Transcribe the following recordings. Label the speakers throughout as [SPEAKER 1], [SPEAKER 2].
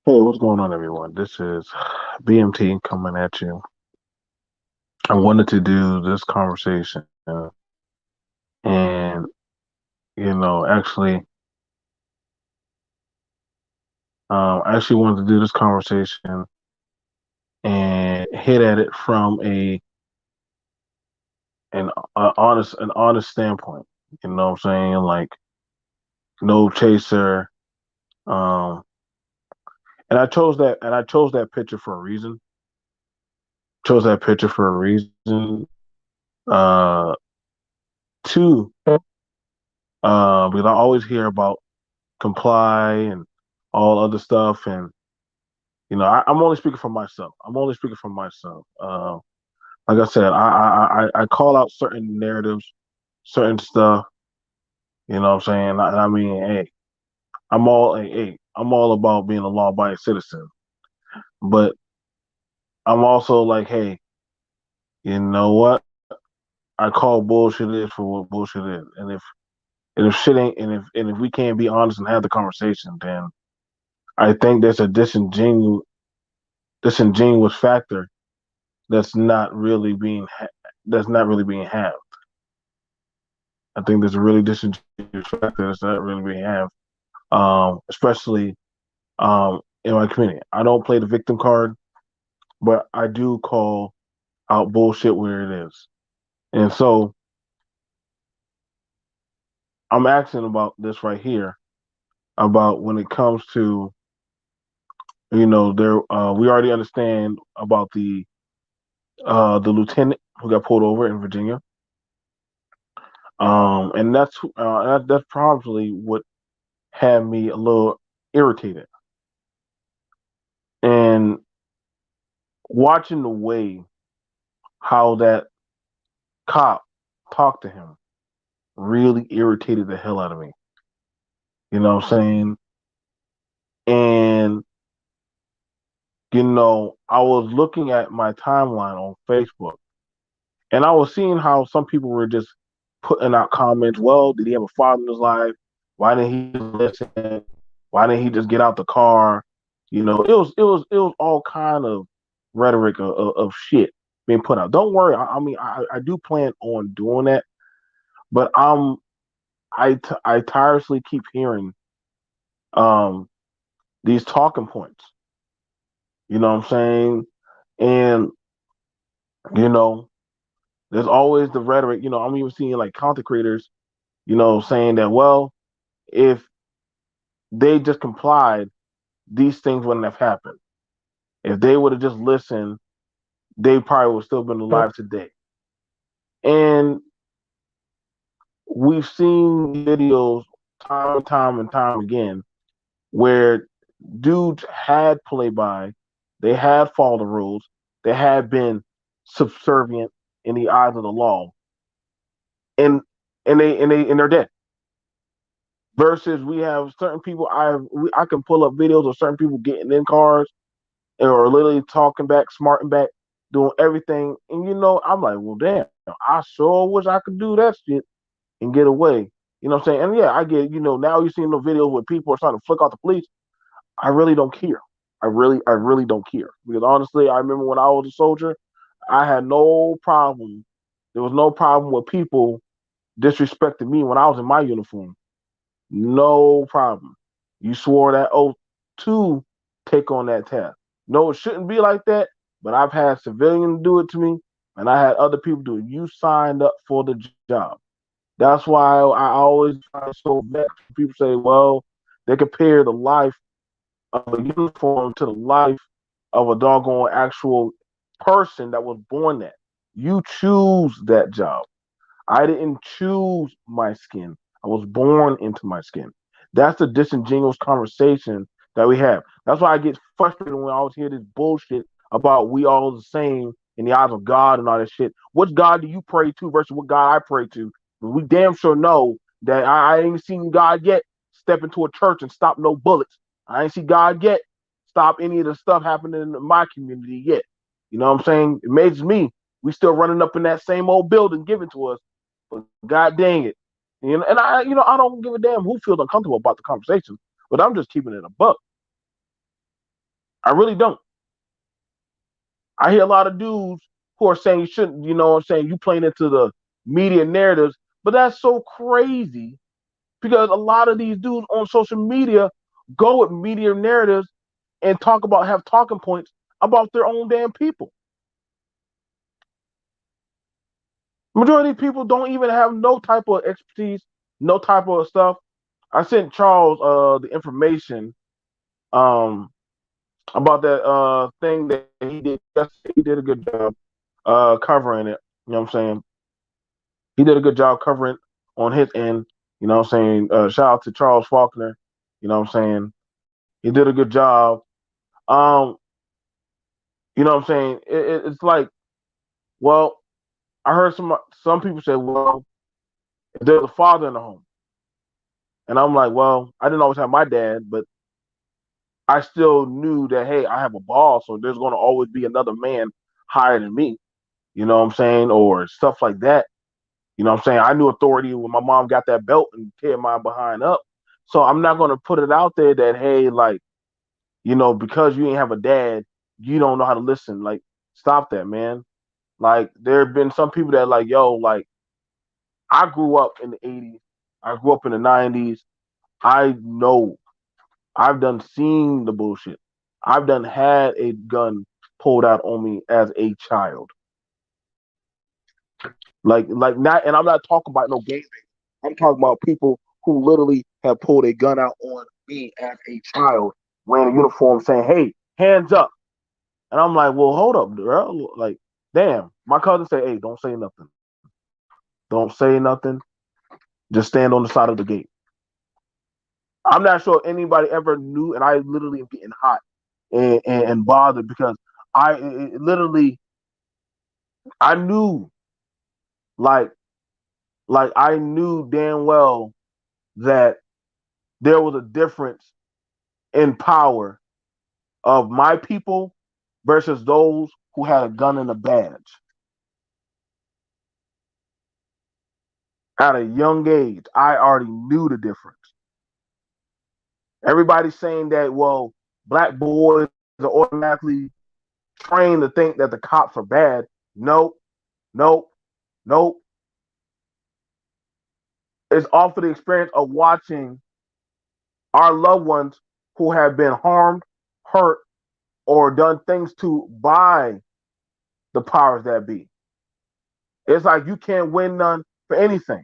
[SPEAKER 1] Hey, what's going on, everyone? This is BMT coming at you. I wanted to do this conversation, and actually, I actually wanted to do this conversation and hit at it from an honest standpoint. You know what I'm saying? Like no chaser. Um, and I chose that picture for a reason. Chose that picture for a reason. Uh, two, because I always hear about comply and all other stuff. And I'm only speaking for myself. I'm only speaking for myself. Like I said, I call out certain narratives, certain stuff. You know what I'm saying? I mean, I'm all about being a law-abiding citizen. But I'm also like, hey, you know what? I call bullshit is for what bullshit is. And if shit ain't and if we can't be honest and have the conversation, then I think there's a disingenuous factor that's not really being that's not really being had. I think there's a really disingenuous factor that's not really being had, especially in my community. I don't play the victim card, but I do call out bullshit where it is. And so I'm asking about this right here about when it comes to there we already understand about the lieutenant who got pulled over in Virginia. And that's probably what had me a little irritated. And watching the way how that cop talked to him really irritated the hell out of me. You know what I'm saying? And, I was looking at my timeline on Facebook and I was seeing how some people were just putting out comments. Well, did he have a father in his life? Why didn't he listen? Why didn't he just get out the car? It was all kind of rhetoric of shit being put out. Don't worry. I do plan on doing that, but I tirelessly keep hearing um these talking points. You know what I'm saying? And you know, there's always the rhetoric. I'm even seeing like content creators, saying that well, if they just complied, these things wouldn't have happened. If they would have just listened, they probably would still been alive today. And we've seen videos time and time and time again where dudes had play by, they had followed the rules, they had been subservient in the eyes of the law, and they're dead. Versus we have certain people, I can pull up videos of certain people getting in cars or literally talking back, smarting back, doing everything, and I'm like, well, damn, I sure wish I could do that shit and get away. You know what I'm saying? And yeah, I get, now you're seeing the videos where people are trying to flick off the police. I really don't care. I really don't care. Because honestly, I remember when I was a soldier, I had no problem. There was no problem with people disrespecting me when I was in my uniform. No problem. You swore that oath to take on that task. No, it shouldn't be like that, but I've had civilians do it to me, and I had other people do it. You signed up for the job. That's why I always find so vexed when people say, well, they compare the life of a uniform to the life of a doggone actual person that was born that. You choose that job. I didn't choose my skin. I was born into my skin. That's the disingenuous conversation that we have. That's why I get frustrated when I always hear this bullshit about we all the same in the eyes of God and all that shit. Which God do you pray to versus what God I pray to? We damn sure know that I ain't seen God yet step into a church and stop no bullets. I ain't see God yet stop any of the stuff happening in my community yet. You know what I'm saying? It amazes me. We still running up in that same old building given to us, but God dang it. And I don't give a damn who feels uncomfortable about the conversation, but I'm just keeping it a buck. I really don't. I hear a lot of dudes who are saying you shouldn't, you know what I'm saying, you playing into the media narratives, but that's so crazy because a lot of these dudes on social media go with media narratives and have talking points about their own damn people. Majority of people don't even have no type of expertise, no type of stuff. I sent Charles the information um about that thing that he did yesterday. He did a good job covering it. You know what I'm saying? He did a good job covering on his end. You know what I'm saying? Shout out to Charles Faulkner. You know what I'm saying? He did a good job. Um, you know what I'm saying? It's like, well, I heard some people say, well, if there's a father in the home, and I'm like, well, I didn't always have my dad, but I still knew that hey, I have a boss, so there's going to always be another man higher than me. You know what I'm saying? Or stuff like that. You know what I'm saying? I knew authority when my mom got that belt and tear my behind up. So I'm not going to put it out there that hey, like because you ain't have a dad, you don't know how to listen. Like, stop that, man. Like, there have been some people that like, yo, like, I grew up in the '80s. I grew up in the '90s. I know. I've done seen the bullshit. I've done had a gun pulled out on me as a child. Like not, and I'm not talking about no game. I'm talking about people who literally have pulled a gun out on me as a child, wearing a uniform, saying, "Hey, hands up." And I'm like, well, hold up, bro. Like, damn. My cousin said, hey, don't say nothing. Don't say nothing. Just stand on the side of the gate. I'm not sure anybody ever knew, and I literally am getting hot and bothered because literally, I knew, like, I knew damn well that there was a difference in power of my people versus those who had a gun and a badge. At a young age, I already knew the difference. Everybody's saying that, well, black boys are automatically trained to think that the cops are bad. Nope, nope, nope. It's off of the experience of watching our loved ones who have been harmed, hurt, or done things to by the powers that be. It's like you can't win none for anything.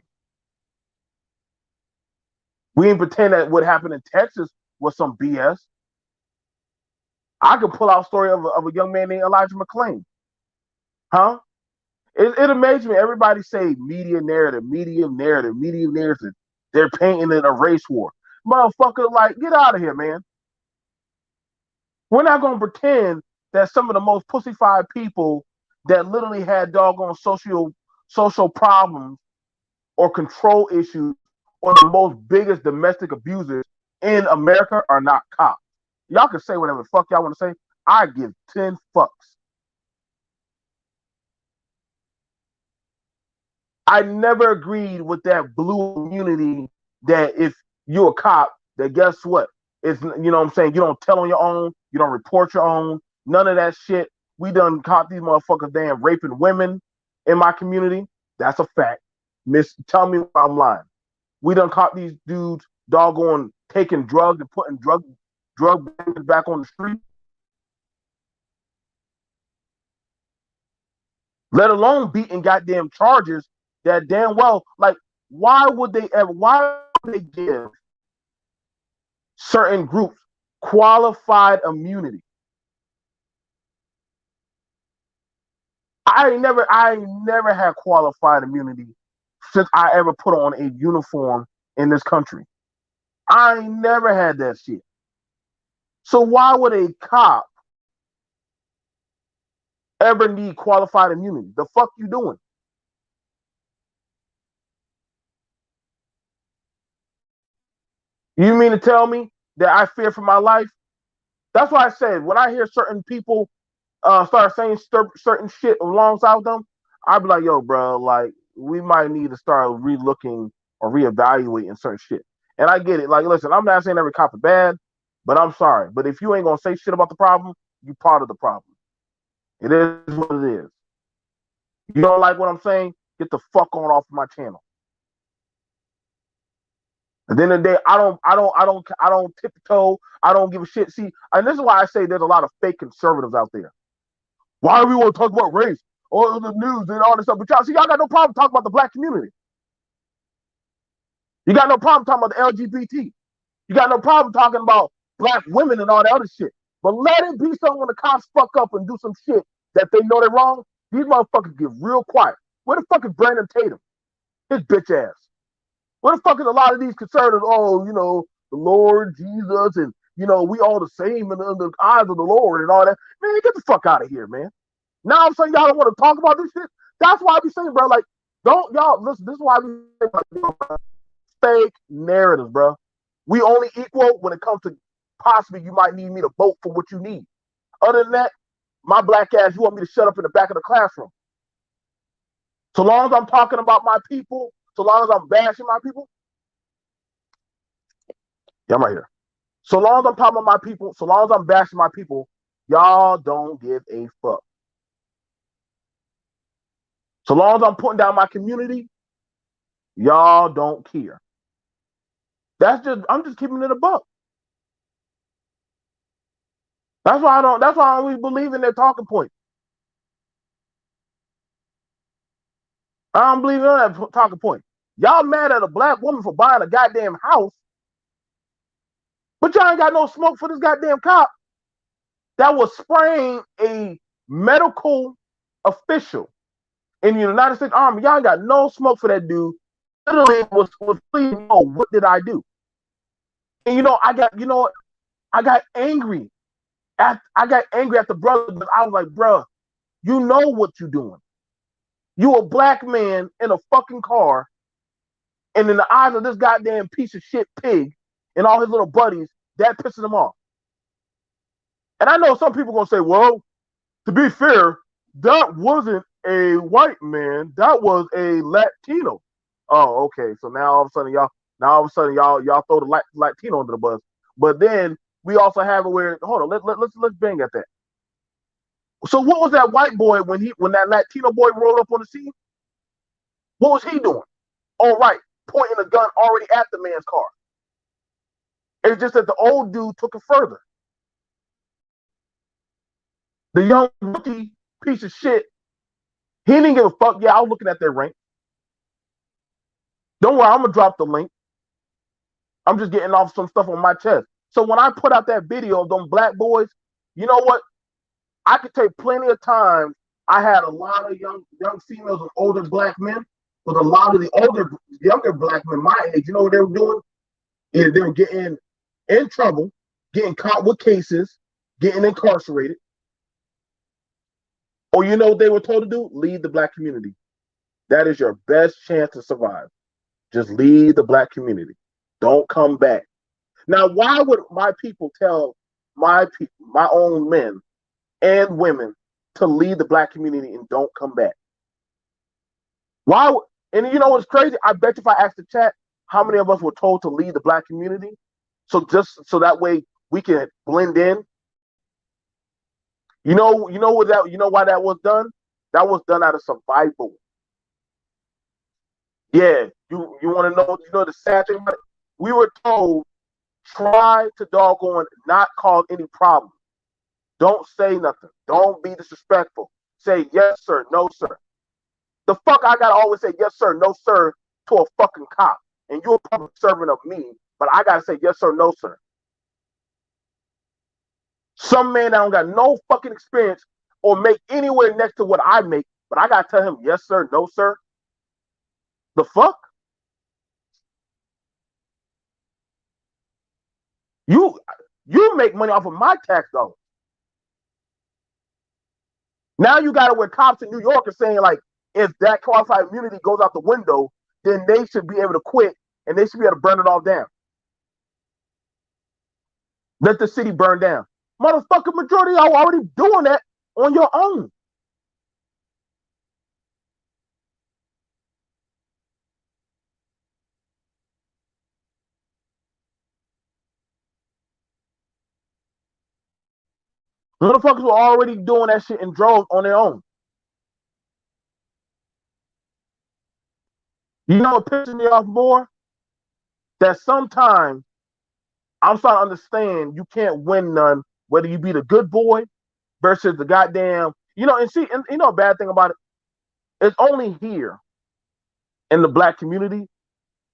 [SPEAKER 1] We ain't pretend that what happened in Texas was some BS. I could pull out a story of a young man named Elijah McClain. Huh? It amazes me. Everybody say media narrative, media narrative, media narrative. They're painting it a race war. Motherfucker, like, get out of here, man. We're not gonna pretend that some of the most pussified people that literally had doggone social problems or control issues or the most biggest domestic abusers in America are not cops. Y'all can say whatever the fuck y'all want to say. I give 10 fucks. I never agreed with that blue immunity that if you're a cop, that guess what? It's, you know what I'm saying? You don't tell on your own, you don't report your own, none of that shit. We done caught these motherfuckers damn raping women in my community. That's a fact. Tell me if I'm lying. We done caught these dudes doggone taking drugs and putting drug back on the street. Let alone beating goddamn charges that damn well, like, why would they give certain groups qualified immunity? I never had qualified immunity since I ever put on a uniform in this country. I never had that shit. So why would a cop ever need qualified immunity? The fuck you doing? You mean to tell me that I fear for my life? That's why I said when I hear certain people start saying certain shit alongside them, I'd be like, yo, bro, like, we might need to start relooking or reevaluating certain shit. And I get it. Like, listen, I'm not saying every cop is bad. But I'm sorry. But if you ain't gonna say shit about the problem, you part of the problem. It is what it is. You don't like what I'm saying? Get the fuck on off my channel. At the end of the day, I don't tiptoe. I don't give a shit. See, and this is why I say there's a lot of fake conservatives out there. Why do we want to talk about race or the news and all this stuff? But y'all see, y'all got no problem talking about the black community. You got no problem talking about the LGBT. You got no problem talking about black women and all that other shit. But let it be so when the cops fuck up and do some shit that they know they're wrong, these motherfuckers get real quiet. Where the fuck is Brandon Tatum? His bitch ass. Where the fuck is a lot of these conservatives? Oh, the Lord Jesus, and we all the same in the eyes of the Lord and all that. Man, get the fuck out of here, man. Now I'm saying y'all don't want to talk about this shit. That's why I be saying, bro, like, don't y'all listen. This is why I be saying, like, fake narratives, bro. We only equal when it comes to possibly you might need me to vote for what you need. Other than that, my black ass, you want me to shut up in the back of the classroom. So long as I'm talking about my people, so long as I'm bashing my people, yeah, I'm right here. So long as I'm talking about my people, so long as I'm bashing my people, y'all don't give a fuck. So long as I'm putting down my community, y'all don't care. I'm just keeping it a buck. That's why I don't really believe in their talking points. I don't believe in that talking point. Y'all mad at a black woman for buying a goddamn house, but y'all ain't got no smoke for this goddamn cop that was spraying a medical official in the United States Army. Y'all ain't got no smoke for that dude. Literally was please, what did I do? And I got angry. I got angry at the brother, but I was like, bro, you know what you're doing. You a black man in a fucking car, and in the eyes of this goddamn piece of shit pig and all his little buddies, that pisses him off. And I know some people gonna say, well, to be fair, that wasn't a white man, that was a Latino. Oh, okay. So now all of a sudden y'all throw the Latino under the bus. But then we also have it where hold on, let's bang at that. So what was that white boy when that Latino boy rolled up on the scene? What was he doing? All right, pointing a gun already at the man's car. It's just that the old dude took it further. The young rookie piece of shit, he didn't give a fuck. Yeah, I was looking at their rank. Don't worry, I'm gonna drop the link. I'm just getting off some stuff on my chest. So when I put out that video of them black boys, you know what? I could take plenty of time. I had a lot of young females and older black men, but a lot of the younger black men my age, you know what they were doing? They were getting in trouble, getting caught with cases, getting incarcerated. Or you know what they were told to do? Lead the black community. That is your best chance to survive. Just lead the black community. Don't come back. Now, why would my people tell my own men and women to lead the black community and don't come back? Why? And you know what's crazy? I bet you if I asked the chat how many of us were told to lead the black community, so just so that way we can blend in. You know why that was done? That was done out of survival. Yeah, you want to know? You know the sad thing about it? We were told try to doggone not cause any problem. Don't say nothing. Don't be disrespectful. Say yes sir, no sir. The fuck I gotta always say yes sir, no sir to a fucking cop, and you're a public servant of me, but I gotta say yes sir, no sir. Some man that don't got no fucking experience or make anywhere next to what I make, but I gotta tell him yes sir, no sir. The fuck? You you make money off of my tax dollars. Now you got to where cops in New York are saying like, if that qualified immunity goes out the window, then they should be able to quit and they should be able to burn it all down. Let the city burn down. Motherfucker, majority of y'all already doing that on your own. Motherfuckers were already doing that shit and drove on their own. You know what pisses me off more? That sometimes I'm starting to understand you can't win none, whether you be the good boy versus the goddamn, and see, and you know a bad thing about it? It's only here in the black community.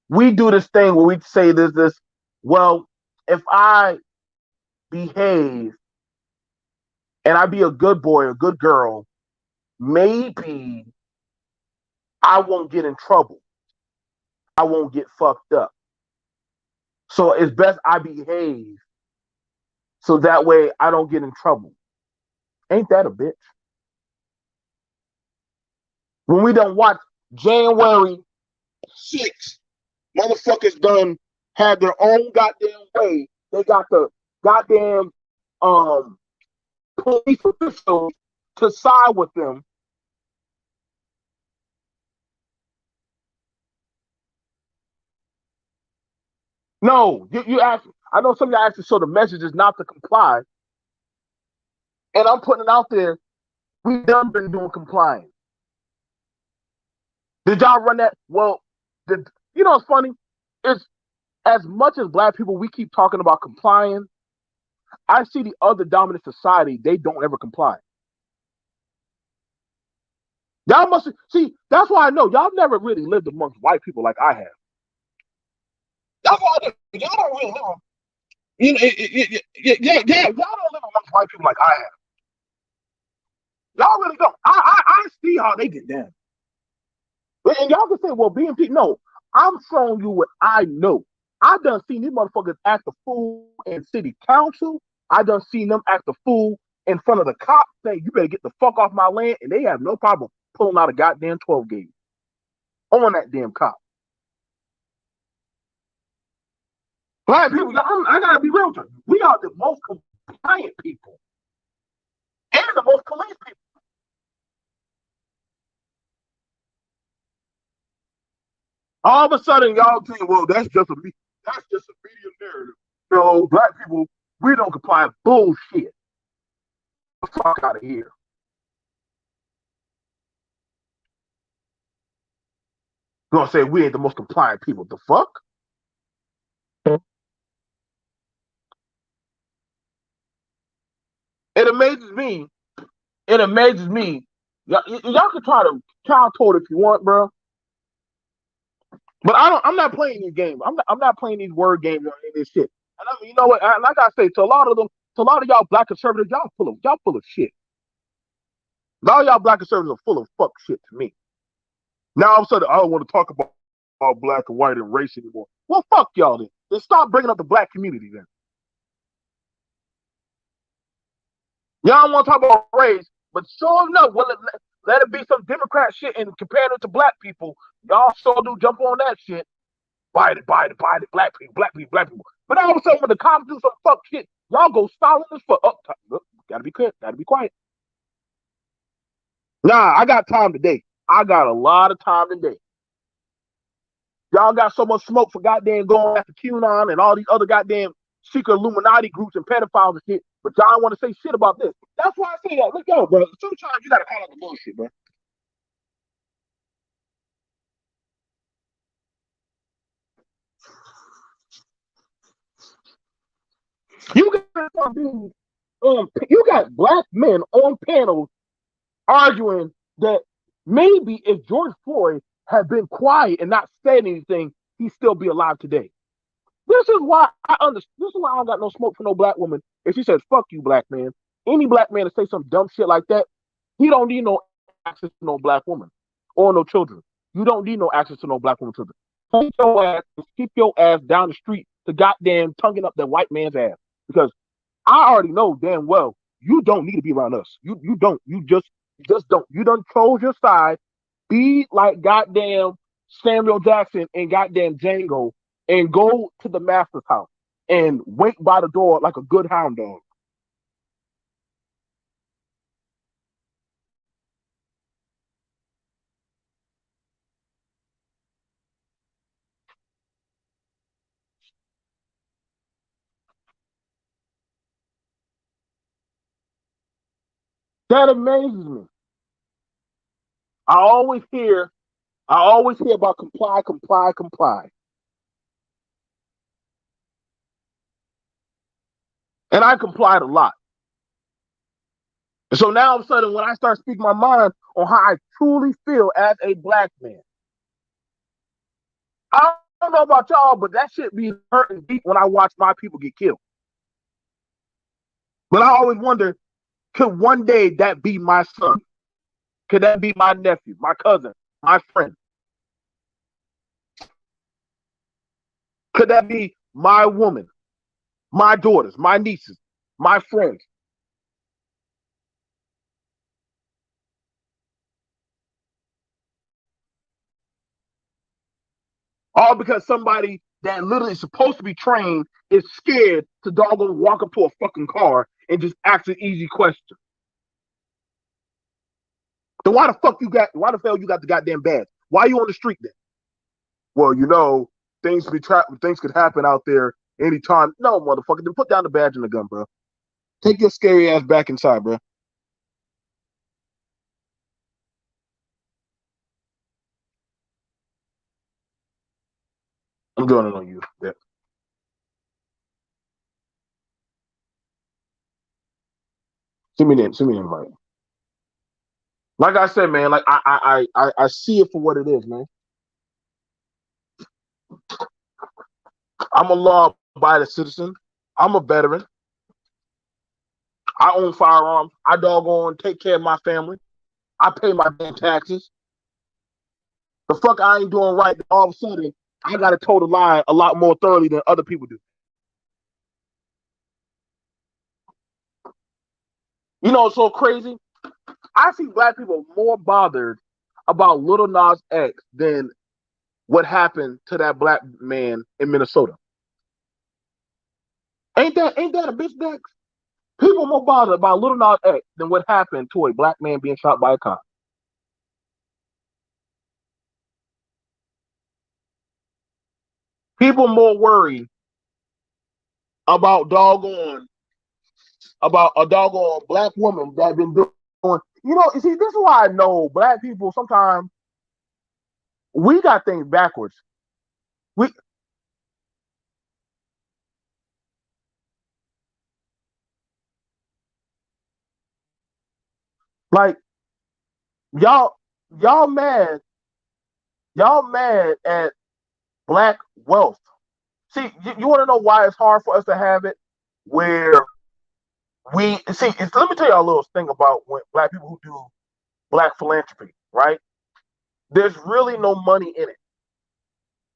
[SPEAKER 1] We do this thing where we say well, if I behave and I be a good boy, a good girl, maybe I won't get in trouble. I won't get fucked up. So it's best I behave so that way I don't get in trouble. Ain't that a bitch? When we don't watch January 6th, motherfuckers done had their own goddamn way. They got the goddamn um police officials to side with them. No, you ask. I know some of y'all actually show the message is not to comply, and I'm putting it out there. We done been doing complying. Did y'all run that? Well, what's funny? It's as much as black people we keep talking about complying. I see the other dominant society, they don't ever comply. Y'all must see, that's why I know y'all never really lived amongst white people like I have. That's why I know y'all don't really live. Yeah, y'all don't live amongst white people like I have. Y'all really don't. I see how they get down. And y'all can say, well, being people, no, I'm showing you what I know. I done seen these motherfuckers act the fool in city council. I done seen them act the fool in front of the cops saying, you better get the fuck off my land. And they have no problem pulling out a goddamn 12 gauge on that damn cop. Black people, I gotta be real with you. We are the most compliant people and the most police people. All of a sudden, y'all think, well, that's just a media narrative. So black people, we don't comply. Bullshit. Fuck out of here. You're gonna say we ain't the most compliant people. The fuck? It amazes me. It amazes me. Y'all can try to child code if you want, bro. But I don't. I'm not playing these games. I'm not playing these word games or any of this shit. And I mean, you know what? And I gotta say, to a lot of them, to a lot of y'all black conservatives, y'all full of shit. A lot of y'all black conservatives are full of fuck shit to me. Now all of a sudden, I don't want to talk about black and white and race anymore. Well, fuck y'all then. Then stop bringing up the black community then. Y'all want to talk about race, but sure enough, let it be some Democrat shit and compare it to black people. Y'all sure do jump on that shit. Bite it, black people, black people, black people. But all of a sudden, when the cops do some fuck shit, y'all go silent as fuck. Up, look, gotta be quiet, gotta be quiet. Nah, I got time today. I got a lot of time today. Y'all got so much smoke for goddamn going after QAnon and all these other goddamn secret Illuminati groups and pedophiles and shit, but y'all want to say shit about this. That's why I say that. Look, yo, bro. Sometimes you gotta call out the bullshit, bro. You got you got black men on panels arguing that maybe if George Floyd had been quiet and not said anything, he'd still be alive today. This is why I understand. This is why I don't got no smoke for no black woman. If she says "fuck you, black man," any black man to say some dumb shit like that, he don't need no access to no black woman or no children. You don't need no access to no black woman children. Keep your ass down the street to goddamn tonguing up that white man's ass. Because I already know damn well you don't need to be around us. You don't. You just don't. You done chose your side. Be like goddamn Samuel Jackson and goddamn Django and go to the master's house and wait by the door like a good hound dog. That amazes me. I always hear, I always hear about comply, comply, comply, and I complied a lot. And so now all of a sudden, when I start speaking my mind on how I truly feel as a black man, I don't know about y'all, but that shit be hurting deep when I watch my people get killed. But I always wonder, could one day that be my son? Could that be my nephew, my cousin, my friend? Could that be my woman, my daughters, my nieces, my friends? All because somebody that literally is supposed to be trained is scared to doggone walk up to a fucking car and just ask an easy question. Then why the fuck you got? Why the hell you got the goddamn badge? Why are you on the street then? Well, things could happen out there anytime. No, motherfucker, then put down the badge and the gun, bro. Take your scary ass back inside, bro. I'm doing it on you. Yeah. Send me an invite. Like I said, man, like I see it for what it is, man. I'm a law-abiding citizen. I'm a veteran. I own firearms. I doggone take care of my family. I pay my damn taxes. The fuck I ain't doing right. All of a sudden, I got to toe the line a lot more thoroughly than other people do. You know, it's so crazy. I see black people more bothered about Little Nas X than what happened to that black man in Minnesota. Ain't that a bitch Dex? People more bothered about Little Nas X than what happened to a black man being shot by a cop. People more worried about doggone about a doggone black woman that been doing. You know, see, this is why I know black people sometimes we got things backwards. We like y'all y'all mad y'all mad at black wealth. See, you want to know why it's hard for us to have it where we see. Let me tell you a little thing about when black people who do black philanthropy, right? There's really no money in it.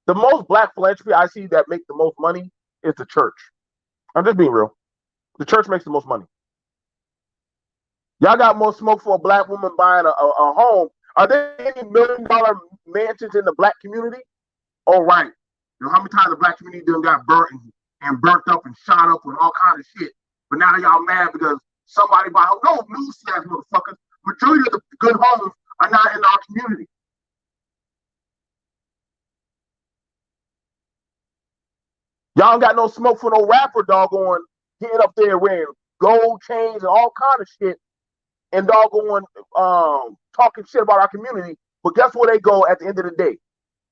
[SPEAKER 1] The most black philanthropy I see that make the most money is the church. I'm just being real. The church makes the most money. Y'all got more smoke for a black woman buying a home. Are there any $1 million mansions in the black community? All right. You know how many times the black community done got burnt and burnt up and shot up and all kind of shit. But now y'all mad because somebody bought home. No, news ass motherfuckers. Majority of the good homes are not in our community. Y'all ain't got no smoke for no rapper doggone getting up there wearing gold chains and all kind of shit and doggone talking shit about our community. But guess where they go at the end of the day?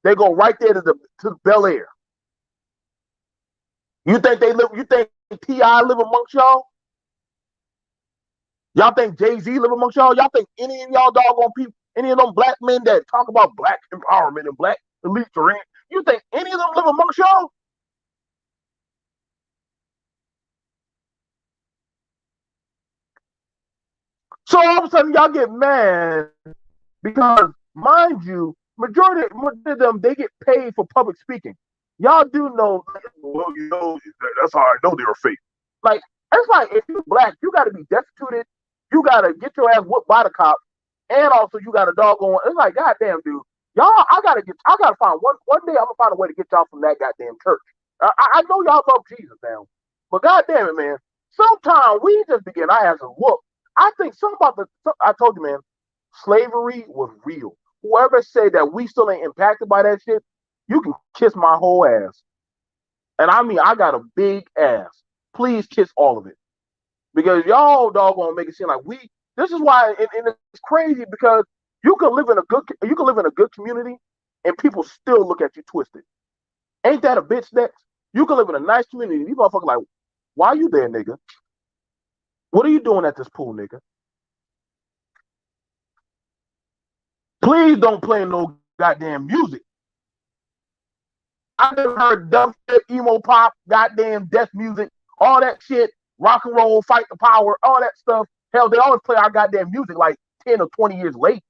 [SPEAKER 1] They go right there to Bel Air. You think they live? You think Ti live amongst y'all? Y'all think Jay Z live amongst y'all? Y'all think any of y'all doggone people, any of them black men that talk about black empowerment and black elite terrain, you think any of them live amongst y'all? So all of a sudden y'all get mad because, mind you, majority of them they get paid for public speaking. Y'all do know, well, you know, that's how I know they're fake. Like it's like if you're black, you got to be destituted, you got to get your ass whooped by the cops, and also you got a doggone. It's like goddamn, dude, y'all, I gotta find one day. I'm gonna find a way to get y'all from that goddamn church. I know y'all love Jesus now, but goddamn it, man, sometimes we just begin our asses whoop. I think some about I told you, man, slavery was real. Whoever said that we still ain't impacted by that shit, you can kiss my whole ass. And I mean, I got a big ass. Please kiss all of it. Because y'all doggone make it seem like this This is why, and it's crazy because you can live in a good community, and people still look at you twisted. Ain't that a bitch next? You can live in a nice community. These motherfuckers like, why you there, nigga? What are you doing at this pool, nigga? Please don't play no goddamn music. I never heard dumb shit, emo pop, goddamn death music, all that shit, rock and roll, fight the power, all that stuff. Hell, they always play our goddamn music like 10 or 20 years late.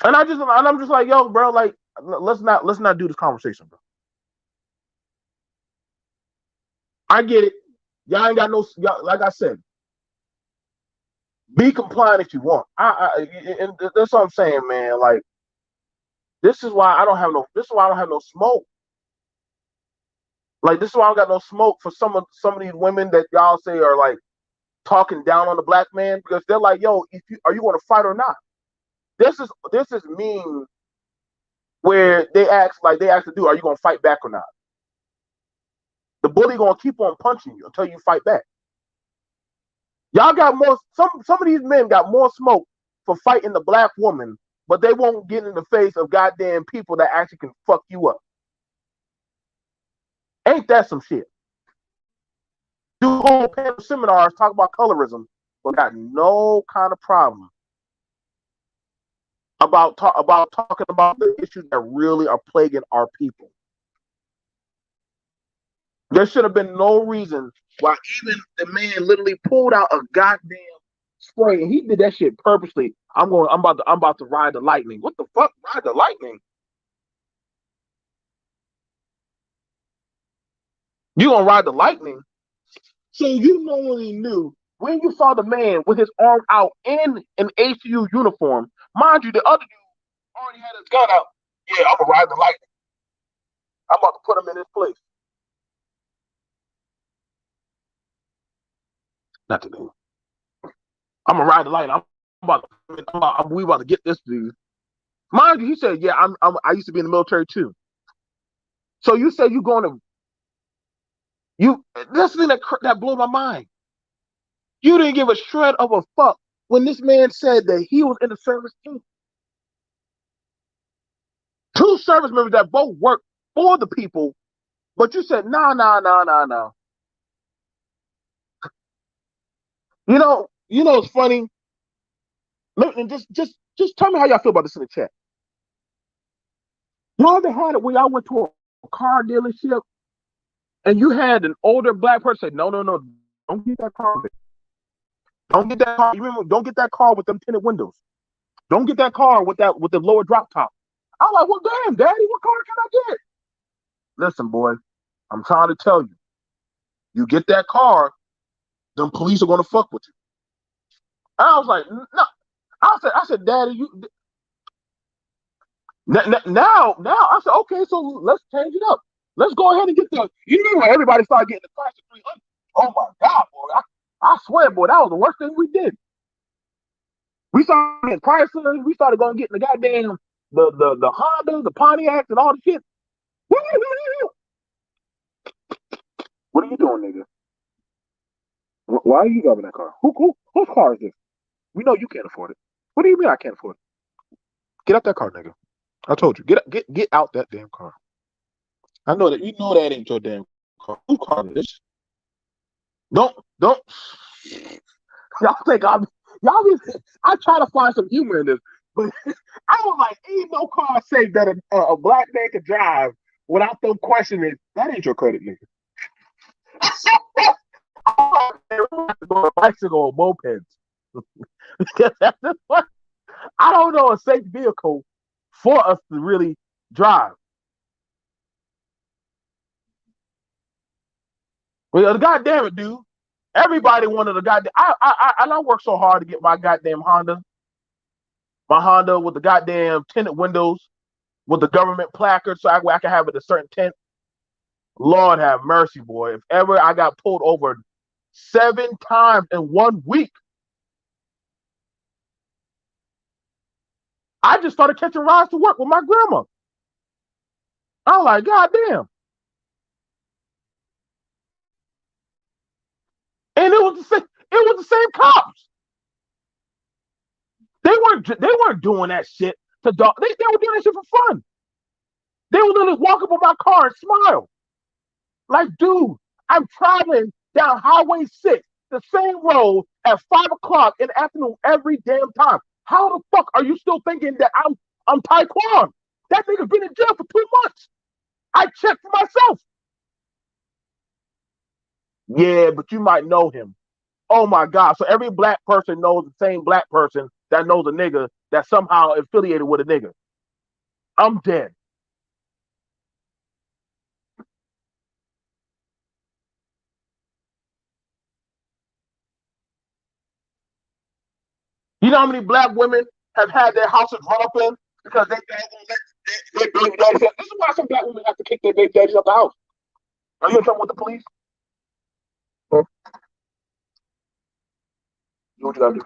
[SPEAKER 1] I'm just like, yo, bro, like, let's not do this conversation, bro. I get it. Y'all ain't got no, y'all, like I said, be compliant if you want. And that's what I'm saying, man. Like, this is why I don't have no. This is why I don't have no smoke. Like, this is why I don't got no smoke for some of these women that y'all say are like talking down on the black man because they're like, yo, if you are you going to fight or not? This is mean where they ask the dude, are you going to fight back or not? The bully going to keep on punching you until you fight back. Y'all got more. Some of these men got more smoke for fighting the black woman, but they won't get in the face of goddamn people that actually can fuck you up. Ain't that some shit? Do whole panel seminars talk about colorism, but got no kind of problem about talking about the issues that really are plaguing our people. There should have been no reason why even the man literally pulled out a goddamn spray and he did that shit purposely. I'm about to ride the lightning. What the fuck? Ride the lightning? You gonna ride the lightning? So you normally knew when you saw the man with his arm out in an ACU uniform. Mind you, the other dude already had his gun out. Yeah, I'm gonna ride the lightning. I'm about to put him in his place. Not today. I'm gonna ride the lightning. We about to get this dude. Mind you, he said, "Yeah, I used to be in the military too." So you say you going to you? That's the thing that blew my mind. You didn't give a shred of a fuck when this man said that he was in the service too. Two service members that both work for the people, but you said, nah, nah, nah, nah, nah. It's funny. And just tell me how y'all feel about this in the chat. Y'all ever had it where y'all went to a car dealership and you had an older black person say, no, no, no, don't get that car. Don't get that car. You remember, don't get that car with them tinted windows. Don't get that car with the lower drop top. I'm like, well, damn, daddy, what car can I get? Listen, boy, I'm trying to tell you, you get that car, them police are gonna fuck with you. I was like, no. I said, daddy, you now I said, okay, so let's change it up. Let's go ahead and get the. You remember when everybody started getting the classic 300? Oh my god, boy! I swear, boy, that was the worst thing we did. We started getting Chrysler. We started going getting the goddamn the Honda, the Pontiacs, and all the shit. What are you doing, nigga? Why are you driving that car? Whose car is this? We know you can't afford it. What do you mean I can't afford it? Get out that car, nigga. I told you, get out that damn car. I know that you know that ain't your damn car. Who car is this? Don't. Y'all think y'all be, I try to find some humor in this, but I was like, ain't no car safe that a black man can drive without them questioning. That ain't your credit, nigga. I have to go on bicycle or mopeds. I don't know a safe vehicle for us to really drive. Well, God damn it, dude. Everybody wanted a goddamn. I worked so hard to get my Honda with the goddamn tinted windows, with the government placard, so I can have it a certain tint. Lord have mercy, boy. If ever I got pulled over 7 times in 1 week, I just started catching rides to work with my grandma. I was like, God damn. And it was the same. It was the same cops. They weren't doing that shit to dog. They were doing that shit for fun. They would literally walk up on my car and smile. Like, dude, I'm traveling down Highway 6, the same road at 5 o'clock in the afternoon every damn time. How the fuck are you still thinking that I'm Taekwon? That nigga's been in jail for 2 months. I checked for myself. Yeah, but you might know him. Oh my God. So every black person knows the same black person that knows a nigga that somehow affiliated with a nigga. I'm dead. You know how many black women have had their houses run up in because they baby daddies. This is why some black women have to kick their baby daddies out the house. Are you in trouble with the police? Huh? Do what you gotta do.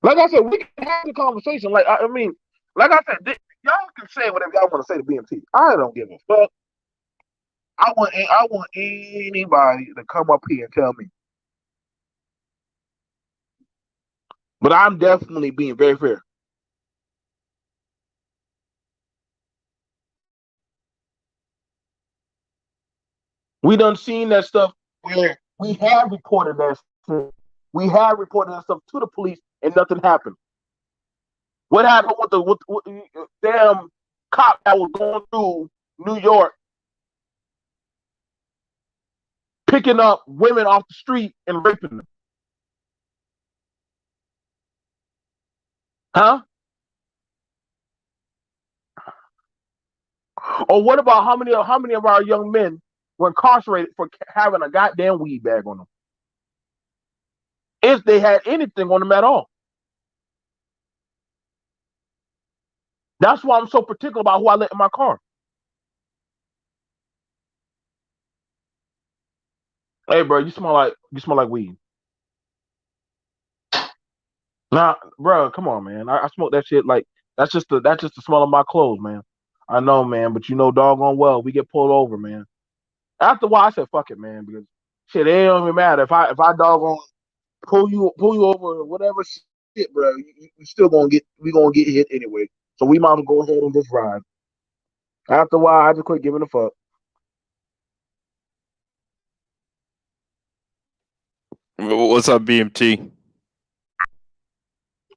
[SPEAKER 1] Like I said, we can have the conversation. Like I mean, like I said, y'all can say whatever y'all want to say to BMT. I don't give a fuck. I want anybody to come up here and tell me. But I'm definitely being very fair. We done seen that stuff where we have reported that shit. We have reported that stuff to the police and nothing happened. What happened with the damn cop that was going through New York picking up women off the street and raping them? Huh? Or what about how many of our young men were incarcerated for having a goddamn weed bag on them? If they had anything on them at all. That's why I'm so particular about who I let in my car. Hey, bro, you smell like weed. Nah, bro, come on, man. I smoke that shit like that's just the smell of my clothes, man. I know, man, but you know doggone well we get pulled over, man. After a while, I said fuck it, man, because shit, it don't even matter if I doggone pull you over or whatever shit, bro. You still gonna get hit anyway. So we might as well go ahead and just ride. After a while, I just quit giving a fuck.
[SPEAKER 2] What's up, BMT?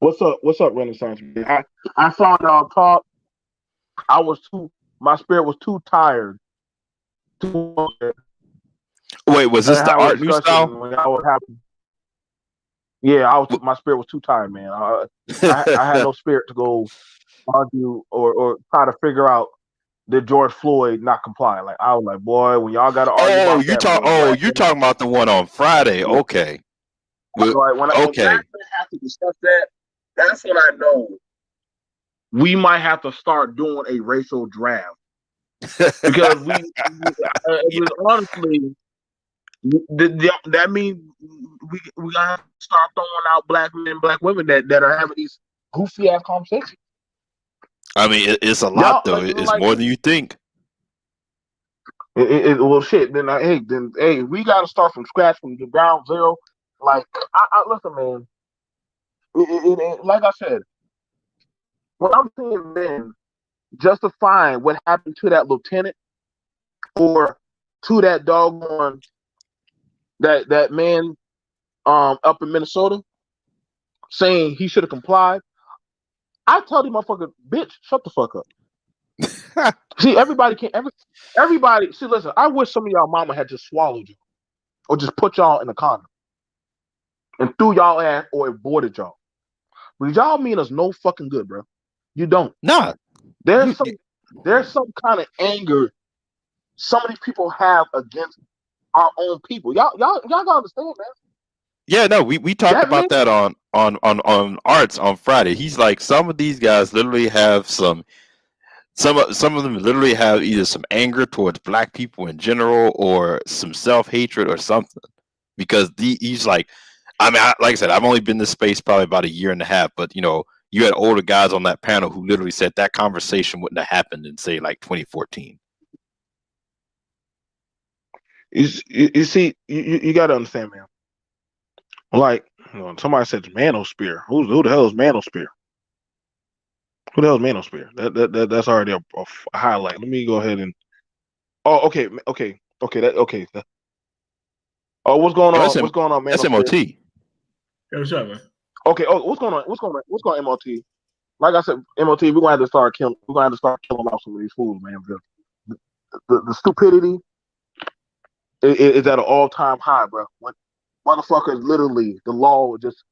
[SPEAKER 1] What's up, Renaissance? Man? I saw y'all talk. I was too. My spirit was too tired to
[SPEAKER 2] Wait, was this the
[SPEAKER 1] have a
[SPEAKER 2] art new
[SPEAKER 1] discussion
[SPEAKER 2] style?
[SPEAKER 1] when y'all were having. Yeah, my spirit was too tired, man. I had no spirit to go argue or try to figure out did George Floyd not comply. Like I was like, boy, when y'all got to argue
[SPEAKER 2] Oh,
[SPEAKER 1] about that, boy, black
[SPEAKER 2] you
[SPEAKER 1] women.
[SPEAKER 2] talking about the one on Friday?
[SPEAKER 1] Yeah.
[SPEAKER 2] Okay, Well,
[SPEAKER 1] Like when black
[SPEAKER 2] okay.
[SPEAKER 1] men have to discuss that, that's when I know we might have to start doing a racial draft because
[SPEAKER 2] Yeah.
[SPEAKER 1] honestly, that means we gotta have to start throwing out black men, black women that are having these goofy ass conversations.
[SPEAKER 2] I mean, it's a lot
[SPEAKER 1] Y'all
[SPEAKER 2] though. It's
[SPEAKER 1] like
[SPEAKER 2] more than you think.
[SPEAKER 1] well shit. Hey, we gotta start from scratch from the ground zero. Like I listen, man. Like I said, when I'm seeing men justifying what happened to that lieutenant or to that doggone that man up in Minnesota saying he should have complied, I tell the motherfucker, bitch, shut the fuck up. See, everybody. See, listen. I wish some of y'all mama had just swallowed you, or just put y'all in a condom and threw y'all ass or aborted y'all. But y'all mean us no fucking good, bro. You don't.
[SPEAKER 2] Nah,
[SPEAKER 1] There's
[SPEAKER 2] you,
[SPEAKER 1] some there's some kind of anger some of these people have against our own people. Y'all gotta understand, man.
[SPEAKER 2] yeah, no, we talked
[SPEAKER 1] That man,
[SPEAKER 2] about that on Arts on Friday. He's like, some of these guys literally have some of them literally have either some anger towards black people in general or some self hatred or something. Because he's like, I mean, like I said, I've only been in this space probably about a year and a half, but you had older guys on that panel who literally said that conversation wouldn't have happened in, say, like 2014.
[SPEAKER 1] You see, you got to understand, man. Like, somebody said Manosphere. Who the hell is Manosphere? Who the hell is Manosphere? That's already a highlight. Let me go ahead and. Oh, okay. Oh, what's going
[SPEAKER 2] Oh,
[SPEAKER 1] on? What's going on,
[SPEAKER 2] that's
[SPEAKER 1] Manosphere?
[SPEAKER 2] MOT.
[SPEAKER 3] Hey, what's up, man?
[SPEAKER 1] Okay. Oh, what's going on? What's going on, MOT? Like I said, MOT, we're gonna have to start killing. We're gonna have to start killing off some of these fools, man. The stupidity is at an all-time high, bro. When motherfuckers literally, the law just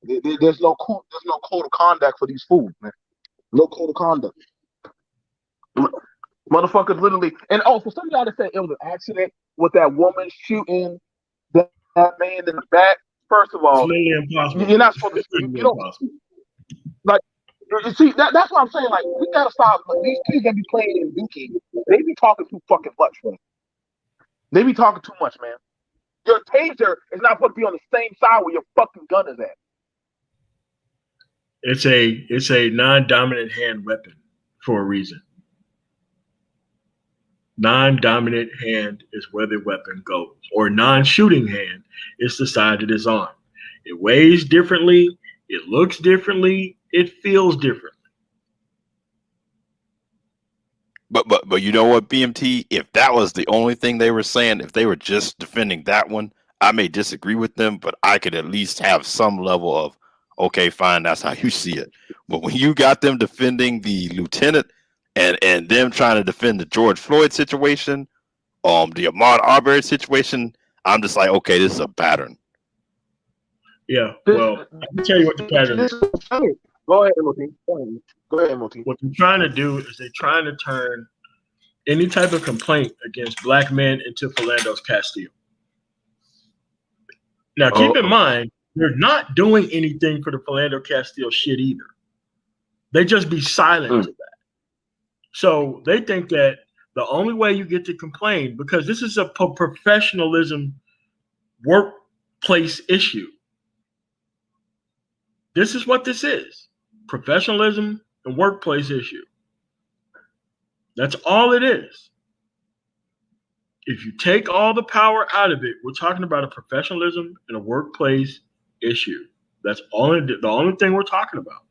[SPEAKER 1] there's no code of conduct for these fools, man. No code of conduct. Motherfuckers literally, and for some of y'all to say it was an accident with that woman shooting that man in the back. First of all,
[SPEAKER 3] it's literally impossible.
[SPEAKER 1] You're not supposed to. You don't like. You see, that's what I'm saying. Like, we gotta stop. Like, these kids that be playing in Dookie, they be talking too fucking much, man. They be talking too much, man. Your taser is not supposed to be on the same side where your fucking gun is at.
[SPEAKER 3] It's a non-dominant hand weapon for a reason. Non-dominant hand is where the weapon goes, or non-shooting hand is the side it is on. It weighs differently, it looks differently, it feels differently.
[SPEAKER 2] But you know what, BMT? If that was the only thing they were saying, if they were just defending that one, I may disagree with them, but I could at least have some level of, okay, fine, that's how you see it. But when you got them defending the lieutenant and them trying to defend the George Floyd situation, the Ahmaud Arbery situation, I'm just like, okay, this is a pattern.
[SPEAKER 3] Yeah, well, I can tell you what the pattern is.
[SPEAKER 1] Go ahead, MOT. Go ahead, MOT.
[SPEAKER 3] What they're trying to do is they're trying to turn any type of complaint against black men into Philando's Castile. Now, keep in mind, they're not doing anything for the Philando Castile shit either. They just be silent to that. So they think that the only way you get to complain, because this is a professionalism workplace issue. This is what this is. Professionalism and workplace issue. That's all it is. If you take all the power out of it, we're talking about a professionalism and a workplace issue. That's the only thing we're talking about.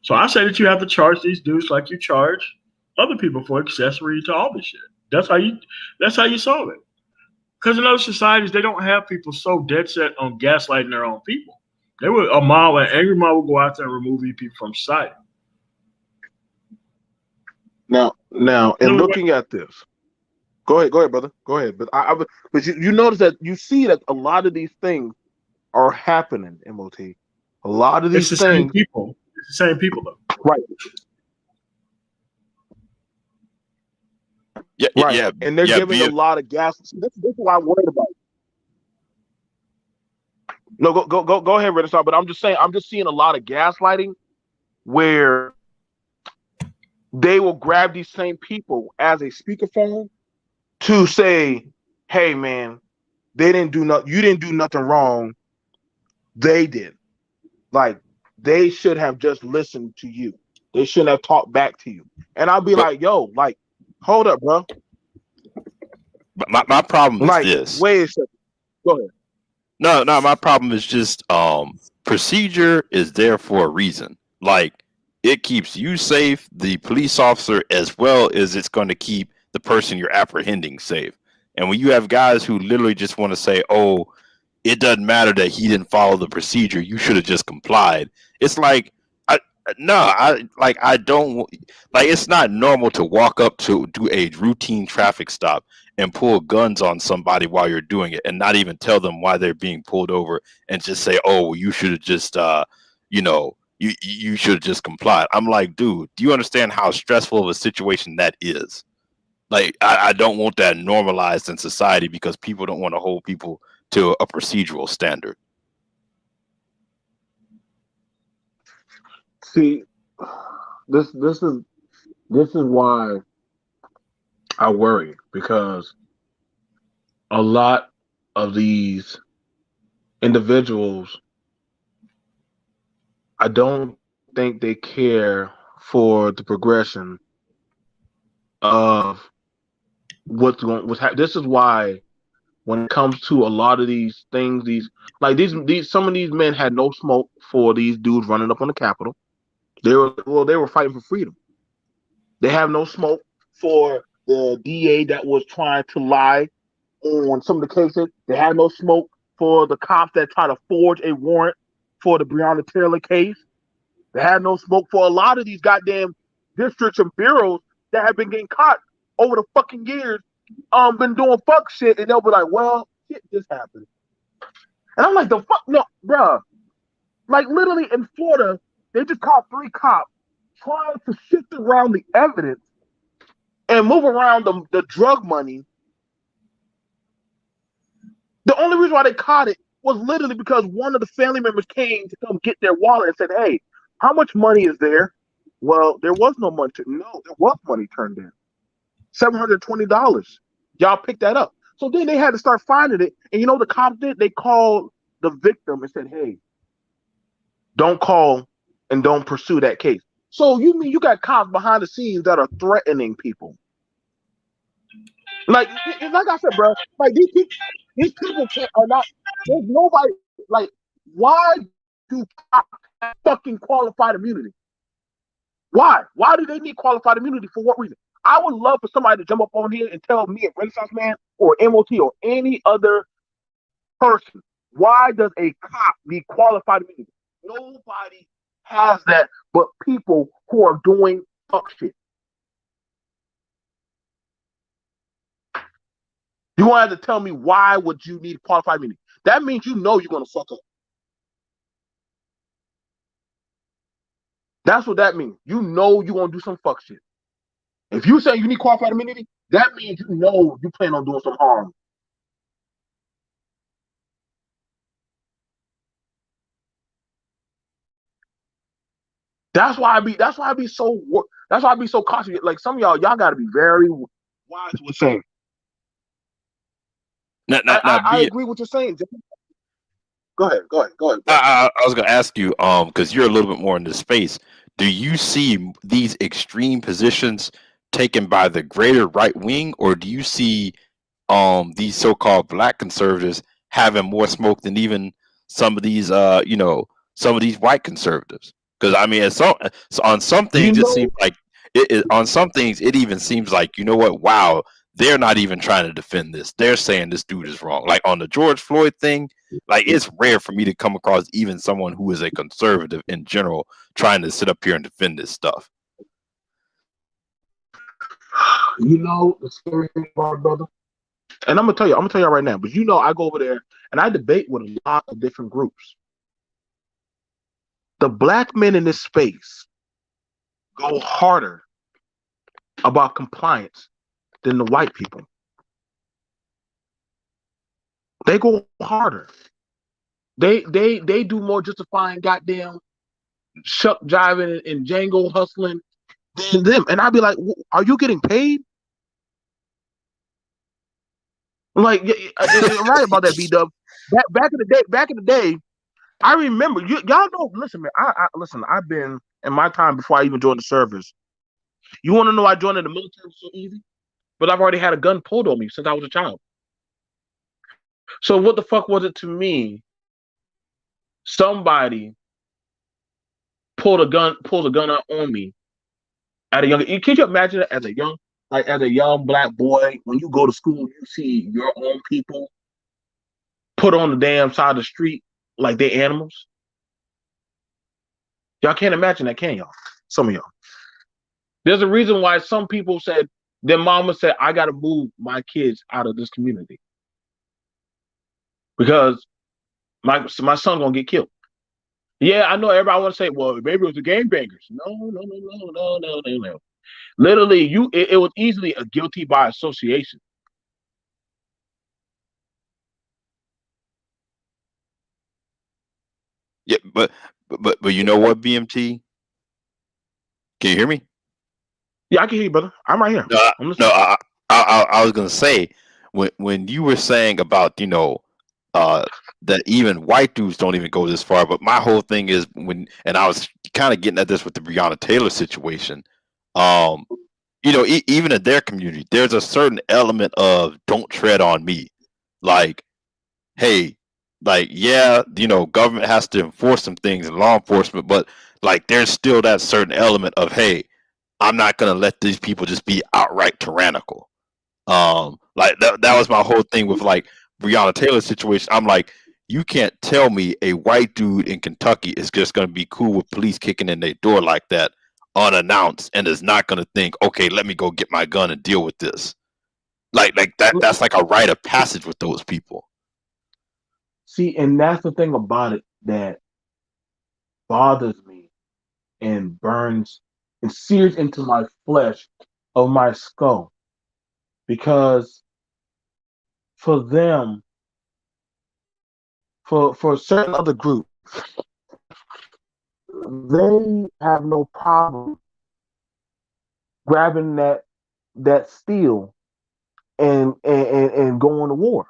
[SPEAKER 3] So I say that you have to charge these dudes like you charge other people for accessory to all this shit. That's how you solve it. Because in other societies, they don't have people so dead set on gaslighting their own people. They would an angry mob would go out there and remove these people from society.
[SPEAKER 1] Now, in looking at this, go ahead, brother. Go ahead. But but you notice that you see that a lot of these things are happening, MOT. A lot of these things.
[SPEAKER 3] Same people. It's the same people, though.
[SPEAKER 1] Right.
[SPEAKER 2] Yeah,
[SPEAKER 1] right.
[SPEAKER 2] Yeah,
[SPEAKER 1] and they're giving a lot of gas. This is what I'm worried about. No, go ahead, Renaissance. But I'm just saying, I'm just seeing a lot of gaslighting where they will grab these same people as a speakerphone to say, "Hey, man, they didn't do nothing. You didn't do nothing wrong. They did. Like, they should have just listened to you. They shouldn't have talked back to you." And I'll be like, "Yo, like, hold up, bro."
[SPEAKER 2] But my problem is this.
[SPEAKER 1] Wait a second. Go ahead.
[SPEAKER 2] No, my problem is just procedure is there for a reason. Like, it keeps you safe, the police officer, as well as it's going to keep the person you're apprehending safe. And when you have guys who literally just want to say, "Oh, it doesn't matter that he didn't follow the procedure, you should have just complied," it's like, I don't like. It's not normal to walk up to do a routine traffic stop and pull guns on somebody while you're doing it, and not even tell them why they're being pulled over, and just say, "Oh, you should have just, you should have just complied." I'm like, dude, do you understand how stressful of a situation that is? Like, I don't want that normalized in society because people don't want to hold people to a procedural standard.
[SPEAKER 1] See, this is why I worry, because a lot of these individuals, I don't think they care for the progression of what's happening. This is why when it comes to a lot of these things, these some of these men had no smoke for these dudes running up on the Capitol. They were fighting for freedom. They have no smoke for the DA that was trying to lie on some of the cases. They have no smoke for the cops that try to forge a warrant for the Breonna Taylor case. They have no smoke for a lot of these goddamn districts and bureaus that have been getting caught over the fucking years, been doing fuck shit, and they'll be like, well, shit just happened. And I'm like, the fuck, no, bruh. Like, literally in Florida, they just caught 3 cops trying to shift around the evidence and move around the drug money. The only reason why they caught it was literally because one of the family members came to come get their wallet and said, hey, how much money is there? Well, there was no money. No, there was money turned in. $720. Y'all picked that up. So then they had to start finding it. And you know the cops did? They called the victim and said, hey, don't call and don't pursue that case. So you mean you got cops behind the scenes that are threatening people? Like I said, bro, like these people are not, there's nobody, like, why do cops have fucking qualified immunity? Why? Why do they need qualified immunity? For what reason? I would love for somebody to jump up on here and tell me, a Renaissance man or MOT or any other person, why does a cop need qualified immunity? Nobody has that but people who are doing fuck shit. You want to tell me why would you need qualified immunity? That means you know you're going to fuck up. That's what that means. You know you're going to do some fuck shit. If you say you need qualified immunity, that means you know you plan on doing some harm. That's why I be so cautious. Like some of y'all got to be very wise with saying. I agree with what you're saying. Go ahead.
[SPEAKER 2] I was going to ask you, because you're a little bit more in this space. Do you see these extreme positions taken by the greater right wing, or do you see these so-called black conservatives having more smoke than even some of these some of these white conservatives? Because I mean, on some things it seems like on some things it even seems like, you know what, wow, they're not even trying to defend this. They're saying this dude is wrong. Like on the George Floyd thing, like it's rare for me to come across even someone who is a conservative in general trying to sit up here and defend this stuff.
[SPEAKER 1] You know the scary thing about it, brother? And I'm gonna tell you right now, but you know I go over there and I debate with a lot of different groups. The black men in this space go harder about compliance than the white people. They go harder. They do more justifying goddamn shuck jiving and Django hustling than them. And I'd be like, are you getting paid? Like, right about that, B-Dub. Back in the day, I remember y'all know. Listen, man. Listen. I've been in my time before I even joined the service. You want to know I joined in the military so easy? But I've already had a gun pulled on me since I was a child. So what the fuck was it to me? Somebody pulls a gun out on me at a young. Can you imagine it as a young black boy when you go to school, you see your own people put on the damn side of the street like they animals. Y'all can't imagine that, can y'all? Some of y'all. There's a reason why some people said their mama said, I got to move my kids out of this community because my son gonna get killed. Yeah, I know everybody want to say, well, maybe it was the gangbangers. No. Literally, it was easily a guilty by association.
[SPEAKER 2] Yeah, but you know what, BMT? Can you hear me?
[SPEAKER 1] Yeah, I can hear you, brother. I'm right here.
[SPEAKER 2] I was gonna say when you were saying about that even white dudes don't even go this far, but my whole thing is and I was kind of getting at this with the Breonna Taylor situation. Even in their community, there's a certain element of don't tread on me. Like, hey, like, yeah, government has to enforce some things and law enforcement, but like, there's still that certain element of, hey, I'm not gonna let these people just be outright tyrannical. Like that was my whole thing with like Breonna Taylor's situation. I'm like, you can't tell me a white dude in Kentucky is just gonna be cool with police kicking in their door like that unannounced and is not gonna think, okay, let me go get my gun and deal with this. Like that's like a rite of passage with those people.
[SPEAKER 1] See, and that's the thing about it that bothers me and burns and sears into my flesh of my skull. Because for them, for certain other groups, they have no problem grabbing that steel and going to war.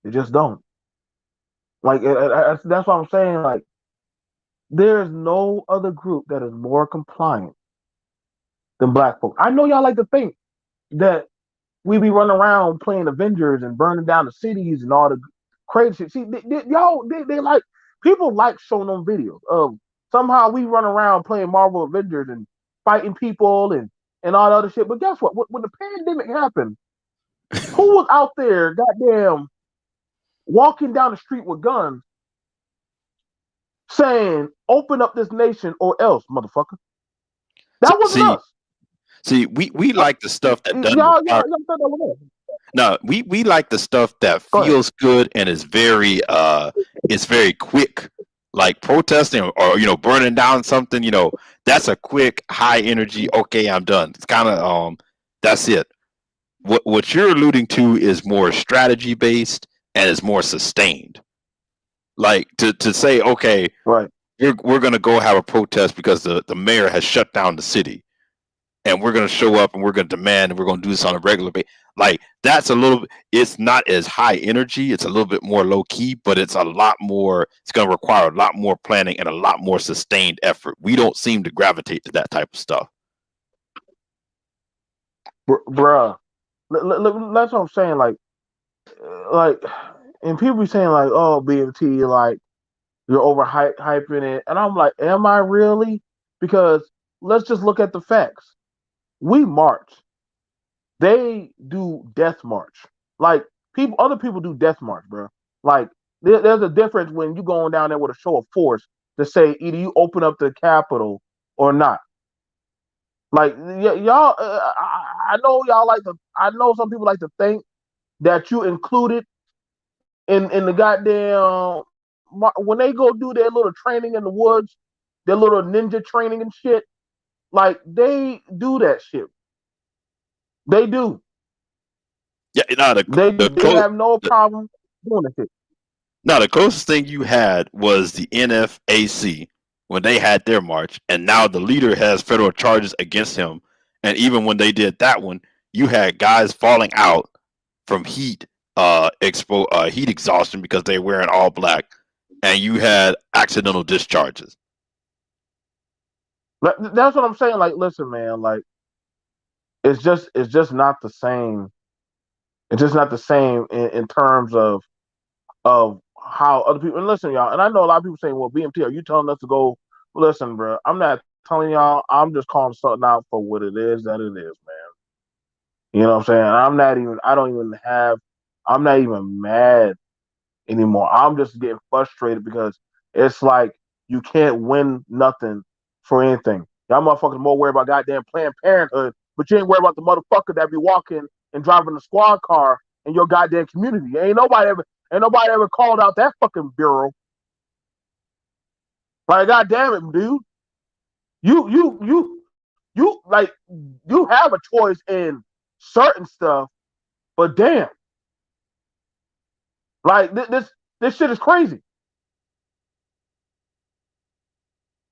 [SPEAKER 1] They just don't. Like that's what I'm saying. Like there is no other group that is more compliant than black folks. I know y'all like to think that we be running around playing Avengers and burning down the cities and all the crazy shit. See, they like people like showing them videos of somehow we run around playing Marvel Avengers and fighting people and all the other shit. But guess what? When the pandemic happened, who was out there, goddamn, walking down the street with guns, saying, "Open up this nation or else, motherfucker"? That wasn't
[SPEAKER 2] See,
[SPEAKER 1] us.
[SPEAKER 2] we like the stuff that doesn't
[SPEAKER 1] Y'all
[SPEAKER 2] require.
[SPEAKER 1] said that was us.
[SPEAKER 2] No, we like the stuff that
[SPEAKER 1] Go ahead.
[SPEAKER 2] feels good and is very it's very quick. Like protesting or burning down something, that's a quick high energy, okay, I'm done. It's kind of that's it. What you're alluding to is more strategy based and is more sustained. Like to say, okay,
[SPEAKER 1] Right.
[SPEAKER 2] we're gonna go have a protest because the mayor has shut down the city and we're going to show up and we're going to demand and we're going to do this on a regular basis. Like that's a little bit, it's not as high energy. It's a little bit more low key, but it's a lot more, it's going to require a lot more planning and a lot more sustained effort. We don't seem to gravitate to that type of stuff.
[SPEAKER 1] Bruh. That's what I'm saying. Like, and people be saying like, "Oh, BMT, like you're overhyping it," and I'm like, "Am I really?" Because let's just look at the facts. We march. They do death march. Like other people do death march, bro. Like there's a difference when you going down there with a show of force to say either you open up the Capitol or not. Like y'all, I know y'all like to. I know some people like to think that you included in the goddamn when they go do their little training in the woods, their little ninja training and shit. Like they do that shit. They do.
[SPEAKER 2] Yeah, no,
[SPEAKER 1] They have no problem doing it.
[SPEAKER 2] no, the closest thing you had was the NFAC when they had their march, and now the leader has federal charges against him. And even when they did that one, you had guys falling out from heat exhaustion because they're wearing all black, and you had accidental discharges.
[SPEAKER 1] That's what I'm saying. Like, listen, man. Like, it's just not the same. It's just not the same in terms of how other people. And listen, y'all. And I know a lot of people saying, "Well, BMT, are you telling us to go?" Listen, bro. I'm not telling y'all. I'm just calling something out for what it is that it is, man. You know what I'm saying? I'm not even. I don't even have. I'm not even mad anymore. I'm just getting frustrated because it's like you can't win nothing for anything. Y'all motherfuckers more worried about goddamn Planned Parenthood, but you ain't worried about the motherfucker that be walking and driving the squad car in your goddamn community. Ain't nobody ever called out that fucking bureau. Like, goddamn it, dude. You like you have a choice in certain stuff, but damn, like this shit is crazy.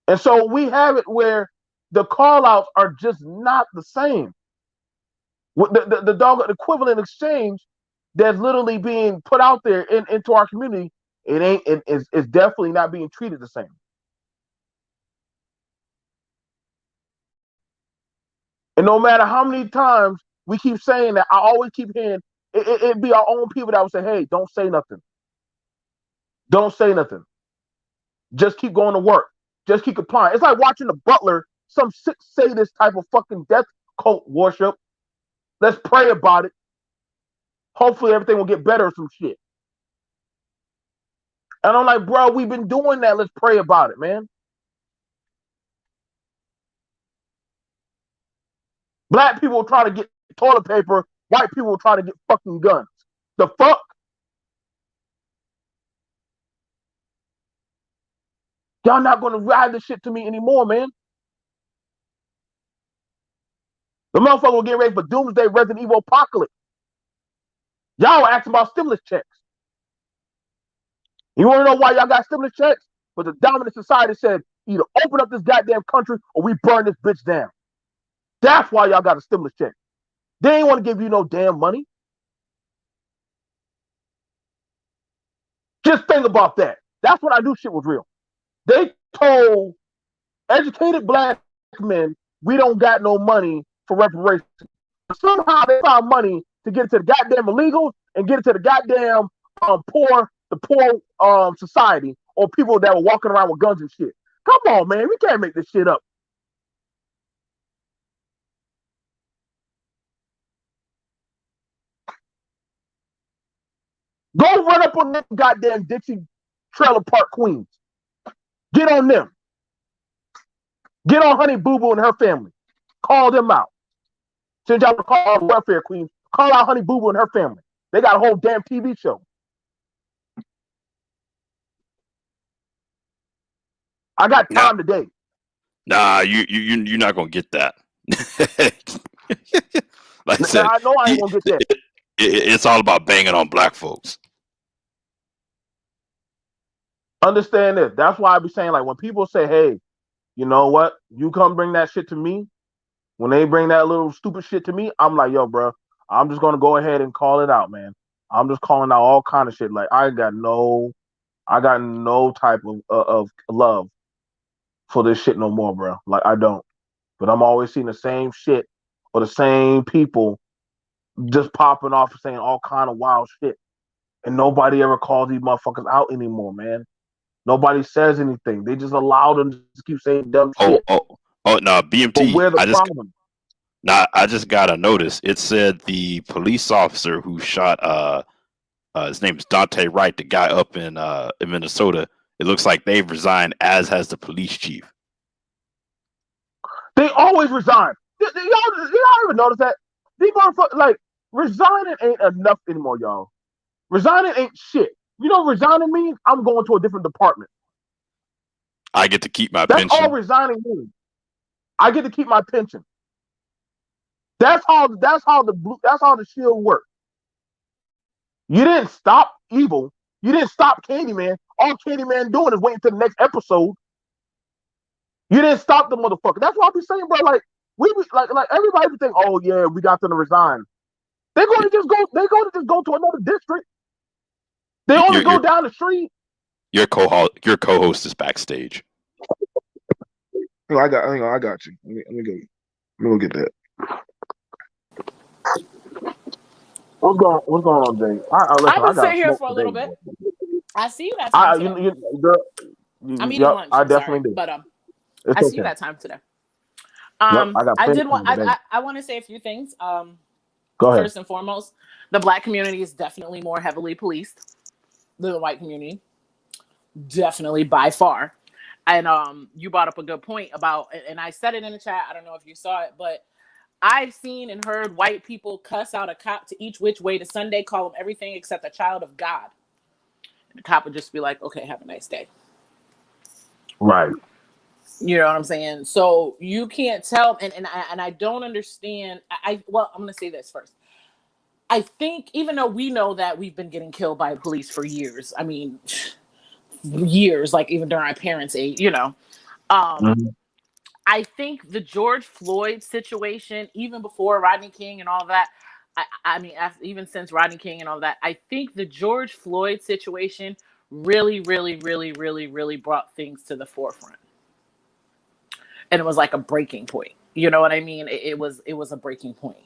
[SPEAKER 1] And so we have it where the call outs are just not the same. The dog equivalent exchange that's literally being put out there into our community, it's definitely not being treated the same. And no matter how many times we keep saying that, I always keep hearing it be our own people that would say, hey, don't say nothing. Don't say nothing. Just keep going to work. Just keep complying. It's like watching the butler, some sick sadist type of fucking death cult worship. Let's pray about it. Hopefully everything will get better or some shit. And I'm like, bro, we've been doing that. Let's pray about it, man. Black people try to get toilet paper. White people try to get fucking guns. The fuck? Y'all not going to ride this shit to me anymore, man. The motherfucker will get ready for Doomsday Resident Evil Apocalypse. Y'all were asking about stimulus checks. You want to know why y'all got stimulus checks? But the dominant society said, either open up this goddamn country or we burn this bitch down. That's why y'all got a stimulus check. They ain't want to give you no damn money. Just think about that. That's when I knew shit was real. They told educated black men, we don't got no money for reparations. Somehow they found money to get it to the goddamn illegals and get it to the goddamn poor society or people that were walking around with guns and shit. Come on, man. We can't make this shit up. Go run up on them goddamn Dixie Trailer Park Queens. Get on them. Get on Honey Boo Boo and her family. Call them out. Since y'all call all the welfare queens, call out Honey Boo Boo and her family. They got a whole damn TV show. I got time today.
[SPEAKER 2] Nah, you're not gonna get that. Like I said,
[SPEAKER 1] I know I ain't gonna get that.
[SPEAKER 2] It's all about banging on black folks.
[SPEAKER 1] Understand this. That's why I be saying, like, when people say, hey, you know what? You come bring that shit to me. When they bring that little stupid shit to me, I'm like, yo, bro, I'm just gonna go ahead and call it out, man. I'm just calling out all kind of shit. Like, I got no type of love for this shit no more, bro. Like, I don't. But I'm always seeing the same shit or the same people just popping off and saying all kind of wild shit. And nobody ever calls these motherfuckers out anymore, man. Nobody says anything. They just allow them to keep saying dumb shit.
[SPEAKER 2] Oh, no, BMT.
[SPEAKER 1] But where's the problem?
[SPEAKER 2] I just got a notice. It said the police officer who shot his name is Dante Wright, the guy up in Minnesota. It looks like they've resigned, as has the police chief.
[SPEAKER 1] They always resign. Y'all even notice that? These motherfuckers, like, resigning ain't enough anymore, y'all. Resigning ain't shit. You know what resigning means? I'm going to a different department.
[SPEAKER 2] I get to keep my
[SPEAKER 1] pension.
[SPEAKER 2] pension.
[SPEAKER 1] That's all resigning means. I get to keep my pension. That's how the shield works. You didn't stop evil. You didn't stop Candyman. All Candyman doing is waiting to the next episode. You didn't stop the motherfucker. That's what I be saying, bro. Like like everybody be think, oh yeah, we got them to resign. They're going to just go to another district. They only go down the street.
[SPEAKER 2] Your co-host is backstage.
[SPEAKER 1] I got you. Let me go get that. What's going on, Jay?
[SPEAKER 4] I've been sitting here for a little bit. I see you that time today. I'm eating lunch. I definitely do. But I see you that time today. I want to say a few things.
[SPEAKER 1] Go ahead.
[SPEAKER 4] First and foremost, the black community is definitely more heavily policed than the white community. Definitely by far. And you brought up a good point about, and I said it in the chat. I don't know if you saw it, but I've seen and heard white people cuss out a cop to each which way to Sunday, call him everything except a child of God. And the cop would just be like, okay, have a nice day.
[SPEAKER 1] Right.
[SPEAKER 4] You know what I'm saying? So you can't tell, and I don't understand. I'm going to say this first. I think even though we know that we've been getting killed by police for years, I mean, years, like even during our parents' age, you know, I think the George Floyd situation, even before Rodney King and all that, I mean, even since Rodney King and all that, I think the George Floyd situation really, really, really, really, really brought things to the forefront. And it was like a breaking point. You know what I mean? It was a breaking point.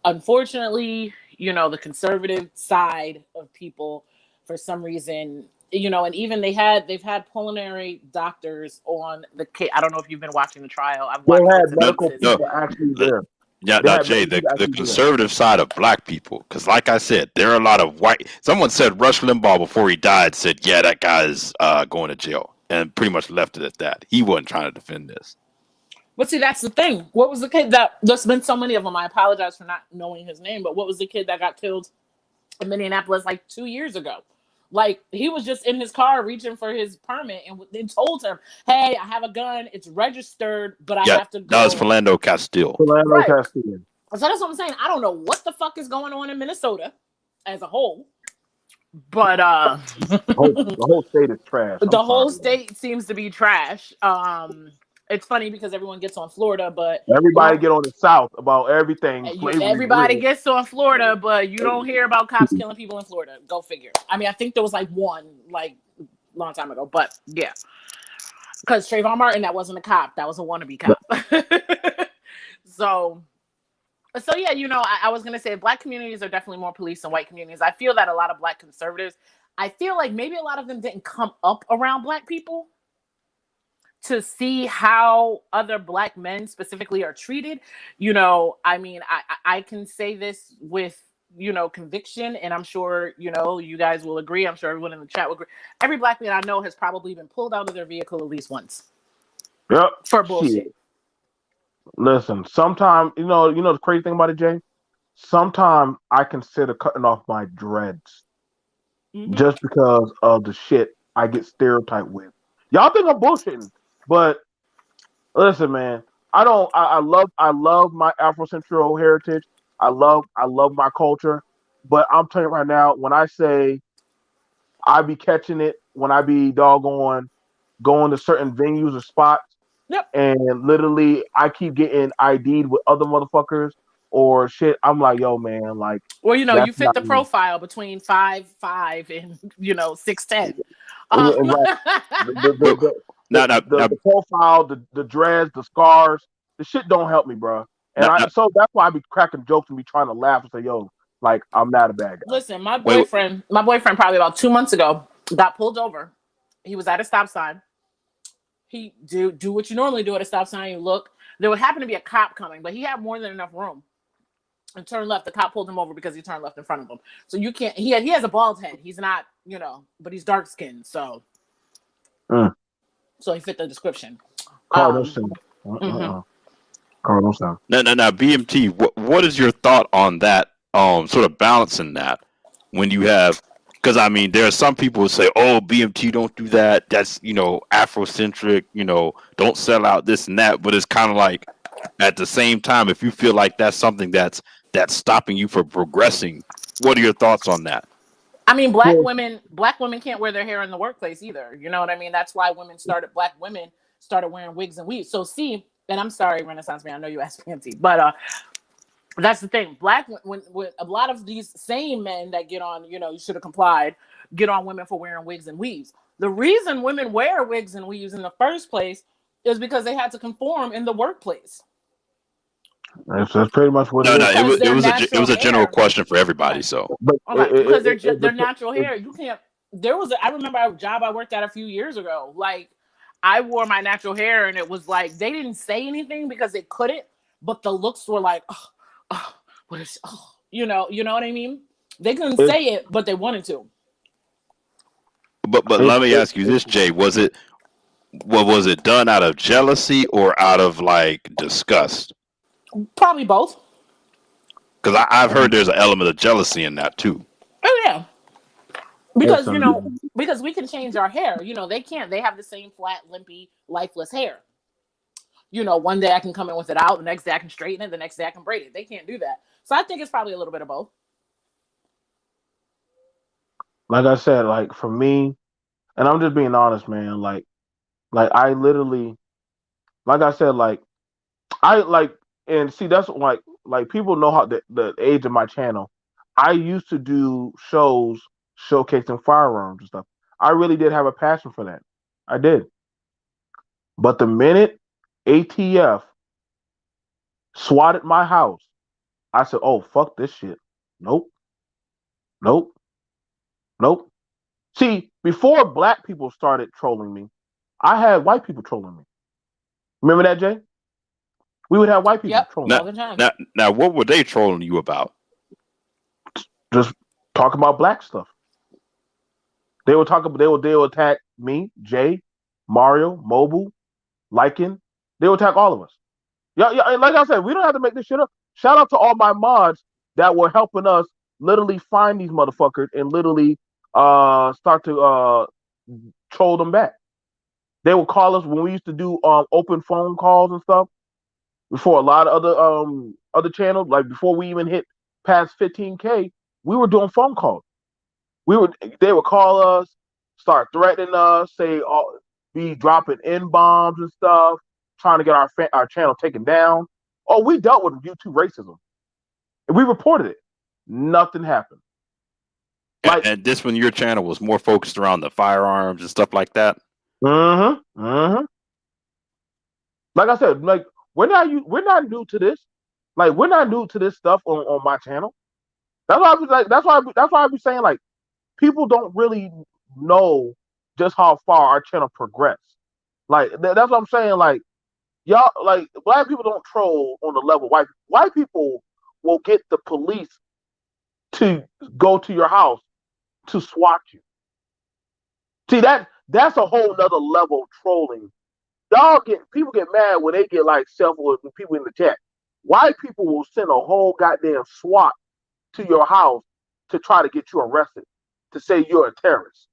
[SPEAKER 4] Unfortunately, the conservative side of people, for some reason, and even they've had pulmonary doctors on the case. I don't know if you've been watching the trial. I've
[SPEAKER 1] They
[SPEAKER 4] watched
[SPEAKER 1] had
[SPEAKER 4] bits and
[SPEAKER 2] No,
[SPEAKER 1] medical
[SPEAKER 4] pieces.
[SPEAKER 2] no.
[SPEAKER 1] people actually
[SPEAKER 2] the-
[SPEAKER 1] there.
[SPEAKER 2] Yeah,
[SPEAKER 1] They
[SPEAKER 2] now
[SPEAKER 1] had
[SPEAKER 2] Jay,
[SPEAKER 1] medical
[SPEAKER 2] the
[SPEAKER 1] people
[SPEAKER 2] the
[SPEAKER 1] actually there.
[SPEAKER 2] conservative side of black people, because like I said, there are a lot of white. Someone said Rush Limbaugh before he died said, "Yeah, that guy is going to jail," and pretty much left it at that. He wasn't trying to defend this.
[SPEAKER 4] But see, that's the thing. What was the kid that? There's been so many of them. I apologize for not knowing his name. But what was the kid that got killed in Minneapolis like 2 years ago? Like, he was just in his car reaching for his permit, and they told him, "Hey, I have a gun. It's registered, but I
[SPEAKER 2] Yeah,
[SPEAKER 4] have to
[SPEAKER 2] that was
[SPEAKER 4] go."
[SPEAKER 2] Philando Castile.
[SPEAKER 1] Philando
[SPEAKER 4] Right.
[SPEAKER 1] Castile.
[SPEAKER 4] So that's what I'm saying. I don't know what the fuck is going on in Minnesota as a whole, but
[SPEAKER 1] The whole state is trash. I'm
[SPEAKER 4] the whole
[SPEAKER 1] sorry.
[SPEAKER 4] state seems to be trash. It's funny because everyone gets on Florida, but you
[SPEAKER 1] Everybody
[SPEAKER 4] don't.
[SPEAKER 1] get on the South about everything. Slavery is
[SPEAKER 4] Everybody
[SPEAKER 1] real.
[SPEAKER 4] gets on Florida, but you don't hear about cops killing people in Florida. Go figure. I mean, I think there was like one, like, long time ago, but yeah, because Trayvon Martin, that wasn't a cop, that was a wannabe cop. so, so yeah, I was gonna say black communities are definitely more police than white communities. I feel that a lot of black conservatives, I feel like maybe a lot of them didn't come up around black people to see how other black men specifically are treated. I mean, I can say this with conviction, and I'm sure you guys will agree. I'm sure everyone in the chat will agree. Every black man I know has probably been pulled out of their vehicle at least once
[SPEAKER 1] Yep.
[SPEAKER 4] for bullshit.
[SPEAKER 1] Shit. Listen, sometimes the crazy thing about it, Jay. Sometimes I consider cutting off my dreads just because of the shit I get stereotyped with. Y'all think I'm bullshitting, but listen, man. I don't. I love my Afrocentural heritage. I love my culture. But I'm telling you right now, when I say I be catching it, when I be doggone going to certain venues or spots,
[SPEAKER 4] Yep.
[SPEAKER 1] and literally I keep getting ID'd with other motherfuckers or shit. I'm like, yo, man, like
[SPEAKER 4] Well,
[SPEAKER 1] that's
[SPEAKER 4] you fit
[SPEAKER 1] not
[SPEAKER 4] the
[SPEAKER 1] me.
[SPEAKER 4] profile between 5'5" and 6'10".
[SPEAKER 1] Yeah, right.
[SPEAKER 2] Well, now, now, now,
[SPEAKER 1] The profile, the dreads, the scars, the shit don't help me, bro. And
[SPEAKER 2] now,
[SPEAKER 1] I
[SPEAKER 2] now
[SPEAKER 1] so that's why I be cracking jokes and be trying to laugh and say, yo, like I'm not a bad guy.
[SPEAKER 4] Listen, my
[SPEAKER 2] wait,
[SPEAKER 4] boyfriend probably about 2 months ago got pulled over. He was at a stop sign. He do what you normally do at a stop sign. You look. There would happen to be a cop coming, but he had more than enough room and turned left. The cop pulled him over because he turned left in front of him. So you can't. He has a bald head. He's not, but he's dark skinned. So so he fit the description.
[SPEAKER 1] Carl, don't sound.
[SPEAKER 4] Mhm.
[SPEAKER 1] Carl, don't sound.
[SPEAKER 2] now, BMT. What is your thought on that? Sort of balancing that when you have, because I mean, there are some people who say, "Oh, BMT, don't do that. That's Afrocentric. Don't sell out this and that." But it's kind of like at the same time, if you feel like that's something that's stopping you from progressing, what are your thoughts on that?
[SPEAKER 4] I mean, black women can't wear their hair in the workplace either. You know what I mean? That's why black women started wearing wigs and weaves. So see, and I'm sorry, Renaissance man, I know you asked Fancy, but that's the thing. When a lot of these same men that get on, you should have complied, get on women for wearing wigs and weaves. The reason women wear wigs and weaves in the first place is because they had to conform in the workplace.
[SPEAKER 1] That's pretty much what
[SPEAKER 2] No,
[SPEAKER 1] it
[SPEAKER 2] no,
[SPEAKER 1] is.
[SPEAKER 2] it was a general question for everybody.
[SPEAKER 4] Okay.
[SPEAKER 2] So
[SPEAKER 1] But
[SPEAKER 4] Because they're natural hair. You can't. I remember a job I worked at a few years ago. Like, I wore my natural hair, and it was like they didn't say anything because they couldn't, but the looks were like, what is, you know what I mean? They couldn't say it, but they wanted to.
[SPEAKER 2] but let me ask you this, Jay. Was it done out of jealousy or out of like disgust?
[SPEAKER 4] Probably both.
[SPEAKER 2] Because I've heard there's an element of jealousy in that too.
[SPEAKER 4] Oh yeah, because
[SPEAKER 1] Listen,
[SPEAKER 4] because we can change our hair. They can't. They have the same flat, limpy, lifeless hair. One day I can come in with it out, the next day I can straighten it, the next day I can braid it. They can't do that. So I think it's probably a little bit of both.
[SPEAKER 1] like I said, like for me, and I'm just being honest, man. Like I literally, like I said, like I like, and see that's like people know how the age of my channel. I used to do shows showcasing firearms and stuff. I really did have a passion for that. I did. But the minute ATF swatted my house. I said, "Oh fuck this shit." Nope, nope, nope. See, before black people started trolling me, I had white people trolling me. Remember that, Jay? We would have white people
[SPEAKER 4] Yep,
[SPEAKER 1] trolling
[SPEAKER 2] Now,
[SPEAKER 4] all the time.
[SPEAKER 2] now, what were they trolling you about?
[SPEAKER 1] just talk about black stuff. They would talk about they would attack me, Jay, Mario, Mobile, Lycan. They would attack all of us. Yeah, yeah. Like I said, we don't have to make this shit up. Shout out to all my mods that were helping us literally find these motherfuckers and literally start to troll them back. They would call us when we used to do open phone calls and stuff before a lot of other channels, like before we even hit past 15K, we were doing phone calls. They would call us, start threatening us, say be dropping N bombs and stuff, trying to get our channel taken down. Oh, we dealt with YouTube racism, and we reported it. Nothing happened. Like,
[SPEAKER 2] And this when your channel was more focused around the firearms and stuff like that.
[SPEAKER 1] Like I said, like we're not new to this. Like we're not new to this stuff on my channel. That's why I was like, that's why I be saying like people don't really know just how far our channel progressed. Like that's what I'm saying. Like y'all, like black people don't troll on the level white people will get the police to go to your house to swat you. See that's a whole nother level of trolling. People get mad when they get like with people in the chat. White people will send a whole goddamn SWAT to your house to try to get you arrested, to say you're a terrorist.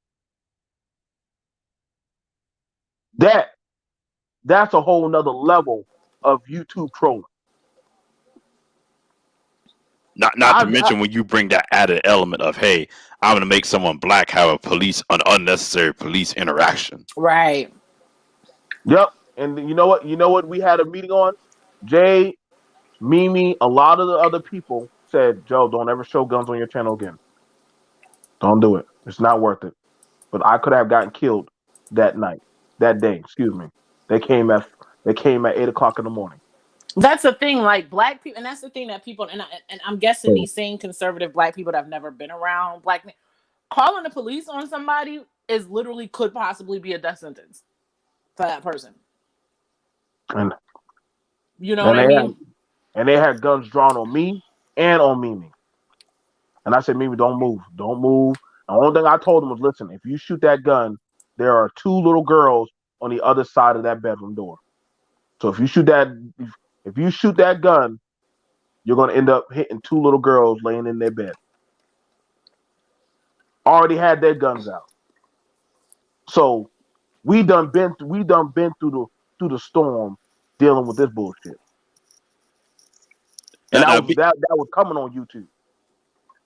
[SPEAKER 1] That's a whole nother level of YouTube trolling.
[SPEAKER 2] Not to mention when you bring that added element of, hey, I'm gonna make someone black have an unnecessary police interaction.
[SPEAKER 4] Right.
[SPEAKER 1] Yep. And you know what? You know what we had a meeting on? Jay, Mimi, a lot of the other people said, Joe, don't ever show guns on your channel again. Don't do it. It's not worth it. But I could have gotten killed that day, excuse me. They came at 8 o'clock in the morning.
[SPEAKER 4] That's the thing, like black people, and that's the thing that people, and I'm guessing these same conservative black people that have never been around black men, calling the police on somebody is literally could possibly be a death sentence for that person.
[SPEAKER 1] And
[SPEAKER 4] you know what I mean?
[SPEAKER 1] And they had guns drawn on me and on Mimi. And I said, Mimi, don't move. Don't move. The only thing I told them was, listen, if you shoot that gun, there are 2 little girls on the other side of that bedroom door. So if you shoot that gun, you're gonna end up hitting 2 little girls laying in their bed. Already had their guns out. So we done been through the storm dealing with this bullshit. And that was coming on YouTube.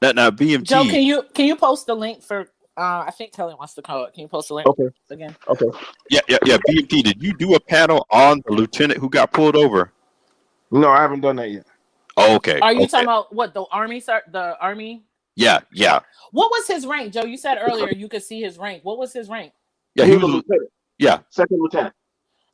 [SPEAKER 2] Now BMT.
[SPEAKER 4] Joe, can you post the link for I think Kelly wants to call it. Can you post the link again?
[SPEAKER 1] Okay.
[SPEAKER 2] Yeah. BMT, did you do a panel on the lieutenant who got pulled over?
[SPEAKER 1] No, I haven't done that yet.
[SPEAKER 2] Oh, okay.
[SPEAKER 4] Are you talking about what, the army, sir? The army?
[SPEAKER 2] Yeah.
[SPEAKER 4] What was his rank, Joe? You said earlier you could see his rank. What was his rank?
[SPEAKER 2] Yeah,
[SPEAKER 1] he was a lieutenant.
[SPEAKER 2] Yeah.
[SPEAKER 1] Second lieutenant.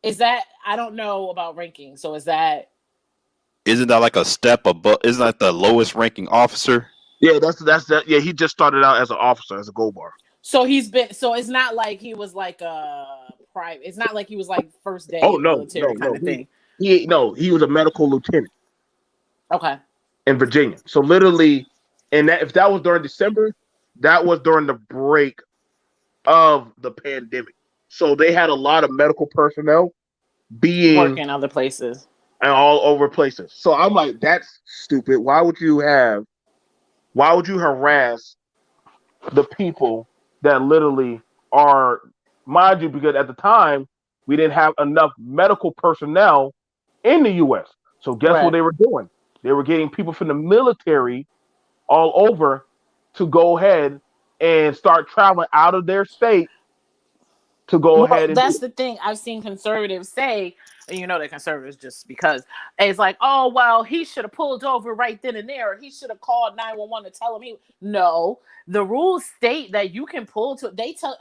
[SPEAKER 4] Is that, I don't know about ranking. So isn't that
[SPEAKER 2] like a step above? Isn't that the lowest ranking officer?
[SPEAKER 1] Yeah, that's that. Yeah, he just started out as an officer, as a gold bar.
[SPEAKER 4] So it's not like he was like a private. It's not like he was like first day military kind of thing.
[SPEAKER 1] He was a medical lieutenant.
[SPEAKER 4] Okay.
[SPEAKER 1] In Virginia. So literally, and if that was during December, that was during the break of the pandemic. So they had a lot of medical personnel
[SPEAKER 4] working other places
[SPEAKER 1] and all over places. So I'm like, that's stupid. Why would you harass the people that literally are, mind you, because at the time we didn't have enough medical personnel in the U.S. So guess what they were doing? They were getting people from the military all over to go ahead and start traveling out of their state to go ahead. And
[SPEAKER 4] that's the thing. I've seen conservatives say, and you know they're conservatives just because it's like, oh, well, he should have pulled over right then and there. Or he should have called 911 to tell him No, the rules state that you can pull to.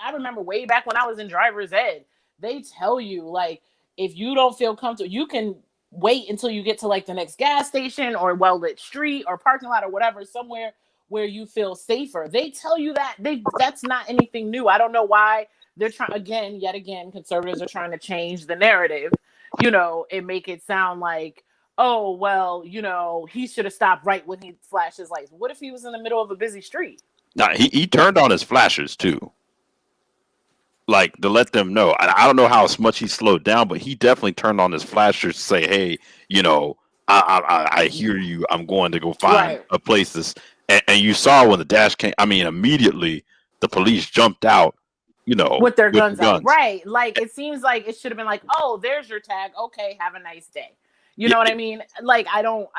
[SPEAKER 4] I remember way back when I was in driver's ed, they tell you, like, if you don't feel comfortable, you can wait until you get to like the next gas station or well-lit street or parking lot or whatever, somewhere where you feel safer. They tell you that. That's not anything new. I don't know why they're trying, again, yet again, conservatives are trying to change the narrative, and make it sound like, oh, well, he should have stopped right when he flashed his lights. What if he was in the middle of a busy street?
[SPEAKER 2] Now he turned on his flashers too, like to let them know. I don't know how much he slowed down, but he definitely turned on his flashers to say, "Hey, I hear you. I'm going to go find
[SPEAKER 4] Right.
[SPEAKER 2] a place." And you saw when the dash came. I mean, immediately the police jumped out,
[SPEAKER 4] With their
[SPEAKER 2] with the
[SPEAKER 4] guns out.
[SPEAKER 2] guns.
[SPEAKER 4] Right. Like, it seems like it should have been like, oh, there's your tag. Okay, have a nice day. You
[SPEAKER 2] Yeah,
[SPEAKER 4] know what I mean? Like, I don't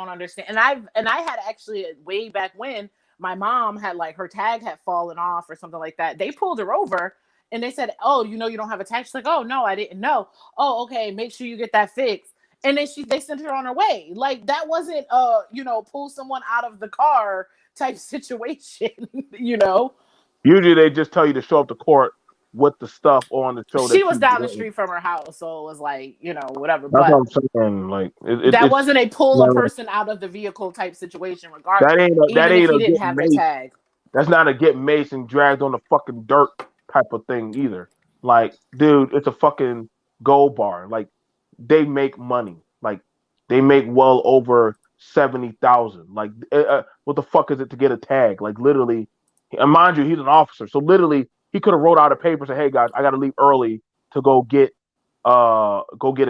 [SPEAKER 4] understand. And I had actually, way back when, my mom had, like, her tag had fallen off or something like that. They pulled her over and they said, oh, you don't have a tag. She's like, oh no, I didn't know. Oh, okay, make sure you get that fixed. And then they sent her on her way. Like, that wasn't pull someone out of the car type situation, you know.
[SPEAKER 1] Usually they just tell you to show up to court with the stuff on the show
[SPEAKER 4] She
[SPEAKER 1] that
[SPEAKER 4] was
[SPEAKER 1] you
[SPEAKER 4] down the
[SPEAKER 1] did.
[SPEAKER 4] street from her house, so it was like, whatever.
[SPEAKER 1] That's what
[SPEAKER 4] But
[SPEAKER 1] I'm saying. Like
[SPEAKER 4] that
[SPEAKER 1] it's
[SPEAKER 4] wasn't a pull a
[SPEAKER 1] no,
[SPEAKER 4] person out of the vehicle type situation, regardless,
[SPEAKER 1] that ain't
[SPEAKER 4] even if he
[SPEAKER 1] a
[SPEAKER 4] didn't
[SPEAKER 1] get
[SPEAKER 4] have the
[SPEAKER 1] maced.
[SPEAKER 4] tag.
[SPEAKER 1] That's not a get maced and dragged on the fucking dirt type of thing either. Like, dude, it's a fucking gold bar. Like, they make money. Like, they make well over 70,000. Like, what the fuck is it to get a tag? Like, literally, and mind you, he's an officer, so literally, he could have wrote out a paper and said, "Hey guys, I got to leave early to go get a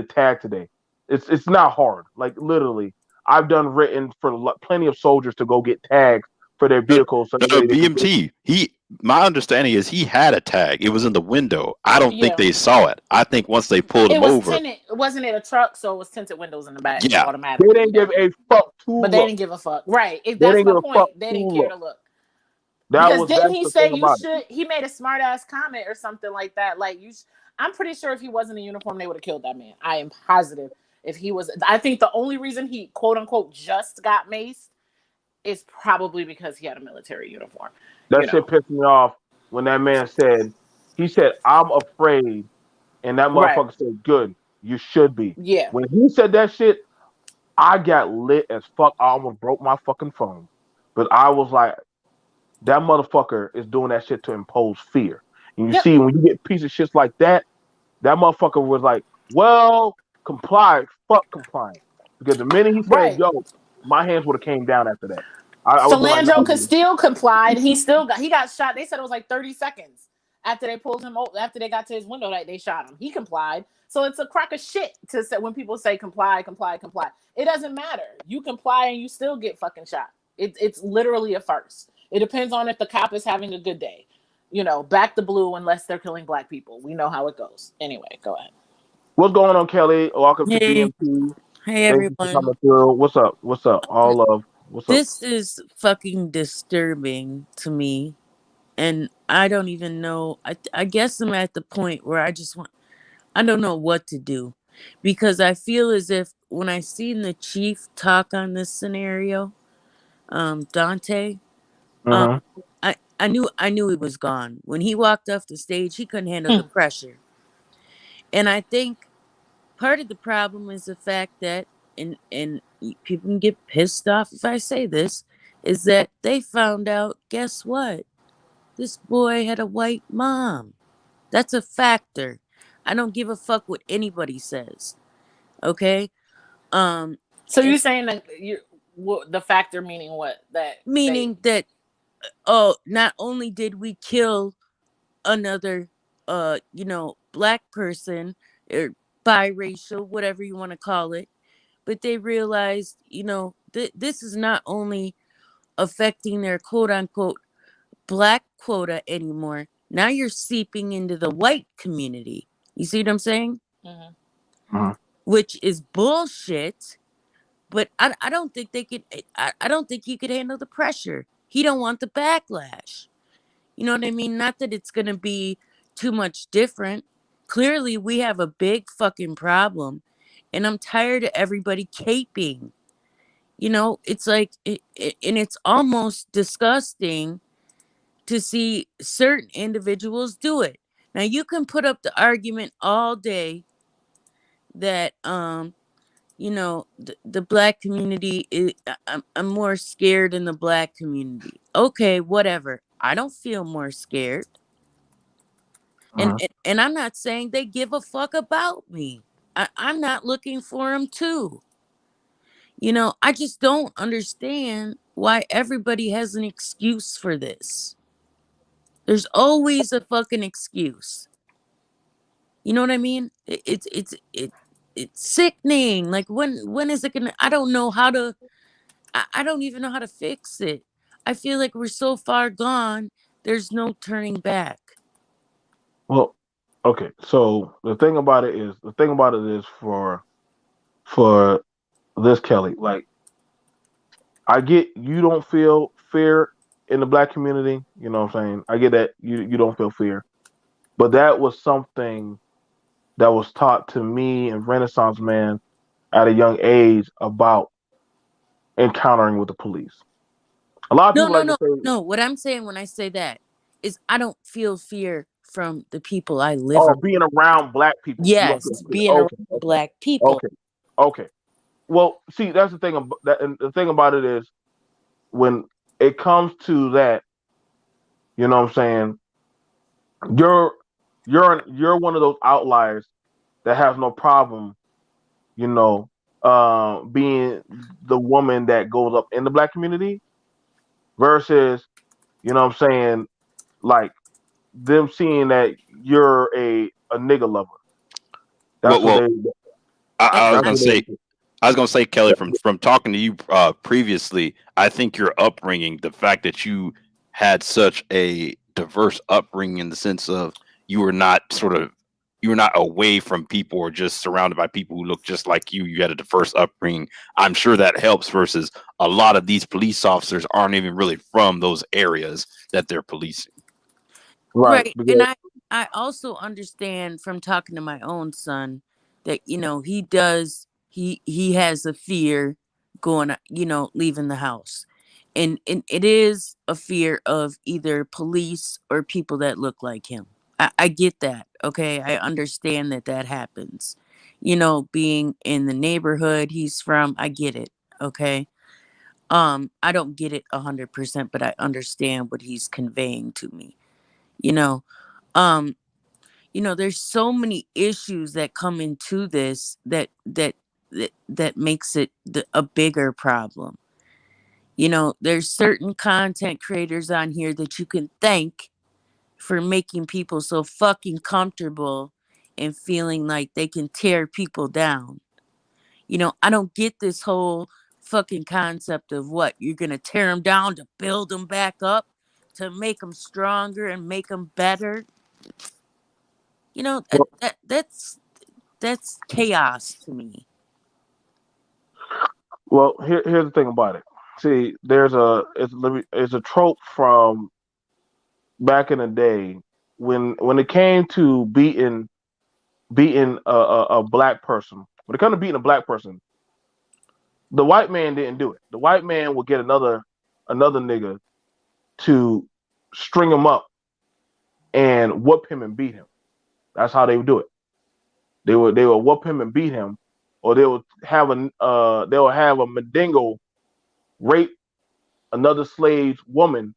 [SPEAKER 1] tag today." It's not hard. Like, literally, I've done written for plenty of soldiers to go get tags for their
[SPEAKER 2] the,
[SPEAKER 1] vehicles so
[SPEAKER 2] the
[SPEAKER 1] they can get.
[SPEAKER 2] BMT. My understanding is he had a tag. It was in the window. I don't think
[SPEAKER 4] Yeah,
[SPEAKER 2] they saw it. I think once they pulled
[SPEAKER 4] it
[SPEAKER 2] him
[SPEAKER 4] was
[SPEAKER 2] over,
[SPEAKER 4] tinted. Wasn't it a truck? So it was tinted windows in the back
[SPEAKER 2] yeah,
[SPEAKER 1] They
[SPEAKER 4] automatically.
[SPEAKER 1] didn't give a fuck to
[SPEAKER 4] But they
[SPEAKER 1] look.
[SPEAKER 4] didn't give a fuck. Right.
[SPEAKER 1] They
[SPEAKER 4] That's
[SPEAKER 1] didn't
[SPEAKER 4] my
[SPEAKER 1] give a fuck
[SPEAKER 4] point. They
[SPEAKER 1] to
[SPEAKER 4] didn't care
[SPEAKER 1] look.
[SPEAKER 4] to look.
[SPEAKER 1] That
[SPEAKER 4] Because
[SPEAKER 1] was
[SPEAKER 4] didn't
[SPEAKER 1] that's
[SPEAKER 4] he
[SPEAKER 1] the
[SPEAKER 4] say
[SPEAKER 1] thing
[SPEAKER 4] you
[SPEAKER 1] about it.
[SPEAKER 4] should? He made a smart ass comment or something like that. Like, I'm pretty sure if he wasn't in uniform, they would have killed that man. I am positive. If he was, I think the only reason he quote unquote just got maced is probably because he had a military uniform.
[SPEAKER 1] That
[SPEAKER 4] You
[SPEAKER 1] shit
[SPEAKER 4] know.
[SPEAKER 1] pissed me off when that man said, he said, "I'm afraid," and that
[SPEAKER 4] Right.
[SPEAKER 1] motherfucker said, "Good, you should be."
[SPEAKER 4] Yeah.
[SPEAKER 1] When he said that shit, I got lit as fuck. I almost broke my fucking phone, but I was like, that motherfucker is doing that shit to impose fear. And you
[SPEAKER 4] Yep.
[SPEAKER 1] see, when you get piece of shits like that, that motherfucker was like, well, comply, fuck compliance. Because the minute he said,
[SPEAKER 4] Right.
[SPEAKER 1] yo, my hands would have came down after that. I would have been like,
[SPEAKER 4] Solandro
[SPEAKER 1] no,
[SPEAKER 4] could
[SPEAKER 1] dude.
[SPEAKER 4] still complied. He got shot. They said it was like 30 seconds after they pulled him over, after they got to his window that they shot him. He complied. So it's a crock of shit to say when people say comply, comply, comply. It doesn't matter. You comply and you still get fucking shot. It's literally a farce. It depends on if the cop is having a good day. Back the blue unless they're killing black people. We know how it goes. Anyway, go ahead.
[SPEAKER 1] What's going on, Kelly? Welcome to
[SPEAKER 5] Hey,
[SPEAKER 1] BMT.
[SPEAKER 5] hey
[SPEAKER 1] Thank you for
[SPEAKER 5] everyone.
[SPEAKER 1] coming through. What's up? What's up? All love. What's up?
[SPEAKER 5] This is fucking disturbing to me. And I don't even know. I guess I'm at the point where I don't know what to do. Because I feel as if when I seen the chief talk on this scenario, Dante, um,
[SPEAKER 1] Mm-hmm.
[SPEAKER 5] I knew he was gone. When he walked off the stage, he couldn't handle the pressure. And I think part of the problem is the fact that and people can get pissed off if I say this, is that they found out, guess what? This boy had a white mom. That's a factor. I don't give a fuck what anybody says. Okay? Um
[SPEAKER 4] So
[SPEAKER 5] and
[SPEAKER 4] you're saying that the factor meaning what? That they
[SPEAKER 5] meaning that not only did we kill another black person or biracial, whatever you want to call it, but they realized, this is not only affecting their quote unquote black quota anymore. Now you're seeping into the white community. You see what I'm saying?
[SPEAKER 4] Mhm.
[SPEAKER 1] Mm-hmm.
[SPEAKER 5] Which is bullshit. But I don't think they could. I don't think he could handle the pressure. He don't want the backlash. You know what I mean? Not that it's gonna be too much different. Clearly, we have a big fucking problem, and I'm tired of everybody caping. It's like, and it's almost disgusting to see certain individuals do it. Now, you can put up the argument all day that you know, the black community I'm more scared in the black community. Okay, whatever. I don't feel more scared.
[SPEAKER 1] Uh-huh.
[SPEAKER 5] And I'm not saying they give a fuck about me. I'm not looking for them too. You know, I just don't understand why everybody has an excuse for this. There's always a fucking excuse. You know what I mean? It's sickening. Like when is it gonna? I don't know how to. I don't even know how to fix it. I feel like we're so far gone. There's no turning back.
[SPEAKER 1] Well, okay. So the thing about it is for this Kelly, like I get you don't feel fear in the black community. You know what I'm saying? I get that you don't feel fear, but that was something that was taught to me and Renaissance man at a young age about encountering with the police. A lot of
[SPEAKER 5] No,
[SPEAKER 1] people
[SPEAKER 5] no,
[SPEAKER 1] like to
[SPEAKER 5] no,
[SPEAKER 1] say,
[SPEAKER 5] no. What I'm saying when I say that is I don't feel fear from the people I live
[SPEAKER 1] "Oh,
[SPEAKER 5] around.
[SPEAKER 1] being around black people, you don't feel
[SPEAKER 5] Yes,
[SPEAKER 1] fear."
[SPEAKER 5] being around
[SPEAKER 1] Okay, okay,
[SPEAKER 5] black people.
[SPEAKER 1] okay, okay. Well, see, that's the thing about that, and the thing about it is when it comes to that, you know what I'm saying? You're you're one of those outliers that has no problem, you know, being the woman that goes up in the black community versus, you know what I'm saying, like them seeing that you're a nigga lover.
[SPEAKER 2] Well,
[SPEAKER 1] That's what
[SPEAKER 2] well,
[SPEAKER 1] they
[SPEAKER 5] And
[SPEAKER 2] I was
[SPEAKER 1] that's
[SPEAKER 2] gonna
[SPEAKER 1] what
[SPEAKER 2] say,
[SPEAKER 1] they
[SPEAKER 2] Kelly, from talking to you previously, I think your upbringing, the fact that you had such a diverse upbringing in the sense of you were not sort of you were not away from people or just surrounded by people who look just like you. You had a diverse upbringing. I'm sure that helps versus a lot of these police officers aren't even really from those areas that they're policing.
[SPEAKER 1] right
[SPEAKER 5] right. And
[SPEAKER 1] because
[SPEAKER 5] I also understand from talking to my own son that, you know, he has a fear going, you know, leaving the house. And it is a fear of either police or people that look like him. I get that. Okay. I understand that that happens. You know, being in the neighborhood he's from, I get it. Okay. I don't get it 100%, but I understand what he's conveying to me. You know, um, there's so many issues that come into this that makes it a bigger problem. You know, there's certain content creators on here that you can thank for making people so fucking comfortable and feeling like they can tear people down. You know, I don't get this whole fucking concept of what you're going to tear them down to build them back up, to make them stronger and make them better. You know,
[SPEAKER 1] well,
[SPEAKER 5] that's chaos to me.
[SPEAKER 1] here's the thing about it. See, it's a trope from back in the day when it came to beating a black person. When it comes to beating a black person, the white man didn't do it. The white man would get another nigga to string him up and whoop him and beat him. That's how they would do it. They would whoop him and beat him, or they would have a Mandingo rape another slave's woman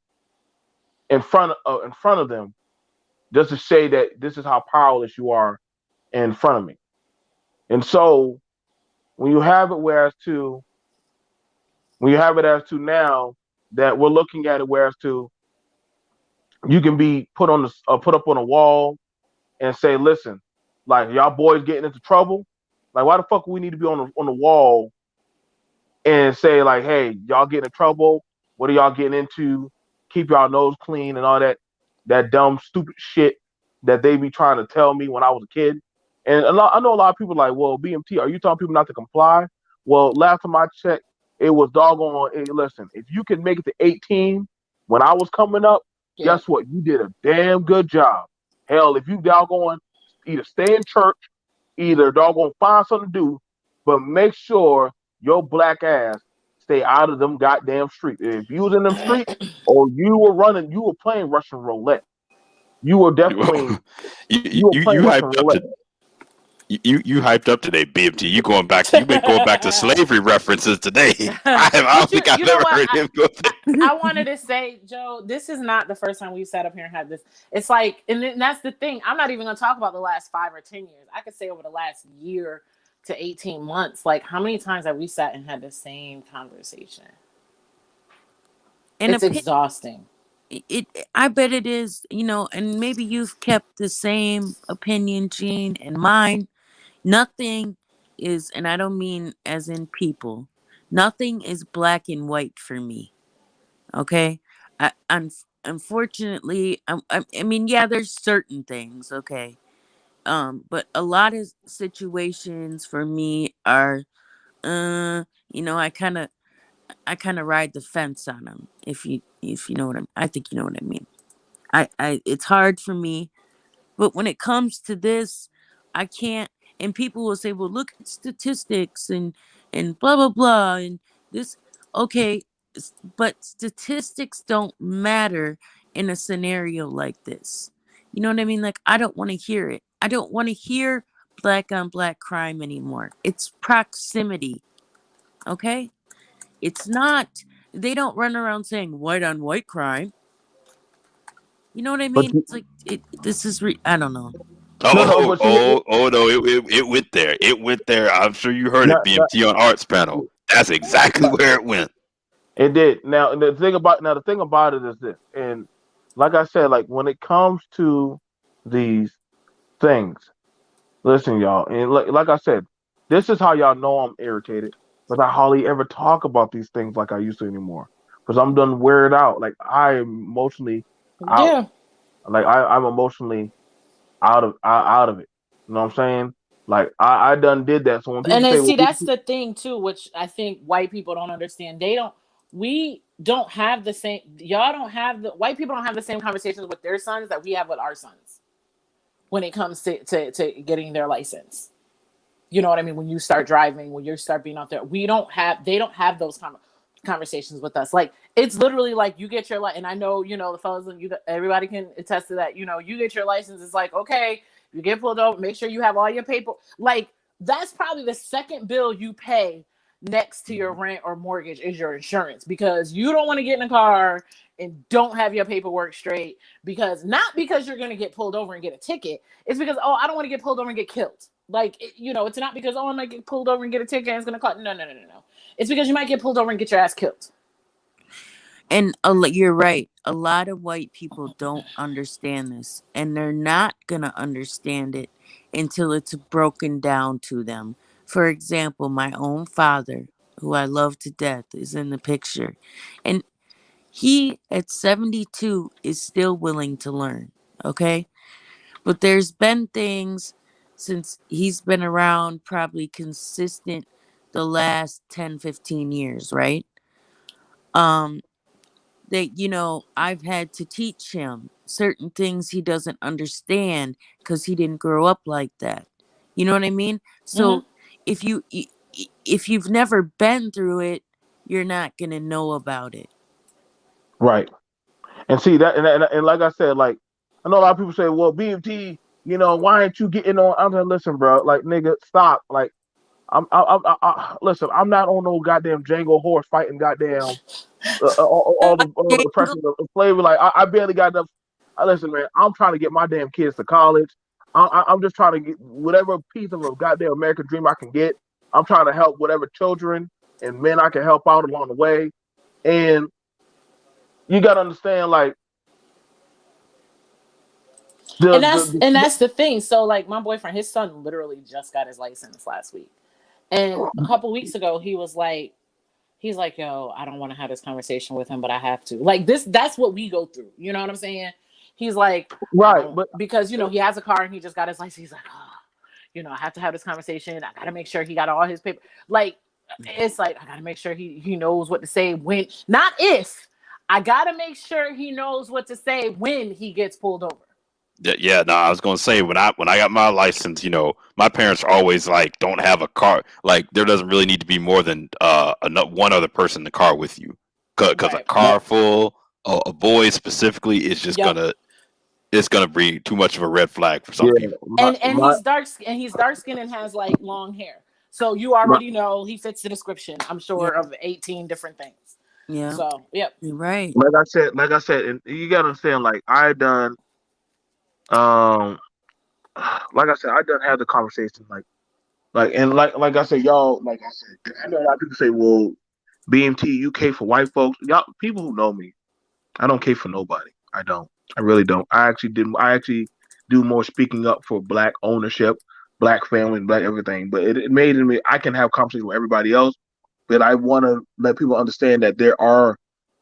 [SPEAKER 1] in front of them just to say that this is how powerless you are in front of me. And so when you have it whereas to when you have it as to now that we're looking at it whereas to you can be put up on a wall and say, listen, like y'all boys getting into trouble. Like why the fuck we need to be on the wall and say like, hey, y'all getting in trouble? What are y'all getting into? Keep y'all nose clean and all that dumb stupid shit that they be trying to tell me when I was a kid. And I know a lot of people like, well, BMT, are you telling people not to comply? Well, last time I checked, it was doggone. Hey, listen, if you can make it to 18 when I was coming up,
[SPEAKER 4] Yeah.
[SPEAKER 1] guess what? You did a damn good job. Hell, if you doggone either stay in church, either doggone find something to do, but make sure your black ass stay out of them goddamn streets. If you was in them streets or you were playing Russian roulette. You were definitely
[SPEAKER 2] you,
[SPEAKER 1] you were
[SPEAKER 2] you
[SPEAKER 1] playing
[SPEAKER 2] you
[SPEAKER 1] Russian
[SPEAKER 2] hyped up
[SPEAKER 1] roulette.
[SPEAKER 2] to You hyped up today, BMT. You've been going back to slavery references today. I don't
[SPEAKER 4] But
[SPEAKER 2] think I've
[SPEAKER 4] you know
[SPEAKER 2] ever
[SPEAKER 4] what?
[SPEAKER 2] heard him go there.
[SPEAKER 4] I wanted to say, Joe, this is not the first time we've sat up here and had this. It's like, and that's the thing. I'm not even going to talk about the last 5 or 10 years. I could say over the last year to 18 months. Like, how many times have we sat and had the same conversation?
[SPEAKER 5] And
[SPEAKER 4] It's exhausting.
[SPEAKER 5] I bet it is, and maybe you've kept the same opinion, Gene, and mine. Nothing is, and I don't mean as in people, nothing is black and white for me. Okay? Unfortunately, I mean, yeah, there's certain things, okay? But a lot of situations for me are, I kind of ride the fence on them. If you know what I think you know what I mean. It's hard for me, but when it comes to this, I can't. And people will say, "Well, look at statistics and blah blah blah." And this, okay, but statistics don't matter in a scenario like this. You know what I mean? Like, I don't want to hear it. I don't want to hear black on black crime anymore. It's proximity. Okay, it's not. They don't run around saying white on white crime. You know what I
[SPEAKER 1] But
[SPEAKER 5] mean? It's like this is I don't know.
[SPEAKER 2] Oh,
[SPEAKER 1] but see,
[SPEAKER 2] no! It went there. It went there. I'm sure you heard it,
[SPEAKER 1] not,
[SPEAKER 2] BMT on Arts panel. That's exactly
[SPEAKER 1] not,
[SPEAKER 2] where it went.
[SPEAKER 1] it did. Now the thing about it is this, and like I said, like when it comes to these things, listen, y'all, and like I said, this is how y'all know I'm irritated because I hardly ever talk about these things like I used to anymore because I'm done wearing out. Like I am emotionally out.
[SPEAKER 4] Yeah.
[SPEAKER 1] Like I'm emotionally out of it. You know what I'm saying? Like I done did that. So when
[SPEAKER 4] And
[SPEAKER 1] people
[SPEAKER 4] then
[SPEAKER 1] say, "Well,
[SPEAKER 4] see, that's the thing too, which I think white people don't understand. We don't have the same, y'all don't have the, white people don't have the same conversations with their sons that we have with our sons when it comes to getting their license. You know what I mean? When you start driving, when you start being out there, they don't have those conversations with us. Like, it's literally like you get your license, and I know, the fellas, and everybody can attest to that. You get your license. It's like, okay, you get pulled over, make sure you have all your paper. Like, that's probably the second bill you pay next to your rent or mortgage is your insurance, because you don't want to get in a car and don't have your paperwork straight, because not because you're going to get pulled over and get a ticket. It's because, oh, I don't want to get pulled over and get killed. Like, it's not because, oh, I might get pulled over and get a ticket and it's going to cost. No. It's because you might get pulled over and get your ass killed.
[SPEAKER 5] And you're right. A lot of white people don't understand this, and they're not going to understand it until it's broken down to them. For example, my own father, who I love to death, is in the picture. And he, at 72, is still willing to learn. Okay? But there's been things since he's been around, probably consistent the last 10, 15 years, right? That I've had to teach him certain things he doesn't understand because he didn't grow up like that. You know what I mean? So if you've never been through it, you're not gonna know about it.
[SPEAKER 1] right. And see that, and like I said, like I know a lot of people say, "Well, BMT, why ain't you getting on?" I'm like, listen, bro, like nigga, stop. Like listen, I'm not on no goddamn Django horse fighting goddamn all the oppression of slavery. Like I barely got enough. Listen, man, I'm trying to get my damn kids to college. I'm just trying to get whatever piece of a goddamn American dream I can get. I'm trying to help whatever children and men I can help out along the way. And you got to understand, like
[SPEAKER 4] and that's the thing. So, like, my boyfriend, his son literally just got his license last week, and a couple weeks ago, he's like, yo, I don't want to have this conversation with him, but I have to. Like, that's what we go through. You know what I'm saying? He's like,
[SPEAKER 1] right, but
[SPEAKER 4] because he has a car and he just got his license. He's like, oh, I have to have this conversation. I got to make sure he got all his paper. Like, it's like, I got to make sure he knows what to say when, not if. I got to make sure he knows what to say when he gets pulled over.
[SPEAKER 2] Yeah, no, I was gonna say when I got my license, my parents are always like, don't have a car. Like, there doesn't really need to be more than one other person in the car with you, because a car full, a boy specifically, is just it's gonna be too much of a red flag for some
[SPEAKER 1] Yeah,
[SPEAKER 2] people.
[SPEAKER 4] And he's dark skinned and has like long hair. So you
[SPEAKER 1] my
[SPEAKER 4] already know he fits the description, I'm
[SPEAKER 5] Yeah.
[SPEAKER 4] sure, of 18 different things.
[SPEAKER 5] Yeah.
[SPEAKER 4] So yep.
[SPEAKER 5] You're right.
[SPEAKER 1] like I said, and you gotta understand, like I done, um, like I said, I done had the conversation, and like I said, y'all, like I said, I know a lot of people say, well, BMT, UK for white folks, y'all, people who know me, I don't care for nobody. I don't. I really don't. I actually did. I actually do more speaking up for black ownership, black family, and black everything. But it made me. I can have conversations with everybody else, but I want to let people understand that there are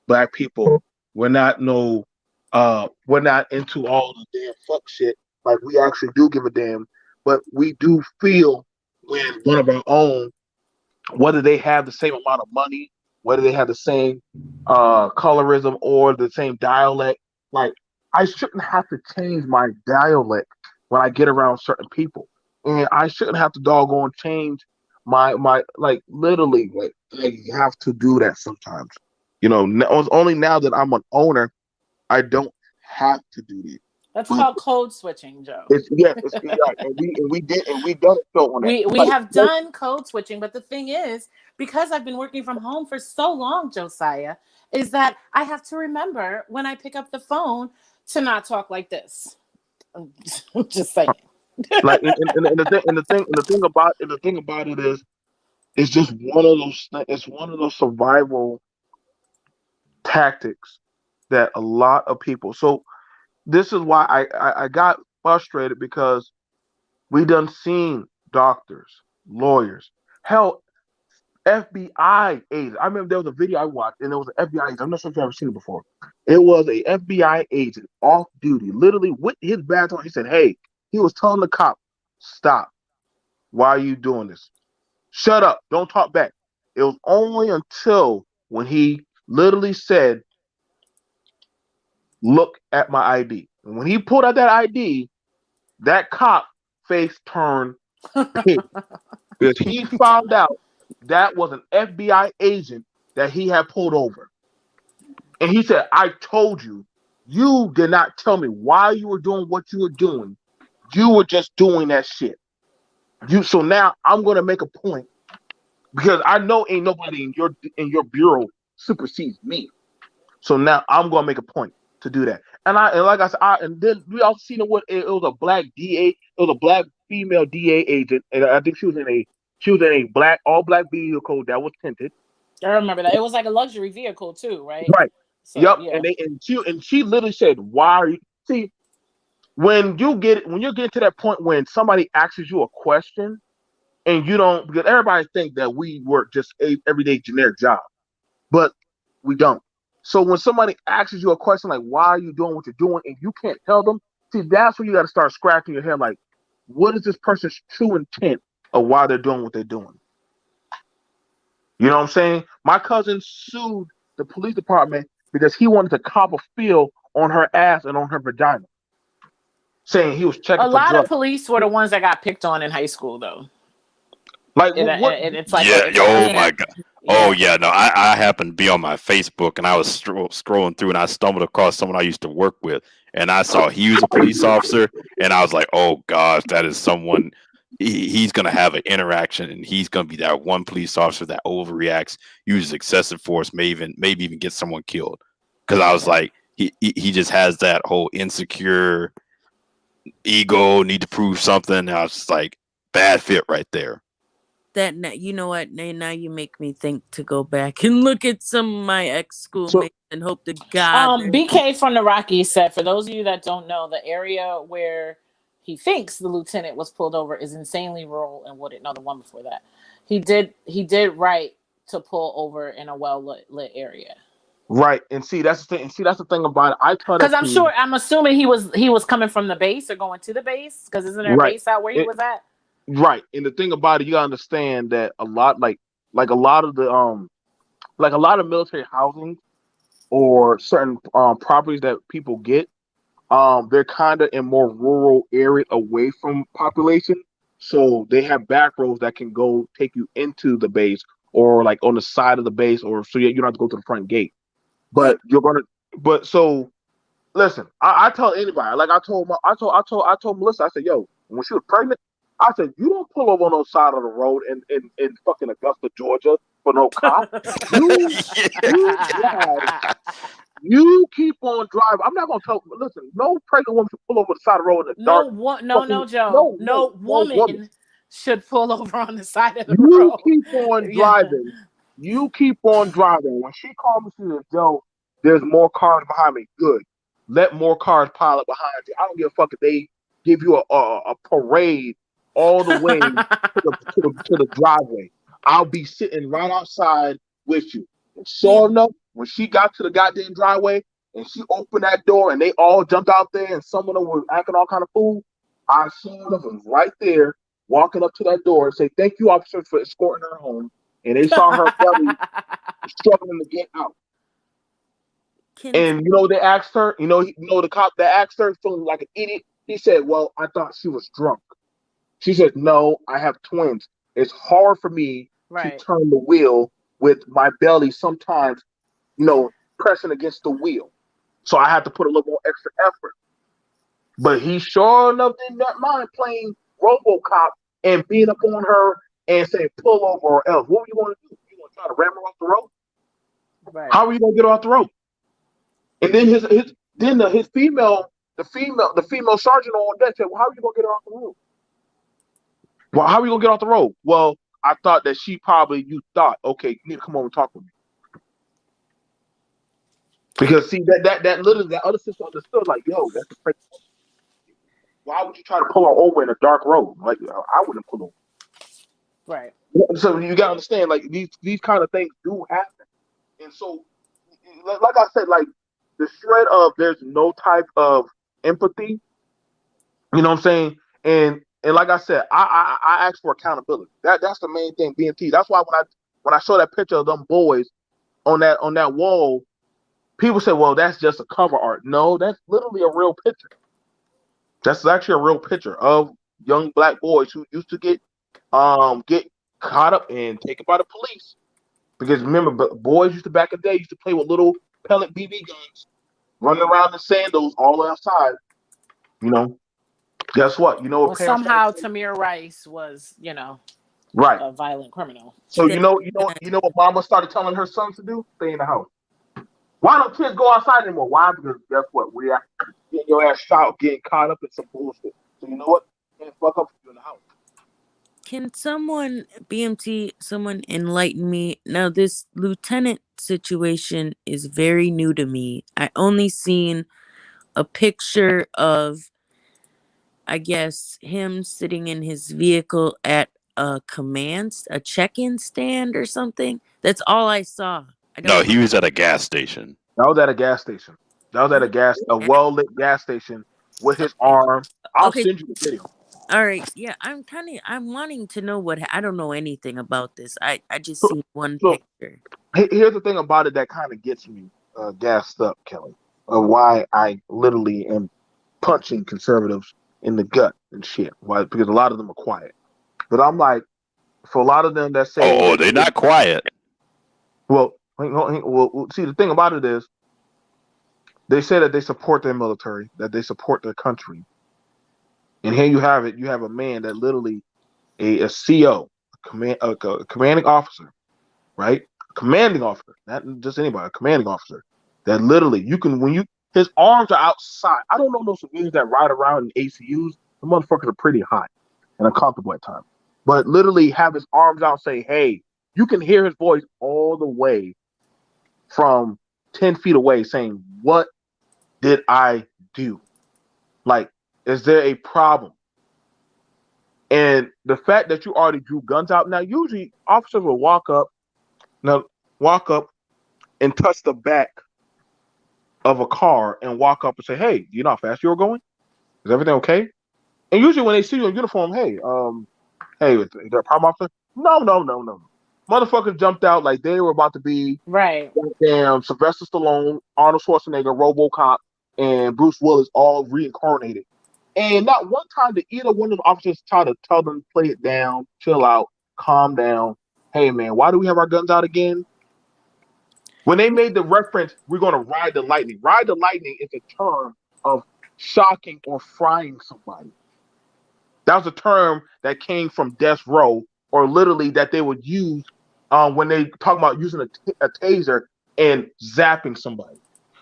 [SPEAKER 1] black people. We're not no. We're not into all the damn fuck shit. Like we actually do give a damn, but we do feel when one of our own, whether they have the same amount of money, whether they have the same colorism or the same dialect. Like I shouldn't have to change my dialect when I get around certain people, and I shouldn't have to doggone change my like literally like I have to do that sometimes. It's only now that I'm an owner, I don't have to do that.
[SPEAKER 4] That's
[SPEAKER 1] But
[SPEAKER 4] called code switching, Joe.
[SPEAKER 1] it's yes, it's right, and we done a show on that.
[SPEAKER 4] We
[SPEAKER 1] Like,
[SPEAKER 4] have done code switching, but the thing is, because I've been working from home for so long, Josiah, is that I have to remember when I pick up the phone to not talk like this. I'm just saying.
[SPEAKER 1] like and the thing about it is it's just one of those it's one of those survival tactics that a lot of people. So this is why I got frustrated because we done seen doctors, lawyers, hell, FBI agent. I remember there was a video I watched, and it was an FBI agent. I'm not sure if you've ever seen it before. It was a FBI agent off duty, literally with his badge on. He said, "Hey," he was telling the cop, "Stop. Why are you doing this? Shut up. Don't talk back." It was only until when he literally said, "Look at my ID." And when he pulled out that ID, that cop face turned pink because he found out that was an FBI agent that he had pulled over. And he said, "I told you, you did not tell me why you were doing what you were doing. You were just doing that shit. So now I'm gonna make a point because I know ain't nobody in your bureau supersedes me. So now I'm gonna make a point to do that." And like I said, and then we also seen it was a black DA, it was a black female DA agent, and I think she was in a black all black vehicle that was tinted.
[SPEAKER 4] I remember that. It was like a luxury vehicle too, right?
[SPEAKER 1] Right.
[SPEAKER 4] So
[SPEAKER 1] Yep.
[SPEAKER 4] yeah.
[SPEAKER 1] And she literally said, "Why are you see when you're getting to that point when somebody asks you a question and you don't because everybody think that we work just a everyday generic job, but we don't. So when somebody asks you a question like why are you doing what you're doing and you can't tell them, see that's when you got to start scratching your head like, what is this person's true intent of why they're doing what they're doing? You know what I'm saying? My cousin sued the police department because he wanted to cop a feel on her ass and on her vagina, saying he was
[SPEAKER 4] A
[SPEAKER 1] checking for
[SPEAKER 4] lot of
[SPEAKER 1] drugs.
[SPEAKER 4] police were the ones that got picked on in high school, though.
[SPEAKER 1] Like what?
[SPEAKER 4] It's like
[SPEAKER 2] Yeah.
[SPEAKER 4] it's
[SPEAKER 2] Oh
[SPEAKER 5] Yeah.
[SPEAKER 2] my god. Oh
[SPEAKER 4] yeah.
[SPEAKER 2] yeah. No, I happened to be on my Facebook and I was scrolling through and I stumbled across someone I used to work with and I saw he was a police officer and I was like, oh gosh, that is someone. He's gonna have an interaction and he's gonna be that one police officer that overreacts, uses excessive force, maybe even get someone killed. Because I was like, he just has that whole insecure ego, need to prove something. And I was just like, bad fit right there.
[SPEAKER 5] You know what? Now you make me think to go back and look at some of my ex
[SPEAKER 1] So
[SPEAKER 5] schoolmates and hope to God.
[SPEAKER 4] BK from the Rockies said, for those of you that don't know, the area where he thinks the lieutenant was pulled over is insanely rural and wooded. No, the one before that. He did right to pull over in a well lit area.
[SPEAKER 1] right, and see that's the thing. And see that's the thing about it. I tell
[SPEAKER 4] Because
[SPEAKER 1] that to
[SPEAKER 4] I'm assuming he was coming from the base or going to the base. Because isn't there a
[SPEAKER 1] right,
[SPEAKER 4] base out where he
[SPEAKER 1] it,
[SPEAKER 4] was at?
[SPEAKER 1] right. And the thing about it, you gotta understand that a lot like a lot of the like a lot of military housing or certain properties that people get, they're kind of in more rural area away from population, so they have back roads that can go take you into the base or like on the side of the base, or so you don't have to go to the front gate.
[SPEAKER 5] Well,
[SPEAKER 1] But you're gonna, but so listen, I tell anybody, like I told Melissa, I said, yo, when she was pregnant, I said, you don't pull over on the side of the road in fucking Augusta, Georgia for no cop. You you drive, you keep on driving. I'm not gonna tell. Listen, no pregnant woman should pull over the side of the road in the dark.
[SPEAKER 4] No, Joe.
[SPEAKER 1] No, no,
[SPEAKER 4] No
[SPEAKER 1] no woman.
[SPEAKER 4] woman should pull over on the side of the
[SPEAKER 1] You
[SPEAKER 4] road.
[SPEAKER 1] keep on
[SPEAKER 4] Yeah.
[SPEAKER 1] driving. You keep on driving. When she called me, she said, Joe, there's more cars behind me. Good. Let more cars pile up behind you. I don't give a fuck if they give you a parade all the way to the driveway. I'll be sitting right outside with you. And sure enough, when she got to the goddamn driveway and she opened that door and they all jumped out there and some of them were acting all kind of fool, I sure enough was right there walking up to that door and say, thank you, officers, for escorting her home. And they saw her belly struggling to get out.
[SPEAKER 5] Can
[SPEAKER 1] And you know, they asked her, the cop that asked her, feeling like an idiot, he said, well, I thought she was drunk. She said, no, I have twins. It's hard for me to
[SPEAKER 4] Right.
[SPEAKER 1] turn the wheel with my belly sometimes, pressing against the wheel. So I have to put a little more extra effort. But he sure enough did not mind playing RoboCop and being up on her and saying, pull over or else. What were you going to do? You going to try to ram her off the road?
[SPEAKER 4] Right.
[SPEAKER 1] How are you going to get her off the road? And then his female sergeant on deck said, well, how are you going to get her off the road? Well, how are you going to get off the road? Well, I thought that you thought, okay, you need to come over and talk with me. Because see, that other sister understood, like, yo, that's a crazy. Why would you try to pull her over in a dark road? Like, I wouldn't pull over.
[SPEAKER 4] Right.
[SPEAKER 1] So you gotta understand, like, these kind of things do happen. And so, like I said, like, the shred of there's no type of empathy. You know what I'm saying? And like I said, I ask for accountability. That's the main thing. BMT. That's why when I saw that picture of them boys on that wall, people say, well, that's just a cover art. No, that's literally a real picture. That's actually a real picture of young black boys who used to get caught up and taken by the police. Because remember, boys used to back in the day used to play with little pellet BB guns, running around in sandals all outside. Guess what?
[SPEAKER 4] Well,
[SPEAKER 1] parents
[SPEAKER 4] somehow Tamir Rice was,
[SPEAKER 1] right.
[SPEAKER 4] a violent criminal.
[SPEAKER 1] So you know what mama started telling her sons to do? Stay in the house. Why don't kids go outside anymore? Why? Because guess what? We are getting your ass shot, getting caught up in some bullshit. So you know what? Can't fuck up you in the house.
[SPEAKER 5] Can someone, BMT, someone enlighten me? Now, this lieutenant situation is very new to me. I only seen a picture of, I guess, him sitting in his vehicle at a check-in stand or something. That's all I saw. I
[SPEAKER 2] No,
[SPEAKER 5] don't
[SPEAKER 2] he was at a gas station.
[SPEAKER 1] That was at a gas station. That was at a
[SPEAKER 5] know.
[SPEAKER 1] well-lit gas station with his
[SPEAKER 5] Okay.
[SPEAKER 1] arm. I'll
[SPEAKER 5] Okay.
[SPEAKER 1] send you the video.
[SPEAKER 5] All right. Yeah, I'm wanting to know I don't know anything about this. I just
[SPEAKER 1] So,
[SPEAKER 5] seen one
[SPEAKER 1] so
[SPEAKER 5] picture.
[SPEAKER 1] here's the thing about it that kind of gets me gassed up, Kelly, of why I literally am punching conservatives in the gut and shit. Why? Because a lot of them are quiet. But I'm like, for a lot of them that say
[SPEAKER 2] Oh,
[SPEAKER 1] that,
[SPEAKER 2] they're not quiet.
[SPEAKER 1] well, see, the thing about it is, they say that they support their military, that they support their country. And here you have it. You have a man that literally, a CO, a commanding officer, right? Commanding officer, not just anybody, a commanding officer. That literally, his arms are outside. I don't know those civilians that ride around in ACUs. The motherfuckers are pretty hot and uncomfortable at times. But literally have his arms out, say, hey, you can hear his voice all the way from 10 feet away saying, what did I do? Like, is there a problem? And the fact that you already drew guns out, now usually officers will walk up and touch the back of a car and walk up and say, hey, do you know how fast you were going? Is everything okay? And usually when they see you in uniform, hey, is there a problem, officer? No. Motherfuckers jumped out like they were about to be
[SPEAKER 4] Right.
[SPEAKER 1] goddamn Sylvester Stallone, Arnold Schwarzenegger, RoboCop, and Bruce Willis all reincarnated. And not one time did either one of the officers try to tell them, play it down, chill out, calm down. Hey, man, why do we have our guns out again? When they made the reference, we're going to ride the lightning. Ride the lightning is a term of shocking or frying somebody. That was a term that came from death row, or literally that they would use when they talk about using a taser and zapping somebody.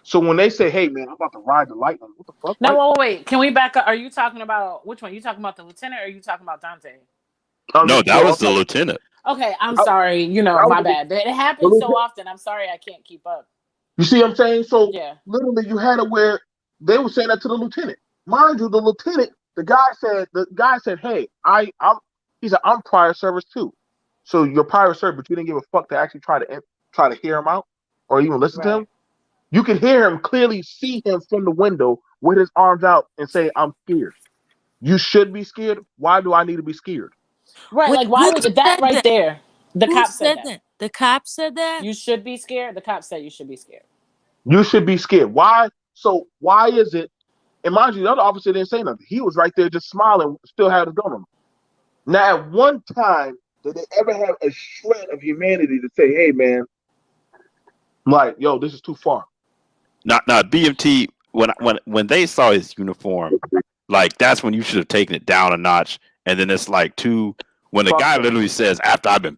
[SPEAKER 1] So when they say, "Hey man, I'm about to ride the lightning," what the fuck?
[SPEAKER 4] No, wait. Can we back up? Are you talking about which one? You talking about the lieutenant, or are you talking about Dante?
[SPEAKER 2] No, that was the lieutenant.
[SPEAKER 4] Okay, I'm sorry. My bad. It happens so often. I'm sorry, I can't keep up.
[SPEAKER 1] You see what I'm saying? So
[SPEAKER 4] yeah,
[SPEAKER 1] literally, you had it where they were saying that to the lieutenant. Mind you, the lieutenant, the guy said, "Hey, he said I'm prior service too. So you're prior service, but you didn't give a fuck to actually try to hear him out or even listen to him. You can hear him clearly, see him from the window with his arms out and say, "I'm scared." You should be scared. Why do I need to be scared?
[SPEAKER 4] Right,
[SPEAKER 5] Wait,
[SPEAKER 4] like why would that right
[SPEAKER 5] that?
[SPEAKER 4] there? The
[SPEAKER 5] Who
[SPEAKER 4] cop said that.
[SPEAKER 5] The cop said that?
[SPEAKER 4] You should be scared. The cop said you should be scared.
[SPEAKER 1] You should be scared. Why? So why is it? And mind you, the other officer didn't say nothing. He was right there just smiling, still had his gun on him. Now, at one time, did they ever have a shred of humanity to say, "Hey, man, like, yo, this is too far"?
[SPEAKER 2] Not BMT. When they saw his uniform, like that's when you should have taken it down a notch. And then it's like when the guy literally says, after I've been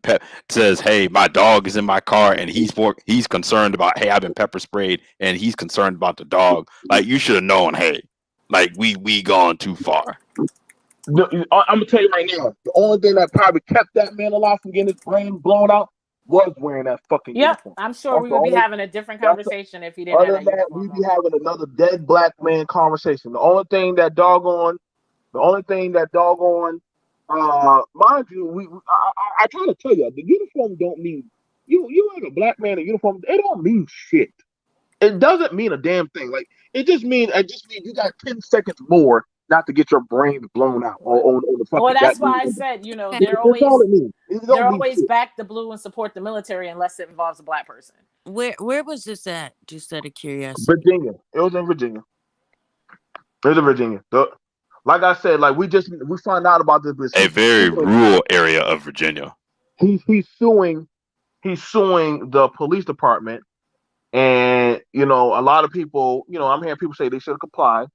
[SPEAKER 2] says, "Hey, my dog is in my car," and he's concerned about, "Hey, I've been pepper sprayed," and he's concerned about the dog. Like you should have known, hey, like we gone too far.
[SPEAKER 1] I'm gonna tell you right now, the only thing that probably kept that man alive from getting his brain blown out was wearing that fucking uniform.
[SPEAKER 4] I'm sure we would be having a different conversation if he didn't have that uniform.
[SPEAKER 1] We'd be having another dead black man conversation. The only thing that doggone, mind you, I try to tell you, the uniform don't mean you have a black man in uniform. It don't mean shit. It doesn't mean a damn thing. Like it just means you got 10 seconds more not to get your brain blown out on the fucking.
[SPEAKER 4] Well, that's why I said, they're always back the blue and support the military unless it involves a black person.
[SPEAKER 5] Where was this at? Just out of curiosity.
[SPEAKER 1] Virginia. It was in Virginia. Like I said, like we found out about this.
[SPEAKER 2] A very rural area of Virginia.
[SPEAKER 1] He's suing the police department, and a lot of people, I'm hearing people say they should comply.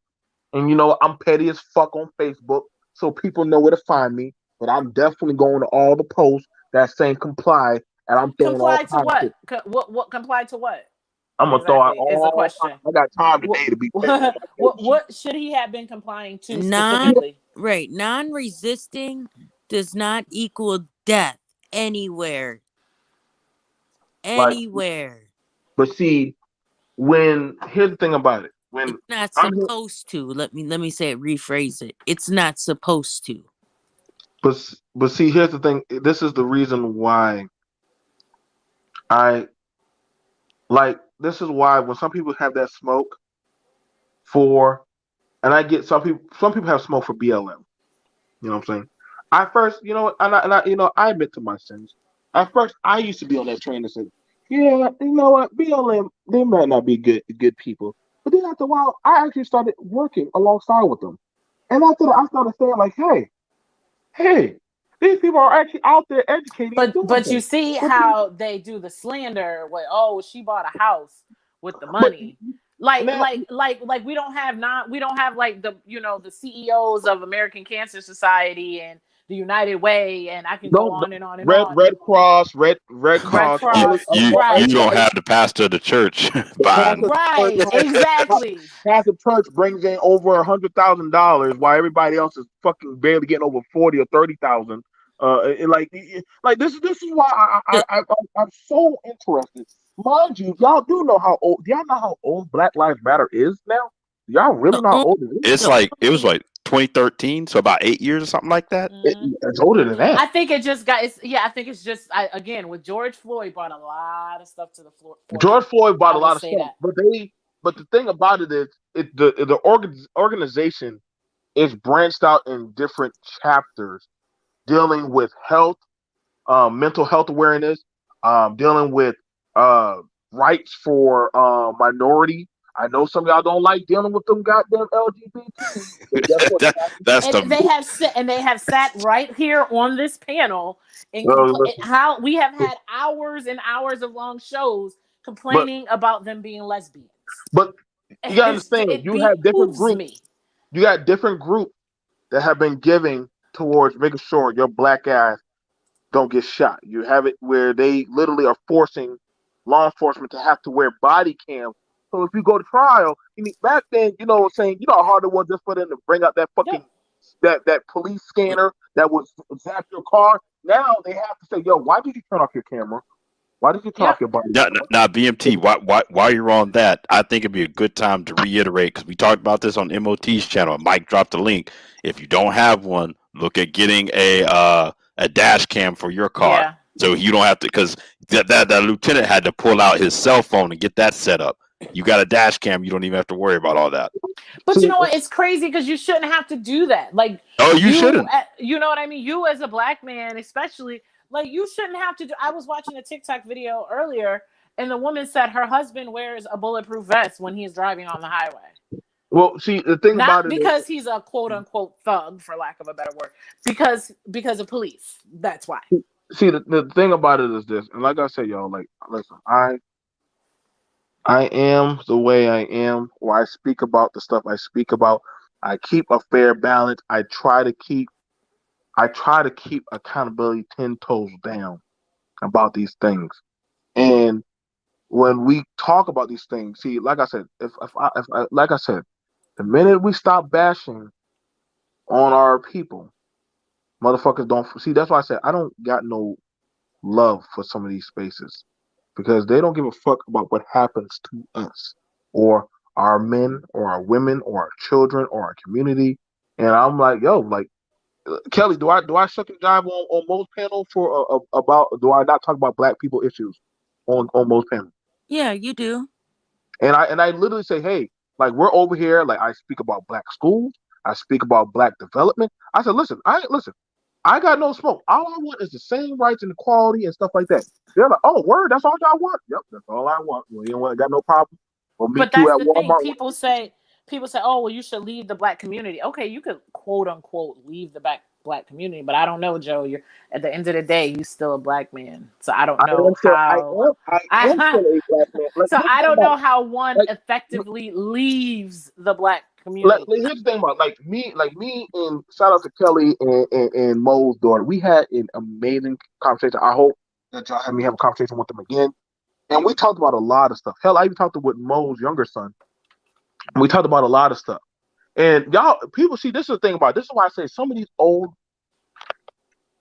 [SPEAKER 1] And I'm petty as fuck on Facebook, so people know where to find me. But I'm definitely going to all the posts that saying comply, and I'm throwing
[SPEAKER 4] comply to what? What comply to what?
[SPEAKER 1] I'm gonna throw out all. Is the question. I got time today to be.
[SPEAKER 4] What should he have been complying to specifically?
[SPEAKER 5] Non-resisting does not equal death anywhere.
[SPEAKER 1] But see, here's the thing about it. When
[SPEAKER 5] it's not supposed to. Let me say it, rephrase it. It's not supposed to.
[SPEAKER 1] But see, here's the thing. This is the reason why this is why when some people have that smoke and I get some people have smoke for BLM. You know what I'm saying? I first, I admit to my sins. At first, I used to be on that train and said, "Yeah, you know what, BLM, they might not be good people." But then after a while, I actually started working alongside with them. And after that, I started saying like, hey, these people are actually out there educating.
[SPEAKER 4] But you see how they do the slander with, she bought a house with the money. Like we don't have like the the CEOs of American Cancer Society and the United Way, and I can go on and on and on.
[SPEAKER 1] Red Cross. You
[SPEAKER 2] don't have the pastor of the church buying.
[SPEAKER 4] Right, exactly.
[SPEAKER 1] Pastor church brings in over $100,000, while everybody else is fucking barely getting over 40 or 30,000. Like this is why I'm so interested. Mind you, y'all do know how old. Do y'all know how old Black Lives Matter is now? Y'all really know how old it is?
[SPEAKER 2] It was like 2013, so about 8 years or something like that.
[SPEAKER 1] It's older than that.
[SPEAKER 4] I think it just got. I think it's just again with George Floyd brought a lot of stuff to the floor.
[SPEAKER 1] George Floyd brought a lot of stuff, but the thing about it is, the organization is branched out in different chapters, dealing with health, mental health awareness, dealing with rights for minority. I know some of y'all don't like dealing with them goddamn LGBT.
[SPEAKER 4] They have sat right here on this panel and how we have had hours and hours of long shows complaining about them being lesbians.
[SPEAKER 1] But you gotta understand,
[SPEAKER 4] It
[SPEAKER 1] you have different
[SPEAKER 4] behooves
[SPEAKER 1] groups.
[SPEAKER 4] me.
[SPEAKER 1] You got different groups that have been giving towards making sure your black ass don't get shot. You have it where they literally are forcing law enforcement to have to wear body cams. So if you go to trial, you need, back then, you know what I'm saying, you know how hard it was just for them to bring out that
[SPEAKER 4] Yep.
[SPEAKER 1] fucking that police scanner that would zap your car. Now they have to say, yo, why did you turn off your camera? Why did you turn off
[SPEAKER 4] Yep.
[SPEAKER 1] your body
[SPEAKER 2] Now,
[SPEAKER 1] camera?
[SPEAKER 2] now, BMT, while you're on that, I think it'd be a good time to reiterate because we talked about this on MOT's channel. Mike dropped the link. If you don't have one, look at getting a dash cam for your car,
[SPEAKER 4] Yeah.
[SPEAKER 2] so you don't have to. Because that lieutenant had to pull out his cell phone and get that set up. You got a dash cam, you don't even have to worry about all that.
[SPEAKER 4] But you
[SPEAKER 1] See,
[SPEAKER 4] know what? It's crazy because you shouldn't have to do that. Like
[SPEAKER 2] Oh, you shouldn't.
[SPEAKER 4] you know what I mean? You as a black man, especially, like you shouldn't have to do. I was watching a TikTok video earlier, and the woman said her husband wears a bulletproof vest when he's driving on the highway.
[SPEAKER 1] well, see, the thing about
[SPEAKER 4] Not
[SPEAKER 1] it
[SPEAKER 4] because he's a quote unquote thug, for lack of a better word, because of police. That's why.
[SPEAKER 1] see, the thing about it is this, and like I said, y'all, like, listen, I am the way I am, or I speak about the stuff I speak about. I keep a fair balance. I try to keep accountability 10 toes down about these things. And when we talk about these things, see, like I said, if I like I said, the minute we stop bashing on our people, motherfuckers don't see. That's why I said I don't got no love for some of these spaces because they don't give a fuck about what happens to us or our men or our women or our children or our community. And I'm like, yo, like Kelly, do I suck and jive on most panels for about? Do I not talk about black people issues on most panels?
[SPEAKER 5] Yeah, you do.
[SPEAKER 1] And I literally say, hey, like we're over here. Like I speak about black schools. I speak about black development. I said, listen. I got no smoke. All I want is the same rights and equality and stuff like that. They're like, oh, word, that's all y'all want. Yep, that's all I want. Well, you know what? I got no problem. Well, me
[SPEAKER 4] But
[SPEAKER 1] too
[SPEAKER 4] that's
[SPEAKER 1] at
[SPEAKER 4] the thing.
[SPEAKER 1] Walmart.
[SPEAKER 4] People say, "Oh, well, you should leave the black community." Okay, you could quote unquote leave the black community, but I don't know, Joe. You're at the end of the day, you still a black man. So I don't know how
[SPEAKER 1] I am
[SPEAKER 4] I
[SPEAKER 1] still a black man. Like,
[SPEAKER 4] so
[SPEAKER 1] here's
[SPEAKER 4] I
[SPEAKER 1] the thing
[SPEAKER 4] don't
[SPEAKER 1] about
[SPEAKER 4] know
[SPEAKER 1] it.
[SPEAKER 4] how one
[SPEAKER 1] Like,
[SPEAKER 4] effectively leaves the black community.
[SPEAKER 1] here's the thing about it. Like me, and shout out to Kelly and Mo's daughter. We had an amazing conversation. I hope that y'all have me have a conversation with them again. And we talked about a lot of stuff. Hell, I even talked with Mo's younger son. We talked about a lot of stuff. And y'all, people see this is the thing about it. This is why I say some of these old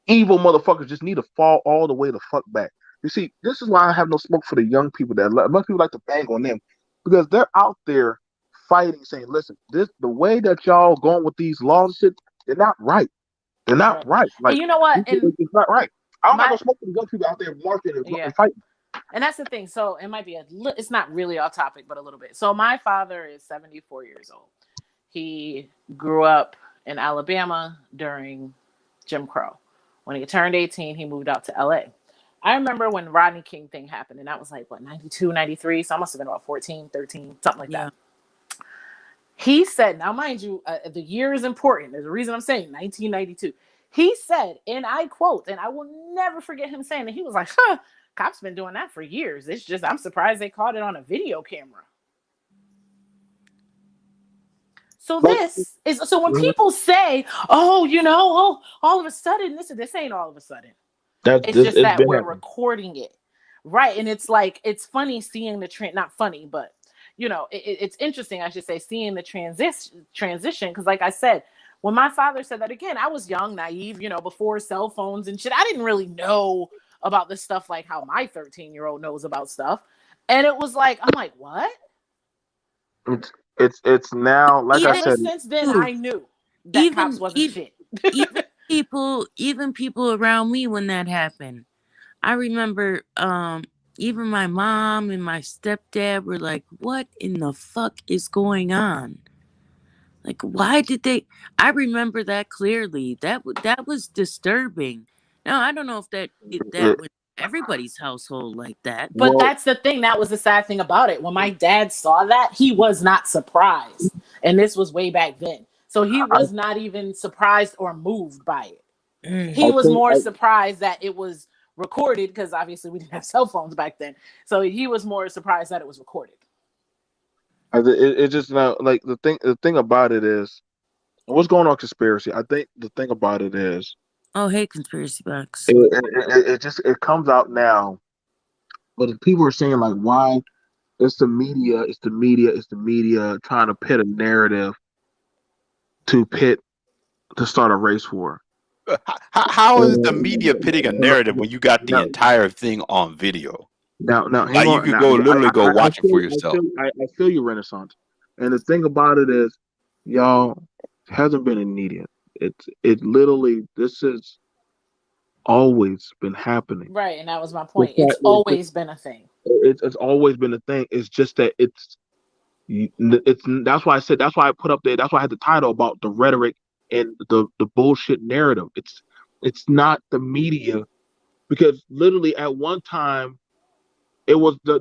[SPEAKER 1] evil motherfuckers just need to fall all the way the fuck back. You see, this is why I have no smoke for the young people that most people like to bang on them because they're out there fighting, saying, "Listen, the way that y'all going with these laws and shit, they're not right. They're not
[SPEAKER 4] Right.
[SPEAKER 1] right.
[SPEAKER 4] And
[SPEAKER 1] Like
[SPEAKER 4] you know what? And
[SPEAKER 1] it's not right. I don't have
[SPEAKER 4] my
[SPEAKER 1] no smoke for the young people out there marching
[SPEAKER 4] yeah.
[SPEAKER 1] and fighting."
[SPEAKER 4] And that's the thing. So it might be it's not really off topic, but a little bit. So my father is 74 years old. He grew up in Alabama during Jim Crow. When he turned 18, he moved out to LA. I remember when Rodney King thing happened, and that was like, what, 92, 93? So I must have been about 14, 13, something like
[SPEAKER 5] Yeah.
[SPEAKER 4] that. He said, now mind you, the year is important. There's a reason I'm saying 1992. He said, and I quote, and I will never forget him saying it. He was like, cops been doing that for years. It's just, I'm surprised they caught it on a video camera. So
[SPEAKER 1] Like,
[SPEAKER 4] so when people say, oh, all of a sudden, this ain't all of a sudden. It's just
[SPEAKER 1] it's
[SPEAKER 4] that
[SPEAKER 1] been
[SPEAKER 4] we're
[SPEAKER 1] happening.
[SPEAKER 4] recording it. Right. And it's like, it's funny seeing the trend, not funny, but it's interesting, I should say, seeing the transition. Cause like I said, when my father said that, again, I was young, naive, before cell phones and shit. I didn't really know about this stuff like how my 13-year-old knows about stuff. And it was like, I'm like, what?
[SPEAKER 1] It's now, like I
[SPEAKER 5] Even
[SPEAKER 4] Ever
[SPEAKER 1] said,
[SPEAKER 4] since then,
[SPEAKER 5] you,
[SPEAKER 4] I knew that cops
[SPEAKER 5] even
[SPEAKER 4] wasn't
[SPEAKER 5] even
[SPEAKER 4] shit.
[SPEAKER 5] even people around me when that happened. I remember even my mom and my stepdad were like, "What in the fuck is going on? Like, why did they?" I remember that clearly. That was disturbing. Now I don't know if that
[SPEAKER 1] it,
[SPEAKER 5] was everybody's household like that.
[SPEAKER 4] But
[SPEAKER 1] well,
[SPEAKER 4] that's the thing. That was the sad thing about it. When my dad saw that, he was not surprised. And this was way back then. So he
[SPEAKER 1] I,
[SPEAKER 4] was not even surprised or moved by it.
[SPEAKER 5] Mm.
[SPEAKER 4] He
[SPEAKER 1] I
[SPEAKER 4] was
[SPEAKER 1] think
[SPEAKER 4] more surprised that it was recorded, because obviously we didn't have cell phones back then. So he was more surprised that it was recorded.
[SPEAKER 1] It just now like the thing about it is what's going on conspiracy. I think the thing about it is
[SPEAKER 5] Oh, hey, conspiracy box.
[SPEAKER 1] it just it comes out now, but if people are saying like why it's the media trying to pit a narrative to pit to start a race war.
[SPEAKER 2] How is the
[SPEAKER 1] And
[SPEAKER 2] media pitting a narrative when you got the
[SPEAKER 1] now,
[SPEAKER 2] entire thing on video?
[SPEAKER 1] now, hang
[SPEAKER 2] Like you
[SPEAKER 1] on.
[SPEAKER 2] could
[SPEAKER 1] Now,
[SPEAKER 2] go literally go
[SPEAKER 1] I
[SPEAKER 2] watch it for
[SPEAKER 1] feel,
[SPEAKER 2] yourself.
[SPEAKER 1] I feel you, Renaissance. And the thing about it is, y'all, it hasn't been in media. It literally, this has always been happening.
[SPEAKER 4] Right, and that was my
[SPEAKER 1] The
[SPEAKER 4] point. It's
[SPEAKER 1] fact is,
[SPEAKER 4] always been a thing.
[SPEAKER 1] it's always been a thing. It's just that it's that's why I said that's why I put up there. That's why I had the title about the rhetoric and the bullshit narrative. It's not the media because literally at one time it was the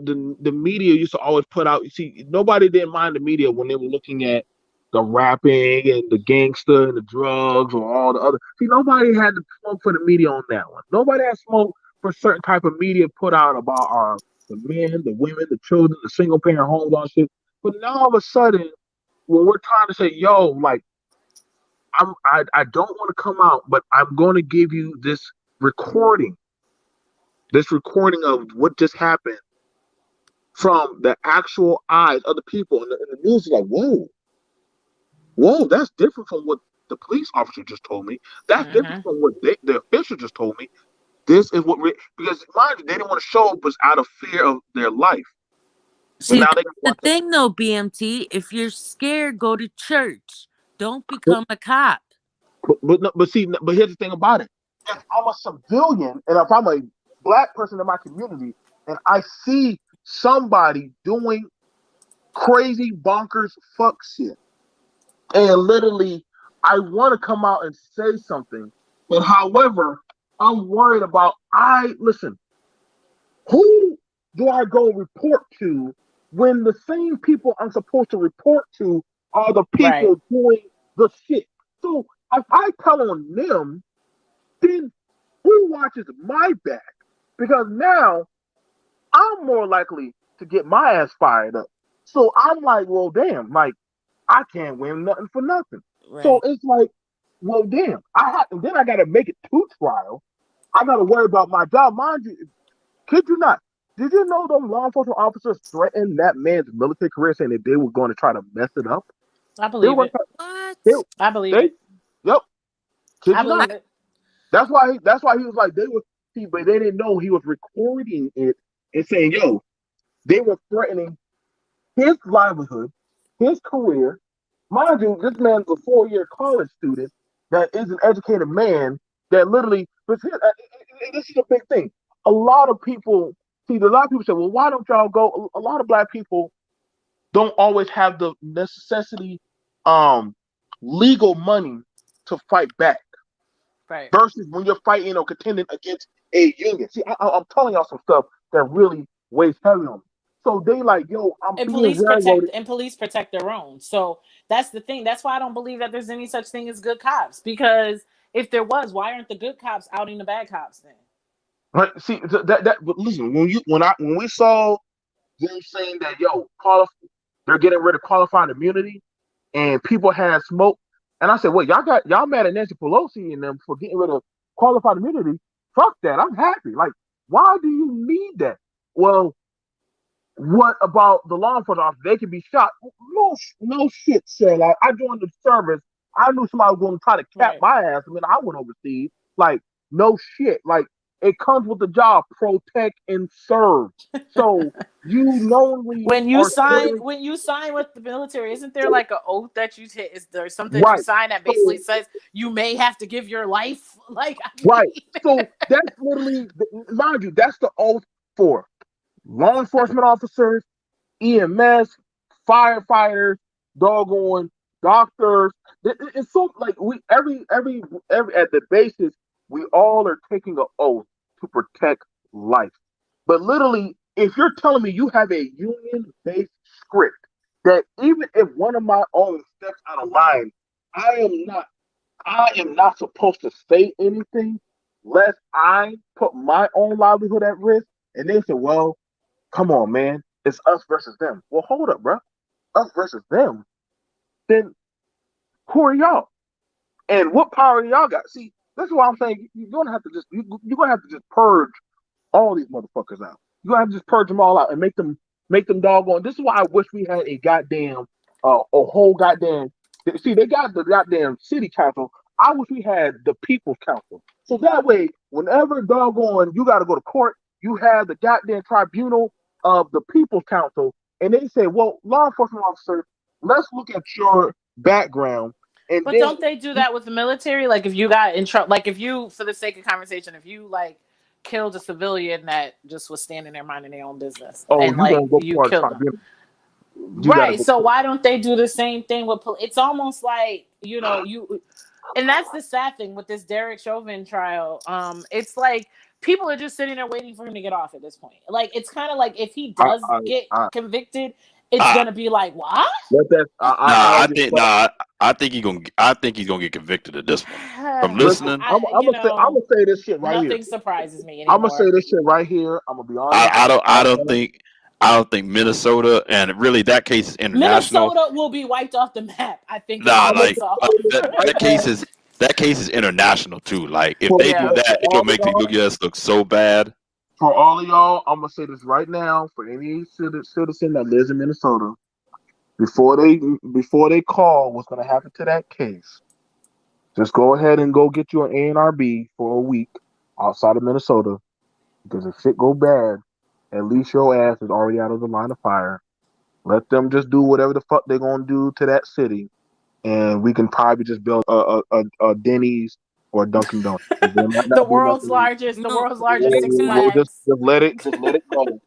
[SPEAKER 1] media used to always put out. You see, nobody didn't mind the media when they were looking at the rapping and the gangster and the drugs or all the other. See, nobody had to smoke for the media on that one. Nobody had smoke for certain type of media put out about our the men, the women, the children, the single parent homes, all shit. But now all of a sudden, when we're trying to say, yo, like I don't want to come out, but I'm going to give you recording, this recording of what just happened from the actual eyes of the people. And the news is like, whoa, that's different from what the police officer just told me. That's different
[SPEAKER 4] Hmm.
[SPEAKER 1] from what the official just told me. This is because mind you, they didn't want to show up was out of fear of their life. But
[SPEAKER 5] See,
[SPEAKER 1] now they
[SPEAKER 5] that's
[SPEAKER 1] can
[SPEAKER 5] the
[SPEAKER 1] watch it.
[SPEAKER 5] thing, though, BMT. If you're scared, go to church. Don't become a cop.
[SPEAKER 1] But here's the thing about it. If I'm a civilian and if I'm a black person in my community and I see somebody doing crazy bonkers fuck shit, and literally I want to come out and say something, but however, I'm worried about I listen, who do I go report to when the same people I'm supposed to report to are the
[SPEAKER 4] Right.
[SPEAKER 1] people doing the shit? So if I tell on them, then who watches my back? Because now I'm more likely to get my ass fired up. So I'm like, well, damn, like I can't win nothing for nothing. So
[SPEAKER 5] Right.
[SPEAKER 1] it's like, well, damn, then I got to make it to trial. I got to worry about my job, mind you. Kid you not? Did you know those law enforcement officers threatened that man's military career, saying that they were going to try to mess it up?
[SPEAKER 4] I
[SPEAKER 1] They were
[SPEAKER 4] believe
[SPEAKER 1] going
[SPEAKER 4] it.
[SPEAKER 1] to.
[SPEAKER 5] What?
[SPEAKER 4] I believe
[SPEAKER 1] They,
[SPEAKER 4] it.
[SPEAKER 1] yep. Kid
[SPEAKER 4] I
[SPEAKER 1] you not?
[SPEAKER 4] believe it.
[SPEAKER 1] That's why he was like they were. See, but they didn't know he was recording it and saying, "Yo, they were threatening his livelihood, his career. Mind you, this man's a 4-year college student that is an educated man that literally, but this is a big thing. A lot of people, a lot of people say, well, why don't y'all go? A lot of black people don't always have the necessity, um, legal money to fight back
[SPEAKER 4] Right.
[SPEAKER 1] versus when you're fighting or contending against a union. See, I'm telling y'all some stuff that really weighs heavy on me. So they like, yo, I'm
[SPEAKER 4] And
[SPEAKER 1] being
[SPEAKER 4] police protect
[SPEAKER 1] railroaded.
[SPEAKER 4] and police protect their own. So that's the thing. That's why I don't believe that there's any such thing as good cops. Because if there was, why aren't the good cops outing the bad cops then?
[SPEAKER 1] Right? See but listen, when we saw them saying that they're getting rid of qualified immunity and people had smoke, and I said, wait, y'all mad at Nancy Pelosi and them for getting rid of qualified immunity? Fuck that. I'm happy. Like, why do you need that? Well, what about the law enforcement officer? They can be shot. No shit, sir. Like I joined the service. I knew somebody was going to try to cap
[SPEAKER 4] Right.
[SPEAKER 1] my ass. I mean, I went overseas. Like no shit. Like it comes with the job, protect and serve. So you knowingly are serving
[SPEAKER 4] When you sign with the military, isn't there like an oath that you take? Is there something that you
[SPEAKER 1] right.
[SPEAKER 4] sign that basically
[SPEAKER 1] So
[SPEAKER 4] says you may have to give your life? Like, I
[SPEAKER 1] right.
[SPEAKER 4] mean,
[SPEAKER 1] So that's literally, mind you, that's the oath for law enforcement officers, EMS, firefighters, doggone doctors. It's so like we every at the basis we all are taking an oath to protect life. But literally, if you're telling me you have a union-based script that even if one of my own steps out of line, I am not I am not supposed to say anything. lest I put my own livelihood at risk. And they said, well, come on, man, it's us versus them. Well, hold up, bro. Us versus them. Then who are y'all? And what power do y'all got? See, this is why I'm saying you're gonna have to you're gonna have to just purge all these motherfuckers out. You gotta just purge them all out and make them doggone. This is why I wish we had a goddamn a whole goddamn. See, they got the goddamn city council. I wish we had the people's council. So that way, whenever doggone you got to go to court, you have the goddamn tribunal of the people's council, and they say, well, law enforcement officer, let's look at your background, and
[SPEAKER 4] But
[SPEAKER 1] then
[SPEAKER 4] don't they do that with the military? Like if you got in trouble, like if you, for the sake of conversation, if you like killed a civilian that just was standing there minding their own business,
[SPEAKER 1] oh,
[SPEAKER 4] and
[SPEAKER 1] you
[SPEAKER 4] like
[SPEAKER 1] gonna go
[SPEAKER 4] you
[SPEAKER 1] for a
[SPEAKER 4] killed them,
[SPEAKER 1] tribunal. You gotta
[SPEAKER 4] right?
[SPEAKER 1] go.
[SPEAKER 4] So why don't they do the same thing with police? It's almost like you, and that's the sad thing with this Derek Chauvin trial. It's like people are just sitting there waiting for him to get off at this point. Like it's kind of like if he
[SPEAKER 1] I,
[SPEAKER 4] does
[SPEAKER 1] I,
[SPEAKER 4] get
[SPEAKER 1] I
[SPEAKER 4] convicted, it's
[SPEAKER 2] I,
[SPEAKER 4] gonna be like what?
[SPEAKER 1] let that. I
[SPEAKER 2] nah, I
[SPEAKER 1] already.
[SPEAKER 2] think nah, I think I think he's gonna get convicted of this one. From
[SPEAKER 1] Listen,
[SPEAKER 2] listening,
[SPEAKER 1] I'm gonna say this shit right here.
[SPEAKER 4] Nothing surprises me
[SPEAKER 1] I'm gonna say
[SPEAKER 4] anymore.
[SPEAKER 1] this shit right here. I'm gonna be honest.
[SPEAKER 2] I don't think Minnesota, and really that case is international.
[SPEAKER 4] Minnesota will be wiped off the map, I think, if
[SPEAKER 2] Nah,
[SPEAKER 4] he
[SPEAKER 1] I'm gonna
[SPEAKER 4] gets
[SPEAKER 2] like
[SPEAKER 4] off.
[SPEAKER 1] say this right now
[SPEAKER 2] that case is international too. Like if
[SPEAKER 1] for,
[SPEAKER 2] they do
[SPEAKER 4] Yeah.
[SPEAKER 2] that,
[SPEAKER 1] for
[SPEAKER 2] it'll
[SPEAKER 1] all of
[SPEAKER 2] make the
[SPEAKER 1] y'all.
[SPEAKER 2] U.S. look so bad.
[SPEAKER 1] For all of y'all, I'm gonna say this right now for any citizen that lives in Minnesota. Before they call what's gonna happen to that case, just go ahead and go get you an ANRB for a week outside of Minnesota because if shit go bad, at least your ass is already out of the line of fire. Let them just do whatever the fuck they're gonna do to that city, and we can probably just build a Denny's or a Dunkin' Donuts. There might
[SPEAKER 4] the
[SPEAKER 1] not be
[SPEAKER 4] world's
[SPEAKER 1] nothing.
[SPEAKER 4] largest, the
[SPEAKER 5] No,
[SPEAKER 4] world's largest Six
[SPEAKER 5] you're not.
[SPEAKER 4] Flags.
[SPEAKER 1] Just let it go.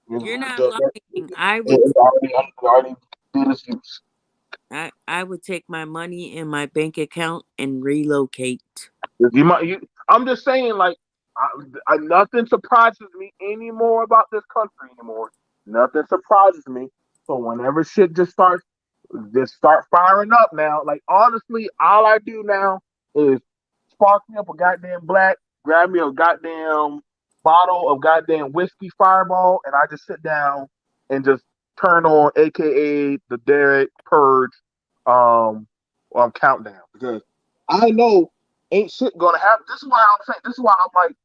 [SPEAKER 5] You're not
[SPEAKER 1] Just
[SPEAKER 5] lying.
[SPEAKER 1] it already did its use.
[SPEAKER 5] I would take my money in my bank account and relocate.
[SPEAKER 1] I'm just saying, like, nothing surprises me anymore about this country anymore. Nothing surprises me. So whenever shit just start firing up now. Like honestly, all I do now is spark me up a goddamn black, grab me a goddamn bottle of goddamn whiskey Fireball, and I just sit down and just turn on, AKA the Derek Purge, um, countdown because I know ain't shit gonna happen. This is why I'm saying. This is why I'm like,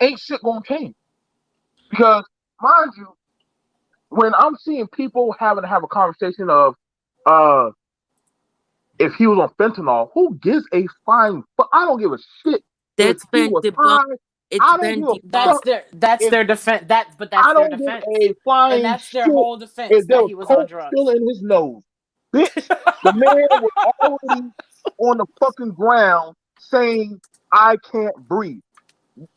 [SPEAKER 1] ain't shit gonna change because mind you, when I'm seeing people having to have a conversation of, uh, if he was on fentanyl, who gives a flying fuck? I don't give a shit if
[SPEAKER 5] That's
[SPEAKER 1] he
[SPEAKER 5] been
[SPEAKER 1] was
[SPEAKER 5] debunked.
[SPEAKER 1] high.
[SPEAKER 5] It's
[SPEAKER 1] I don't
[SPEAKER 5] been
[SPEAKER 1] give a
[SPEAKER 4] That's
[SPEAKER 5] debunked.
[SPEAKER 1] fuck if
[SPEAKER 4] their defense. But that's
[SPEAKER 1] I
[SPEAKER 4] their
[SPEAKER 1] don't give
[SPEAKER 4] defense,
[SPEAKER 1] a
[SPEAKER 4] and
[SPEAKER 1] flying
[SPEAKER 4] that's their
[SPEAKER 1] shit
[SPEAKER 4] whole defense
[SPEAKER 1] if there
[SPEAKER 4] that
[SPEAKER 1] was
[SPEAKER 4] he was on
[SPEAKER 1] coke still
[SPEAKER 4] drugs.
[SPEAKER 1] in his nose. Bitch, the man was already on the fucking ground saying, I can't breathe.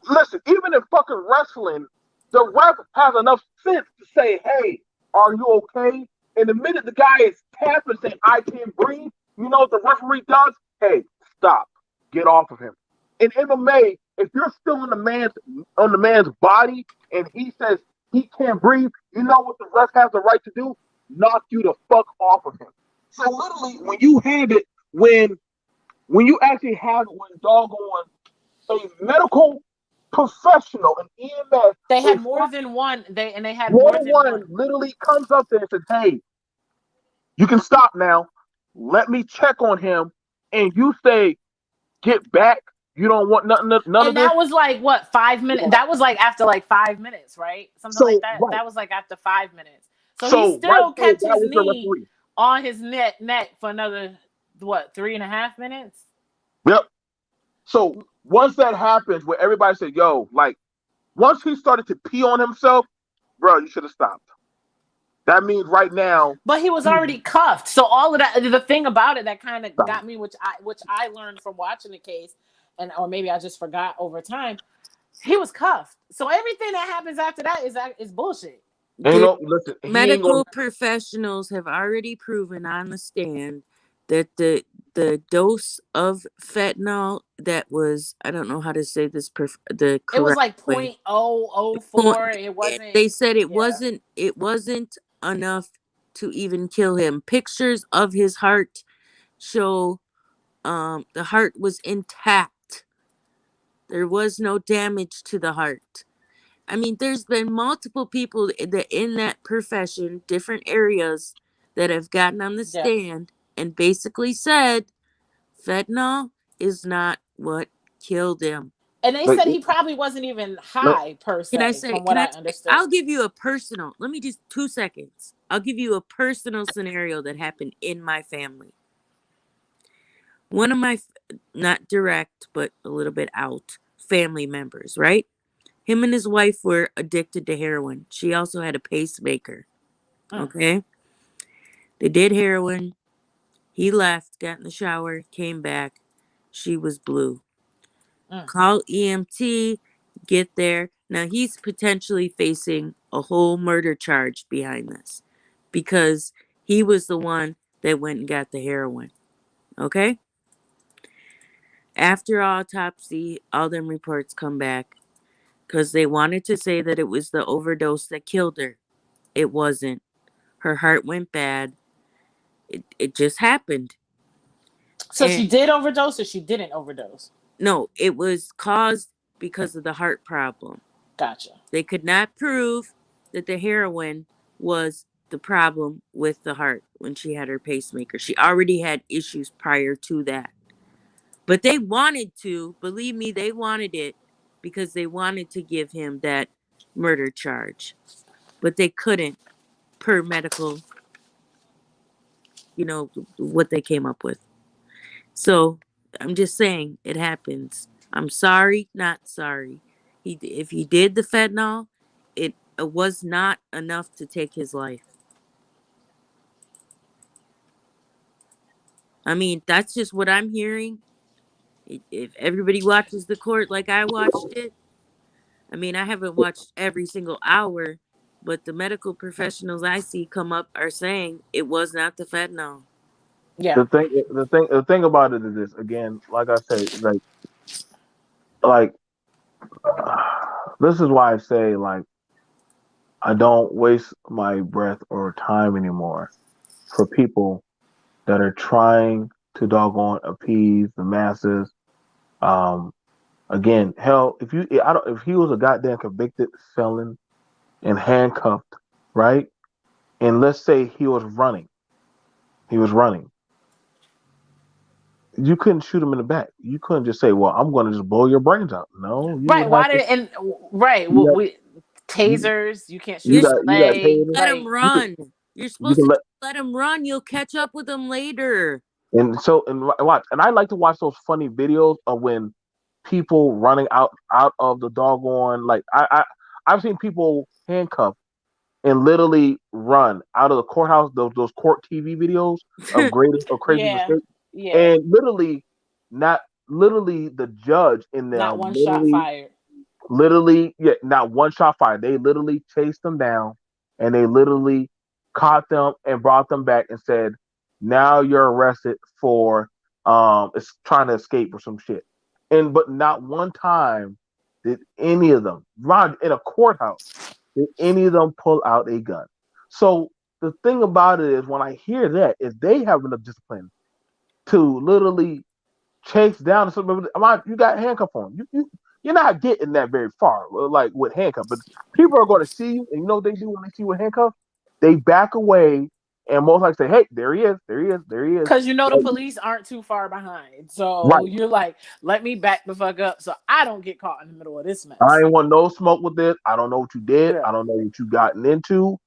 [SPEAKER 1] Listen, even in fucking wrestling, the ref has enough sense to say, hey, are you okay? And the minute the guy is tapping saying, I can't breathe, you know what the referee does? Hey, stop. Get off of him. In MMA, if you're still in the man's body and he says he can't breathe, you know what the ref has the right to do? Knock you the fuck off of him. So literally, when you have it, when you actually have it when doggone a medical professional, an EMS,
[SPEAKER 4] They
[SPEAKER 1] a
[SPEAKER 4] had more than one. They had
[SPEAKER 1] more
[SPEAKER 4] more
[SPEAKER 1] than
[SPEAKER 4] than
[SPEAKER 1] one
[SPEAKER 4] one.
[SPEAKER 1] literally comes up there and says, hey, you can stop now. Let me check on him. And you say, get back. You don't want none of
[SPEAKER 4] And
[SPEAKER 1] this.
[SPEAKER 4] that was like what 5 minutes? That was like after like 5 minutes, right? Something like
[SPEAKER 1] So,
[SPEAKER 4] that.
[SPEAKER 1] right.
[SPEAKER 4] That was like after 5 minutes. So he
[SPEAKER 1] So, right
[SPEAKER 4] still
[SPEAKER 1] there,
[SPEAKER 4] kept
[SPEAKER 1] that
[SPEAKER 4] his
[SPEAKER 1] was your
[SPEAKER 4] knee
[SPEAKER 1] referee.
[SPEAKER 4] on his neck for another what 3.5 minutes.
[SPEAKER 1] Yep. So, once that happens, where everybody said, yo, like, once he started to pee on himself, bro, you should have stopped. That means right now,
[SPEAKER 4] But he was
[SPEAKER 1] he's
[SPEAKER 4] already cuffed. So all of that, the thing about it that kind of
[SPEAKER 1] stopped.
[SPEAKER 4] got me, which I learned from watching the case, and or maybe I just forgot over time. He was cuffed. So everything that happens after that is bullshit.
[SPEAKER 1] Ain't
[SPEAKER 5] The
[SPEAKER 1] no, listen, he ain't gonna,
[SPEAKER 5] medical professionals have already proven on the stand that the dose of fentanyl that was, I don't know how to say this the
[SPEAKER 4] It was
[SPEAKER 5] correct
[SPEAKER 4] like
[SPEAKER 5] way.
[SPEAKER 4] point oh oh
[SPEAKER 5] Point-
[SPEAKER 4] four. It wasn't.
[SPEAKER 5] They said
[SPEAKER 4] Yeah.
[SPEAKER 5] it wasn't enough to even kill him. Pictures of his heart show the heart was intact. There was no damage to the heart. I mean, there's been multiple people in that profession, different areas, that have gotten on the
[SPEAKER 4] Yeah.
[SPEAKER 5] stand and basically said fentanyl is not what killed him.
[SPEAKER 4] And they
[SPEAKER 1] Like,
[SPEAKER 4] said he probably wasn't even
[SPEAKER 1] like,
[SPEAKER 4] high per
[SPEAKER 5] Can I
[SPEAKER 4] se,
[SPEAKER 5] say,
[SPEAKER 4] from what
[SPEAKER 5] can I
[SPEAKER 4] I
[SPEAKER 5] say,
[SPEAKER 4] understood.
[SPEAKER 5] I'll give you a personal, let me just 2 seconds. I'll give you a personal scenario that happened in my family. One of my, not direct, but a little bit out, family members, right? Him and his wife were addicted to heroin. She also had a pacemaker.
[SPEAKER 4] Mm,
[SPEAKER 5] Okay. They did heroin. He left, got in the shower, came back. She was blue.
[SPEAKER 4] mm.
[SPEAKER 5] Call EMT, get there. Now he's potentially facing a whole murder charge behind this because he was the one that went and got the heroin. Okay? After autopsy, all them reports come back because they wanted to say that it was the overdose that killed her. It wasn't. Her heart went bad. It just happened.
[SPEAKER 4] So
[SPEAKER 5] And
[SPEAKER 4] she did overdose or she didn't overdose?
[SPEAKER 5] no, it was caused because of the heart problem.
[SPEAKER 4] Gotcha.
[SPEAKER 5] They could not prove that the heroin was the problem with the heart when she had her pacemaker. She already had issues prior to that. But they wanted to, believe me, they wanted it because they wanted to give him that murder charge. But they couldn't per medical, what they came up with. So I'm just saying it happens. I'm sorry, not sorry. If he did the fentanyl, it was not enough to take his life. I mean, that's just what I'm hearing. If everybody watches the court like I watched it, I mean, I haven't watched every single hour, but the medical professionals I see come up are saying it was not the fentanyl.
[SPEAKER 4] Yeah.
[SPEAKER 1] the thing about it is this. Again, like I say, like this is why I say like I don't waste my breath or time anymore for people that are trying to doggone appease the masses. Um, Again, hell, if he was a goddamn convicted felon and handcuffed, right? And let's say he was running. You couldn't shoot him in the back. You couldn't just say, "Well, I'm going to just blow your brains out." No, you would
[SPEAKER 4] Right.
[SPEAKER 1] have
[SPEAKER 4] Why
[SPEAKER 1] to.
[SPEAKER 4] did and right?
[SPEAKER 1] You got
[SPEAKER 4] We
[SPEAKER 1] you,
[SPEAKER 4] tasers. You can't shoot
[SPEAKER 1] you
[SPEAKER 5] You're
[SPEAKER 4] him in
[SPEAKER 1] got
[SPEAKER 4] the
[SPEAKER 5] supposed
[SPEAKER 1] you got
[SPEAKER 4] leg.
[SPEAKER 1] taters.
[SPEAKER 5] to let him
[SPEAKER 4] Like,
[SPEAKER 5] run. You're
[SPEAKER 1] You
[SPEAKER 5] supposed
[SPEAKER 1] can
[SPEAKER 5] to
[SPEAKER 1] let
[SPEAKER 5] let him run. You'll catch up with him later.
[SPEAKER 1] and watch. And I like to watch those funny videos of when people running out of the doggone like I've seen people handcuffed and literally run out of the courthouse. Those court TV videos of greatest or craziest
[SPEAKER 4] yeah,
[SPEAKER 1] mistake,
[SPEAKER 4] yeah.
[SPEAKER 1] and not literally the judge in
[SPEAKER 4] Not
[SPEAKER 1] them
[SPEAKER 4] one shot fired.
[SPEAKER 1] literally yeah, not one shot fired. They literally chased them down, and they literally caught them and brought them back and said, "Now you're arrested for it's trying to escape or some shit." And but not one time did any of them, Ron, in a courthouse, did any of them pull out a gun. So the thing about it is, when I hear that, is they have enough discipline to literally chase down somebody. You got handcuff on. You're not getting that very far, like with handcuff. But people are going to see you, and you know what they do when they see you with handcuff? They back away and most likely say, "Hey, there he is, there he is, there he is."
[SPEAKER 4] Because you know the
[SPEAKER 1] Like,
[SPEAKER 4] police aren't too far behind. So
[SPEAKER 1] right.
[SPEAKER 4] you're like, let me back the fuck up so I don't get caught in the middle of this
[SPEAKER 1] I
[SPEAKER 4] mess.
[SPEAKER 1] ain't want no smoke with this. I don't know what you did.
[SPEAKER 4] Yeah.
[SPEAKER 1] I don't know what you gotten into.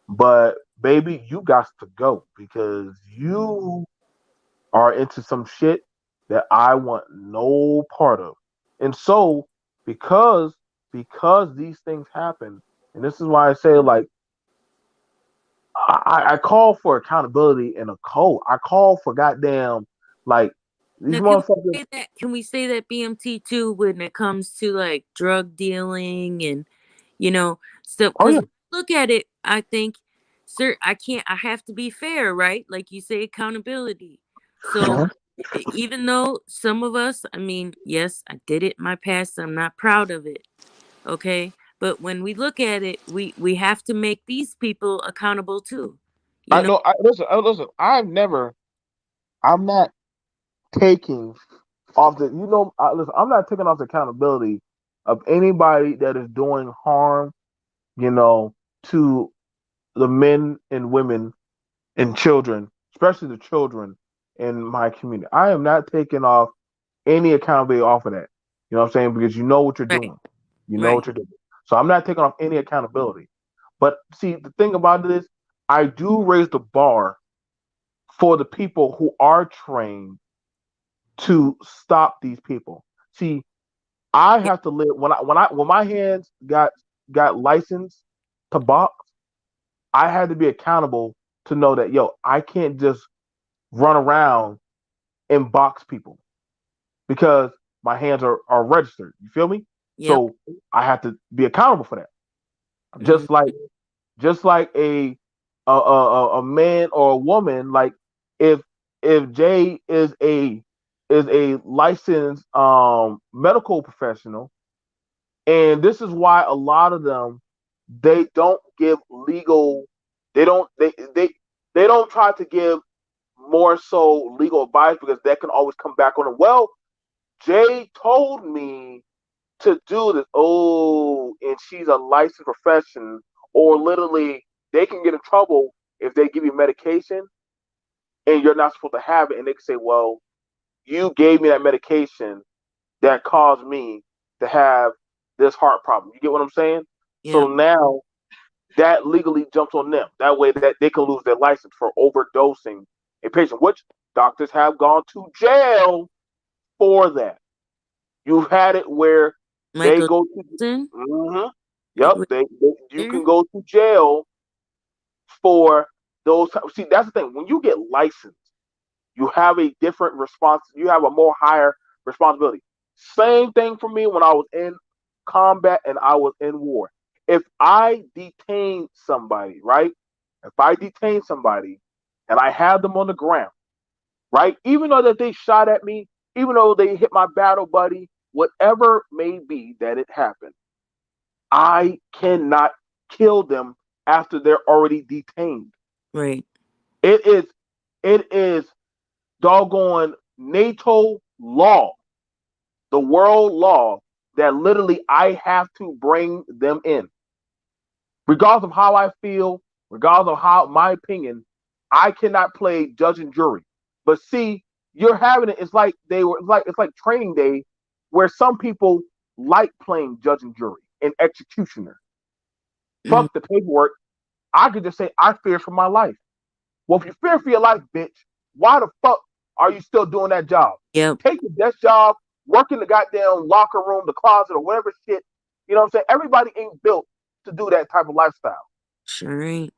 [SPEAKER 1] But baby, you got to go because you are into some shit that I want no part of. And so because these things happen, and this is why I say like I call for accountability in a code. I call for goddamn like these
[SPEAKER 5] Now,
[SPEAKER 1] motherfuckers.
[SPEAKER 5] can we say that BMT too when it comes to like drug dealing and stuff?
[SPEAKER 1] Oh
[SPEAKER 5] Because
[SPEAKER 1] yeah,
[SPEAKER 5] look at it, I think, sir, I have to be fair, right? Like you say, accountability. So
[SPEAKER 1] uh-huh.
[SPEAKER 5] even though some of us, I mean, yes, I did it in my past. I'm not proud of it. Okay. But when we look at it, we have to make these people accountable too. You
[SPEAKER 1] I
[SPEAKER 5] know,
[SPEAKER 1] know. Listen. I'm not taking off the. Listen, I'm not taking off the accountability of anybody that is doing harm, you know, to the men and women and children, especially the children in my community. I am not taking off any accountability off of that. You know what I'm saying? Because you know what you're
[SPEAKER 5] Right.
[SPEAKER 1] doing. You know
[SPEAKER 5] Right.
[SPEAKER 1] what you're doing. So I'm not taking off any accountability. But see, the thing about it is, I do raise the bar for the people who are trained to stop these people. See, I
[SPEAKER 5] Yeah.
[SPEAKER 1] have to live when my hands got licensed to box. I had to be accountable to know that I can't just run around and box people because my hands are registered. You feel me?
[SPEAKER 5] Yep.
[SPEAKER 1] So I have to be accountable for that.
[SPEAKER 5] Mm,
[SPEAKER 1] Just like a man or a woman, like if Jay is a licensed medical professional, and this is why a lot of them they don't give legal they don't they don't try to give more so legal advice because that can always come back on them. Well, Jay told me to do this. Oh, and she's a licensed profession, or literally they can get in trouble if they give you medication and you're not supposed to have it, and they can say, "Well, you gave me that medication that caused me to have this heart problem." You get what I'm saying? So
[SPEAKER 5] yep.
[SPEAKER 1] now that legally jumps on them. That way that they can lose their license for overdosing a patient, which doctors have gone to jail for that. You've had it where they
[SPEAKER 5] Michael
[SPEAKER 1] go to,
[SPEAKER 5] Jackson,
[SPEAKER 1] mm-hmm,
[SPEAKER 5] like
[SPEAKER 1] yep,
[SPEAKER 5] right
[SPEAKER 1] you
[SPEAKER 5] there.
[SPEAKER 1] can go to jail for those. See, that's the thing. When you get licensed, you have a different response. You have a more higher responsibility. Same thing for me when I was in combat and I was in war. If I detain somebody, right? If I detain somebody and I have them on the ground, right? Even though that they shot at me, even though they hit my battle buddy, whatever may be that it happened, I cannot kill them after they're already detained.
[SPEAKER 5] Right.
[SPEAKER 1] It is it is doggone NATO law, the world law, that literally I have to bring them in. Regardless of how I feel, regardless of how my opinion, I cannot play judge and jury. But see, you're having it. It's like training day, where some people like playing judge and jury and executioner.
[SPEAKER 5] Mm,
[SPEAKER 1] Fuck the paperwork. I could just say I fear for my life. Well, if you fear for your life, bitch, why the fuck are you still doing that job?
[SPEAKER 5] yep.
[SPEAKER 1] Take the desk job, work in the goddamn locker room, the closet, or whatever shit. You know what I'm saying? Everybody ain't built to do that type of lifestyle.
[SPEAKER 5] Sure ain't.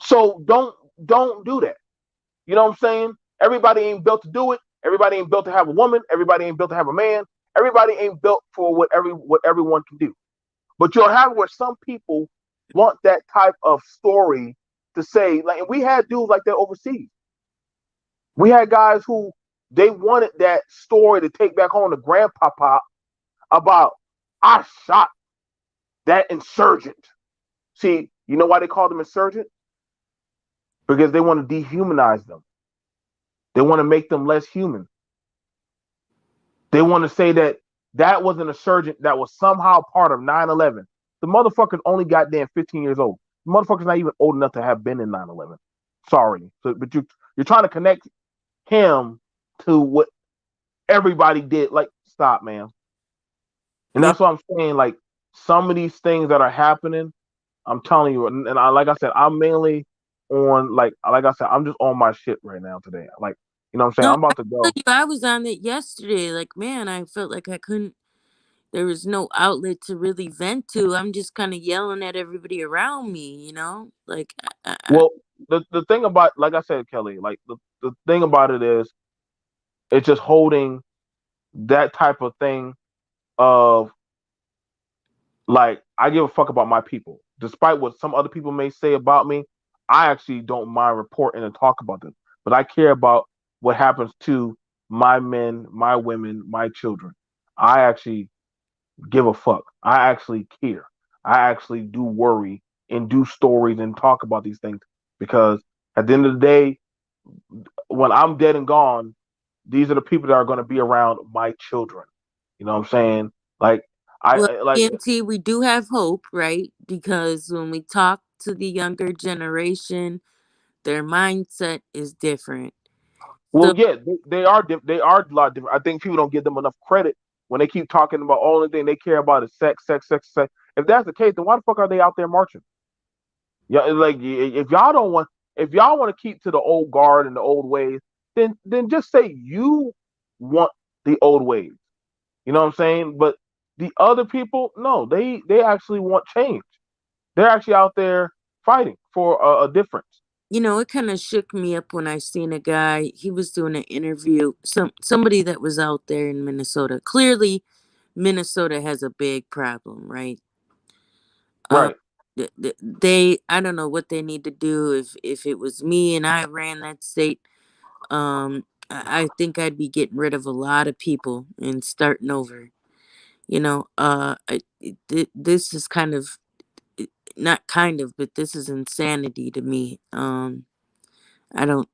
[SPEAKER 1] So don't do that. You know what I'm saying? Everybody ain't built to do it. Everybody ain't built to have a woman. Everybody ain't built to have a man. Everybody ain't built for what everyone can do. But you'll have where some people want that type of story to say, like, and we had dudes like that overseas. We had guys who they wanted that story to take back home to grandpapa about I shot that insurgent. See, you know why they call them insurgent? Because they want to dehumanize them. They want to make them less human. They want to say that that was an insurgent that was somehow part of 9/11. The motherfucker's only goddamn 15 years old. The motherfucker's not even old enough to have been in 9/11. Sorry. So, but you're trying to connect him to what everybody did. Like, stop, man. And
[SPEAKER 5] Yeah.
[SPEAKER 1] that's what I'm saying. Like, some of these things that are happening, I'm telling you, and like I said, I'm mainly on like I said, I'm just on my shit right now today. Like, you know what I'm saying?
[SPEAKER 5] No,
[SPEAKER 1] I'm about
[SPEAKER 5] I
[SPEAKER 1] to
[SPEAKER 5] tell
[SPEAKER 1] go.
[SPEAKER 5] you, I was on it yesterday. Like, man, I felt like I couldn't. There was no outlet to really vent to. I'm just kind of yelling at everybody around me. Like,
[SPEAKER 1] Well, the thing about, like I said, Kelly, like the thing about it is it's just holding that type of thing of, like, I give a fuck about my people. Despite what some other people may say about me, I actually don't mind reporting and talk about them. But I care about what happens to my men, my women, my children. I actually give a fuck. I actually care. I actually do worry and do stories and talk about these things because at the end of the day, when I'm dead and gone, these are the people that are going to be around my children. You know what I'm saying? Like
[SPEAKER 5] Well,
[SPEAKER 1] like
[SPEAKER 5] EMT, we do have hope, right? Because when we talk to the younger generation, their mindset is different.
[SPEAKER 1] well,
[SPEAKER 5] So,
[SPEAKER 1] yeah, they are a lot different. I think people don't give them enough credit when they keep talking about only thing they care about is sex, sex, sex, sex. If that's the case, then why the fuck are they out there marching? Yeah, like if y'all don't want, if y'all want to keep to the old guard and the old ways, then just say you want the old ways. You know what I'm saying? But the other people, no, they actually want change. They're actually out there fighting for a difference.
[SPEAKER 5] it kind of shook me up when I seen a guy. He was doing an interview. Somebody that was out there in Minnesota. Clearly, Minnesota has a big problem, right? Uh,
[SPEAKER 1] Right.
[SPEAKER 5] they I don't know what they need to do. If it was me and I ran that state, I think I'd be getting rid of a lot of people and starting over. This is kind of not kind of, but this is insanity to me. I don't.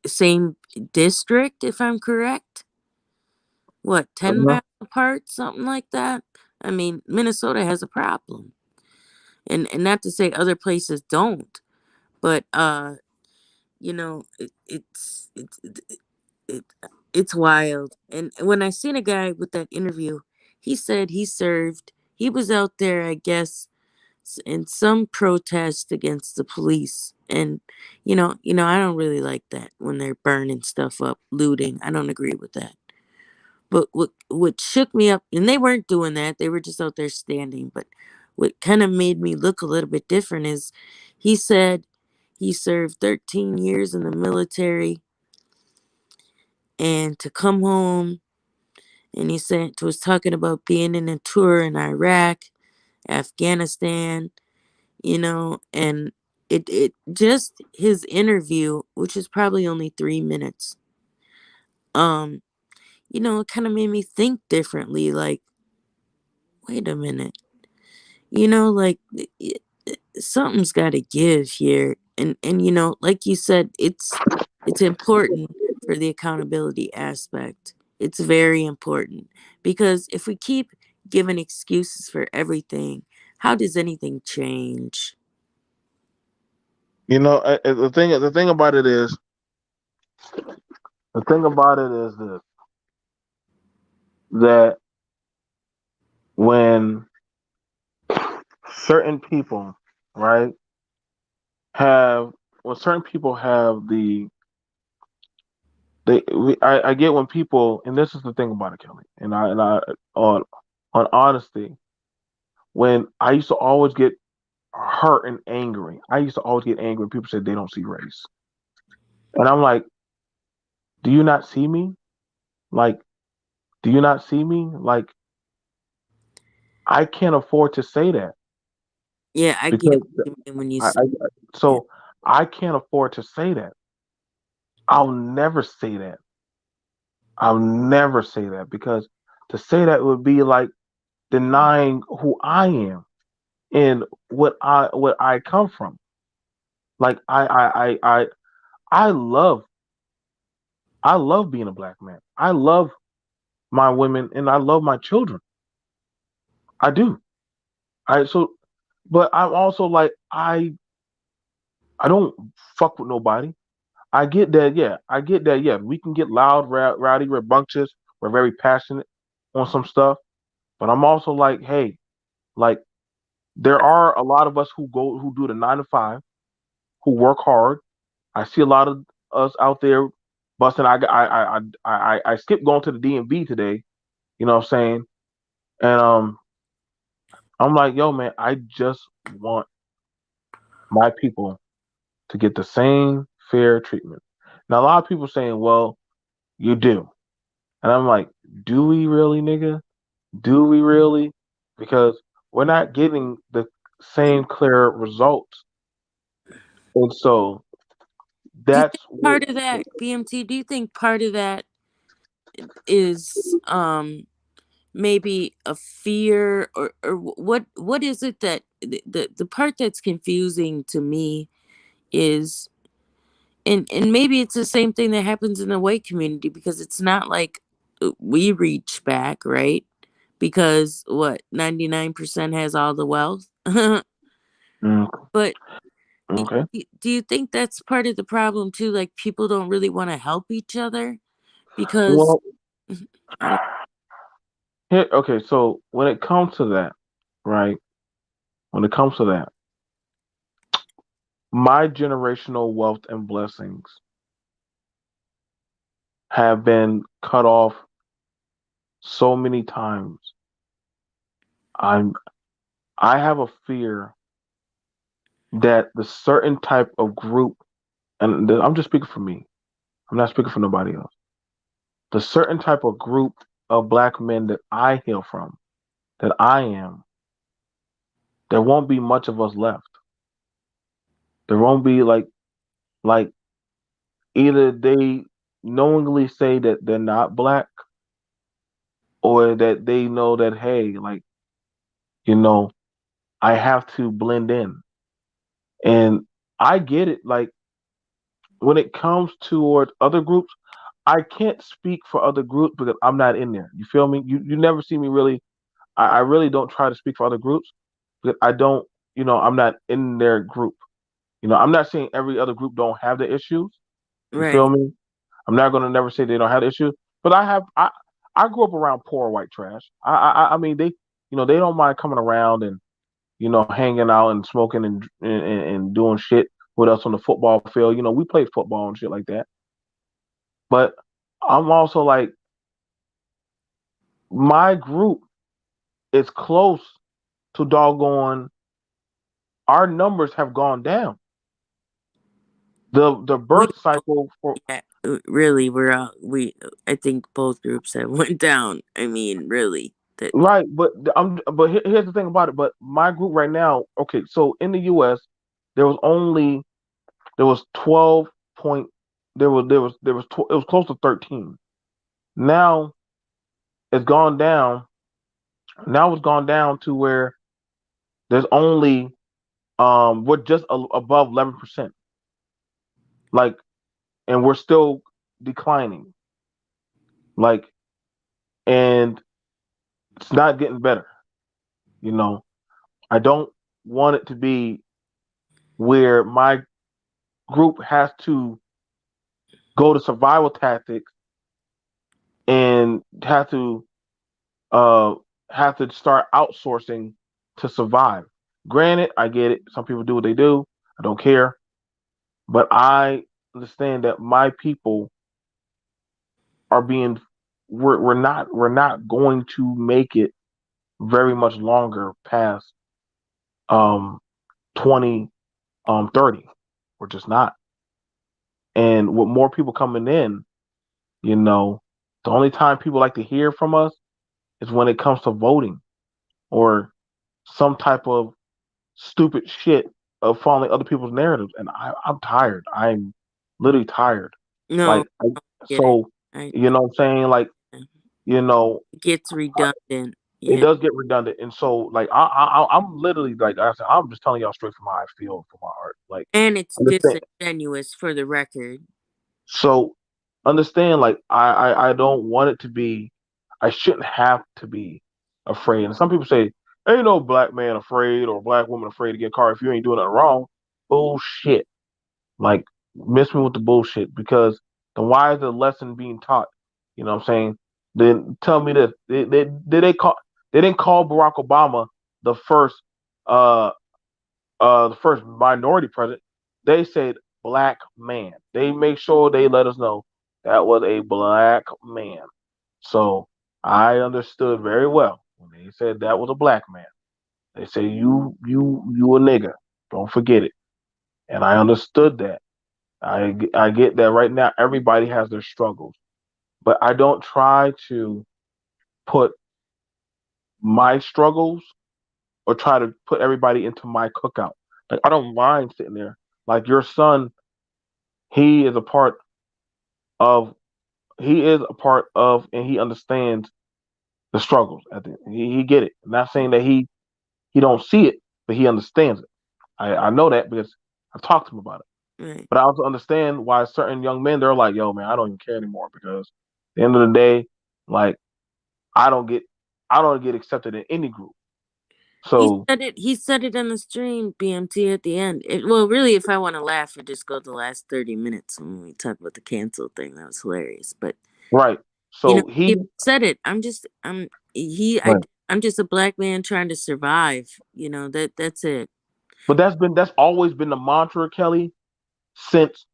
[SPEAKER 5] Same district, if I'm correct. What, 10 miles apart, something like that. I mean, Minnesota has a problem, and not to say other places don't, but it, it's wild. And when I seen a guy with that interview, he said he served. He was out there, I guess, in some protest against the police. And I don't really like that when they're burning stuff up, looting. I don't agree with that. But what shook me up, and they weren't doing that, they were just out there standing. But what kind of made me look a little bit different is he said he served 13 years in the military, and to come home, and he said was talking about being in a tour in Iraq, Afghanistan, and it just his interview, which is probably only 3 minutes, um, it kind of made me think differently. Like, wait a minute, like something's got to give here, and like you said, it's important for the accountability aspect. It's very important because if we keep giving excuses for everything, how does anything change?
[SPEAKER 1] You know, the thing about it is the thing about it is this, that when certain people, right, have when certain people have I get when people, and this is the thing about it, Kelly, and I on honesty, when I used to always get hurt and angry. I used to always get angry when people said they don't see race. And I'm like, do you not see me? Like, do you not see me? Like, I can't afford to say that
[SPEAKER 5] Yeah, I get
[SPEAKER 1] because
[SPEAKER 5] what you mean when you
[SPEAKER 1] I,
[SPEAKER 5] say
[SPEAKER 1] I
[SPEAKER 5] it.
[SPEAKER 1] so I can't afford to say that. I'll never say that. I'll never say that because to say that would be like denying who I am and what I come from. Like I love I love being a black man. I love my women and I love my children. I do. But I'm also like I don't fuck with nobody. I get that. Yeah, I get that. Yeah, we can get loud, rowdy, rambunctious. We're very passionate on some stuff, but I'm also like, hey, like there are a lot of us who do the 9 to 5, who work hard. I see a lot of us out there busting. I skipped going to the DMV today. You know what I'm saying? And I'm like, yo, man, I just want my people to get the same fair treatment. Now, a lot of people saying, well, you do. And I'm like, do we really, nigga? Do we really? Because we're not getting the same clear results. And so
[SPEAKER 5] Do you
[SPEAKER 1] that's
[SPEAKER 5] think part of that, BMT, do you think part of that is maybe a fear, or what is it that the part that's confusing to me is and maybe it's the same thing that happens in the white community, because it's not like we reach back, right? Because what, 99% has all the wealth.
[SPEAKER 1] Mm,
[SPEAKER 5] But
[SPEAKER 1] okay.
[SPEAKER 5] do you think that's part of the problem too? Like, people don't really want to help each other because
[SPEAKER 1] Well,
[SPEAKER 5] I don't.
[SPEAKER 1] okay. So when it comes to that, right? When it comes to that, my generational wealth and blessings have been cut off so many times. I'm I have a fear that the certain type of group, and I'm just speaking for me. I'm not speaking for nobody else. The certain type of group of black men that I hail from, that I am, there won't be much of us left. There won't be like either they knowingly say that they're not black, or that they know that, hey, like, you know, I have to blend in. And I get it. Like, when it comes toward other groups, I can't speak for other groups because I'm not in there. You feel me? You never see me really. I really don't try to speak for other groups because I don't. I'm not in their group. I'm not saying every other group don't have the issues. You feel
[SPEAKER 5] Right,
[SPEAKER 1] me? I'm not gonna never say they don't have the issues, but I have. I grew up around poor white trash. I mean, they don't mind coming around and hanging out and smoking and doing shit with us on the football field. We played football and shit like that. But I'm also like, my group is close to doggone. Our numbers have gone down. The
[SPEAKER 5] we,
[SPEAKER 1] birth cycle for
[SPEAKER 5] yeah, really, we're all we. I think both groups have went down. I mean, really, that.
[SPEAKER 1] right, but here's the thing about it. But my group right now, okay, so in the U.S. there was 12 point it was close to 13. Now it's gone down. Now it's gone down to where there's only we're just above 11%. Like, and we're still declining. Like, and it's not getting better. You know, I don't want it to be where my group has to go to survival tactics and uh have to start outsourcing to survive. Granted, I get it. Some people do what they do. I don't care. But I understand that my people are being we're not going to make it very much longer past um 2030. We're just not. And with more people coming in, you know, the only time people like to hear from us is when it comes to voting or some type of stupid shit of following other people's narratives. And I'm tired. I'm literally tired.
[SPEAKER 5] No,
[SPEAKER 1] Like,
[SPEAKER 5] get it.
[SPEAKER 1] so,
[SPEAKER 5] I
[SPEAKER 1] you know what I'm saying? Like, you know,
[SPEAKER 5] It gets redundant.
[SPEAKER 1] it
[SPEAKER 5] Yeah,
[SPEAKER 1] does get redundant. And so, like, I'm literally, like I said, I'm just telling y'all straight from how I feel, from my heart. Like,
[SPEAKER 5] and it's
[SPEAKER 1] understand.
[SPEAKER 5] disingenuous, for the record.
[SPEAKER 1] So, understand, like, I don't want it to be, I shouldn't have to be afraid. And some people say, ain't no black man afraid or black woman afraid to get a car if you ain't doing nothing wrong. Bullshit. Like, miss me with the bullshit, because then why is the lesson being taught? You know what I'm saying? Then tell me this. They didn't call Barack Obama the first uh the first minority president. They said black man. They make sure they let us know that was a black man. So I understood very well when they said that was a black man. They say you a nigga. Don't forget it. And I understood that. I get that right now everybody has their struggles, but I don't try to put my struggles or try to put everybody into my cookout. Like, I don't mind sitting there. Like, your son, he is a part of he is a part of, and he understands the struggles. He get it. I'm not saying that he don't see it, but he understands it. I know that because I've talked to him about it.
[SPEAKER 5] Right.
[SPEAKER 1] But I also understand why certain young men, they're like, yo, man, I don't even care anymore because at the end of the day, like I don't get I don't get accepted in any group.
[SPEAKER 5] He
[SPEAKER 1] So
[SPEAKER 5] said it. He said it on the stream, BMT, at the end. Well, really, if I want to laugh, I just go the last 30 minutes when we talk about the cancel thing. That was hilarious. But
[SPEAKER 1] right. So
[SPEAKER 5] he
[SPEAKER 1] he
[SPEAKER 5] said it.
[SPEAKER 1] right.
[SPEAKER 5] I'm just a black man trying to survive. That's it.
[SPEAKER 1] But that's always been the mantra, Kelly, since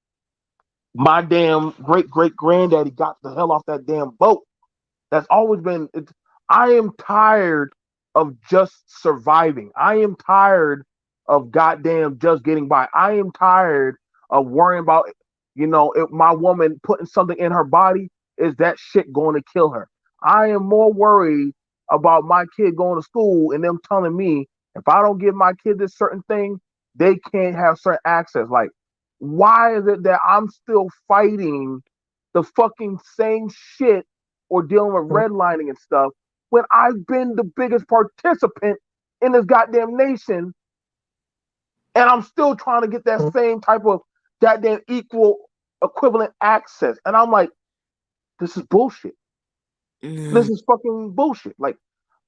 [SPEAKER 1] my damn great great granddaddy got the hell off that damn boat. That's always been. I am tired of just surviving. I am tired of goddamn just getting by. I am tired of worrying about, if my woman putting something in her body, is that shit going to kill her? I am more worried about my kid going to school and them telling me if I don't give my kid this certain thing, they can't have certain access. Like, why is it that I'm still fighting the fucking same shit or dealing with redlining and stuff when I've been the biggest participant in this goddamn nation and I'm still trying to get that same type of goddamn equal equivalent access. And I'm like, this is bullshit. This
[SPEAKER 5] Mm,
[SPEAKER 1] is fucking bullshit. Like,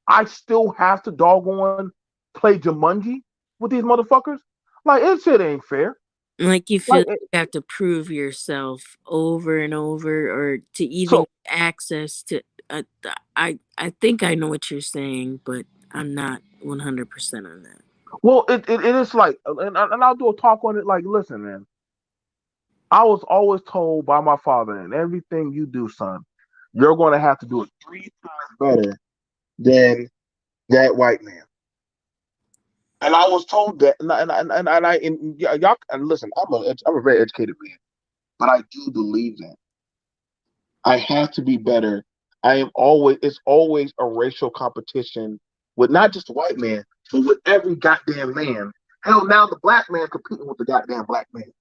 [SPEAKER 1] I still have to doggone play Jumanji with these motherfuckers. Like, it shit ain't fair.
[SPEAKER 5] Like you feel
[SPEAKER 1] Like,
[SPEAKER 5] like you have to prove yourself over and over, or to even
[SPEAKER 1] so,
[SPEAKER 5] get access to. I think I know what you're saying, but I'm not 100% on that.
[SPEAKER 1] well, it is like, and I'll do a talk on it. Like, listen, man, I was always told by my father, and everything you do, son, you're going to have to do it 3 times better than that white man. And I was told that, and y'all, and listen, I'm a very educated man, but I do believe that I have to be better. It's always a racial competition with not just the white man, but with every goddamn man. Hell, now the black man competing with the goddamn black man.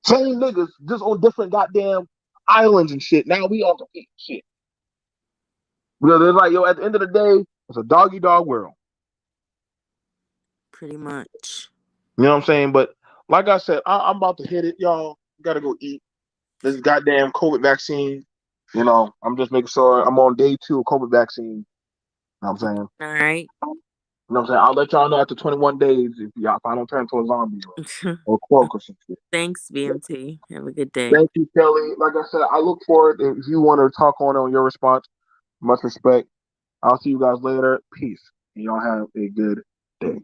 [SPEAKER 1] Same niggas, just on different goddamn islands and shit. Now we all compete shit. Because it's like, yo, at the end of the day, it's a doggy dog world.
[SPEAKER 5] Pretty much.
[SPEAKER 1] You know what I'm saying? But like I said, I'm about to hit it, y'all. Gotta go eat this goddamn COVID vaccine. I'm just making sure I'm on day 2 of COVID vaccine. You know what I'm saying?
[SPEAKER 5] All right.
[SPEAKER 1] You know what I'm saying? I'll let y'all know after 21 days if I don't turn into a zombie or croak or some shit.
[SPEAKER 5] Thanks, BMT. Have a good day.
[SPEAKER 1] Thank you, Kelly. Like I said, I look forward if you want to talk on your response. Much respect. I'll see you guys later. Peace. And y'all have a good day.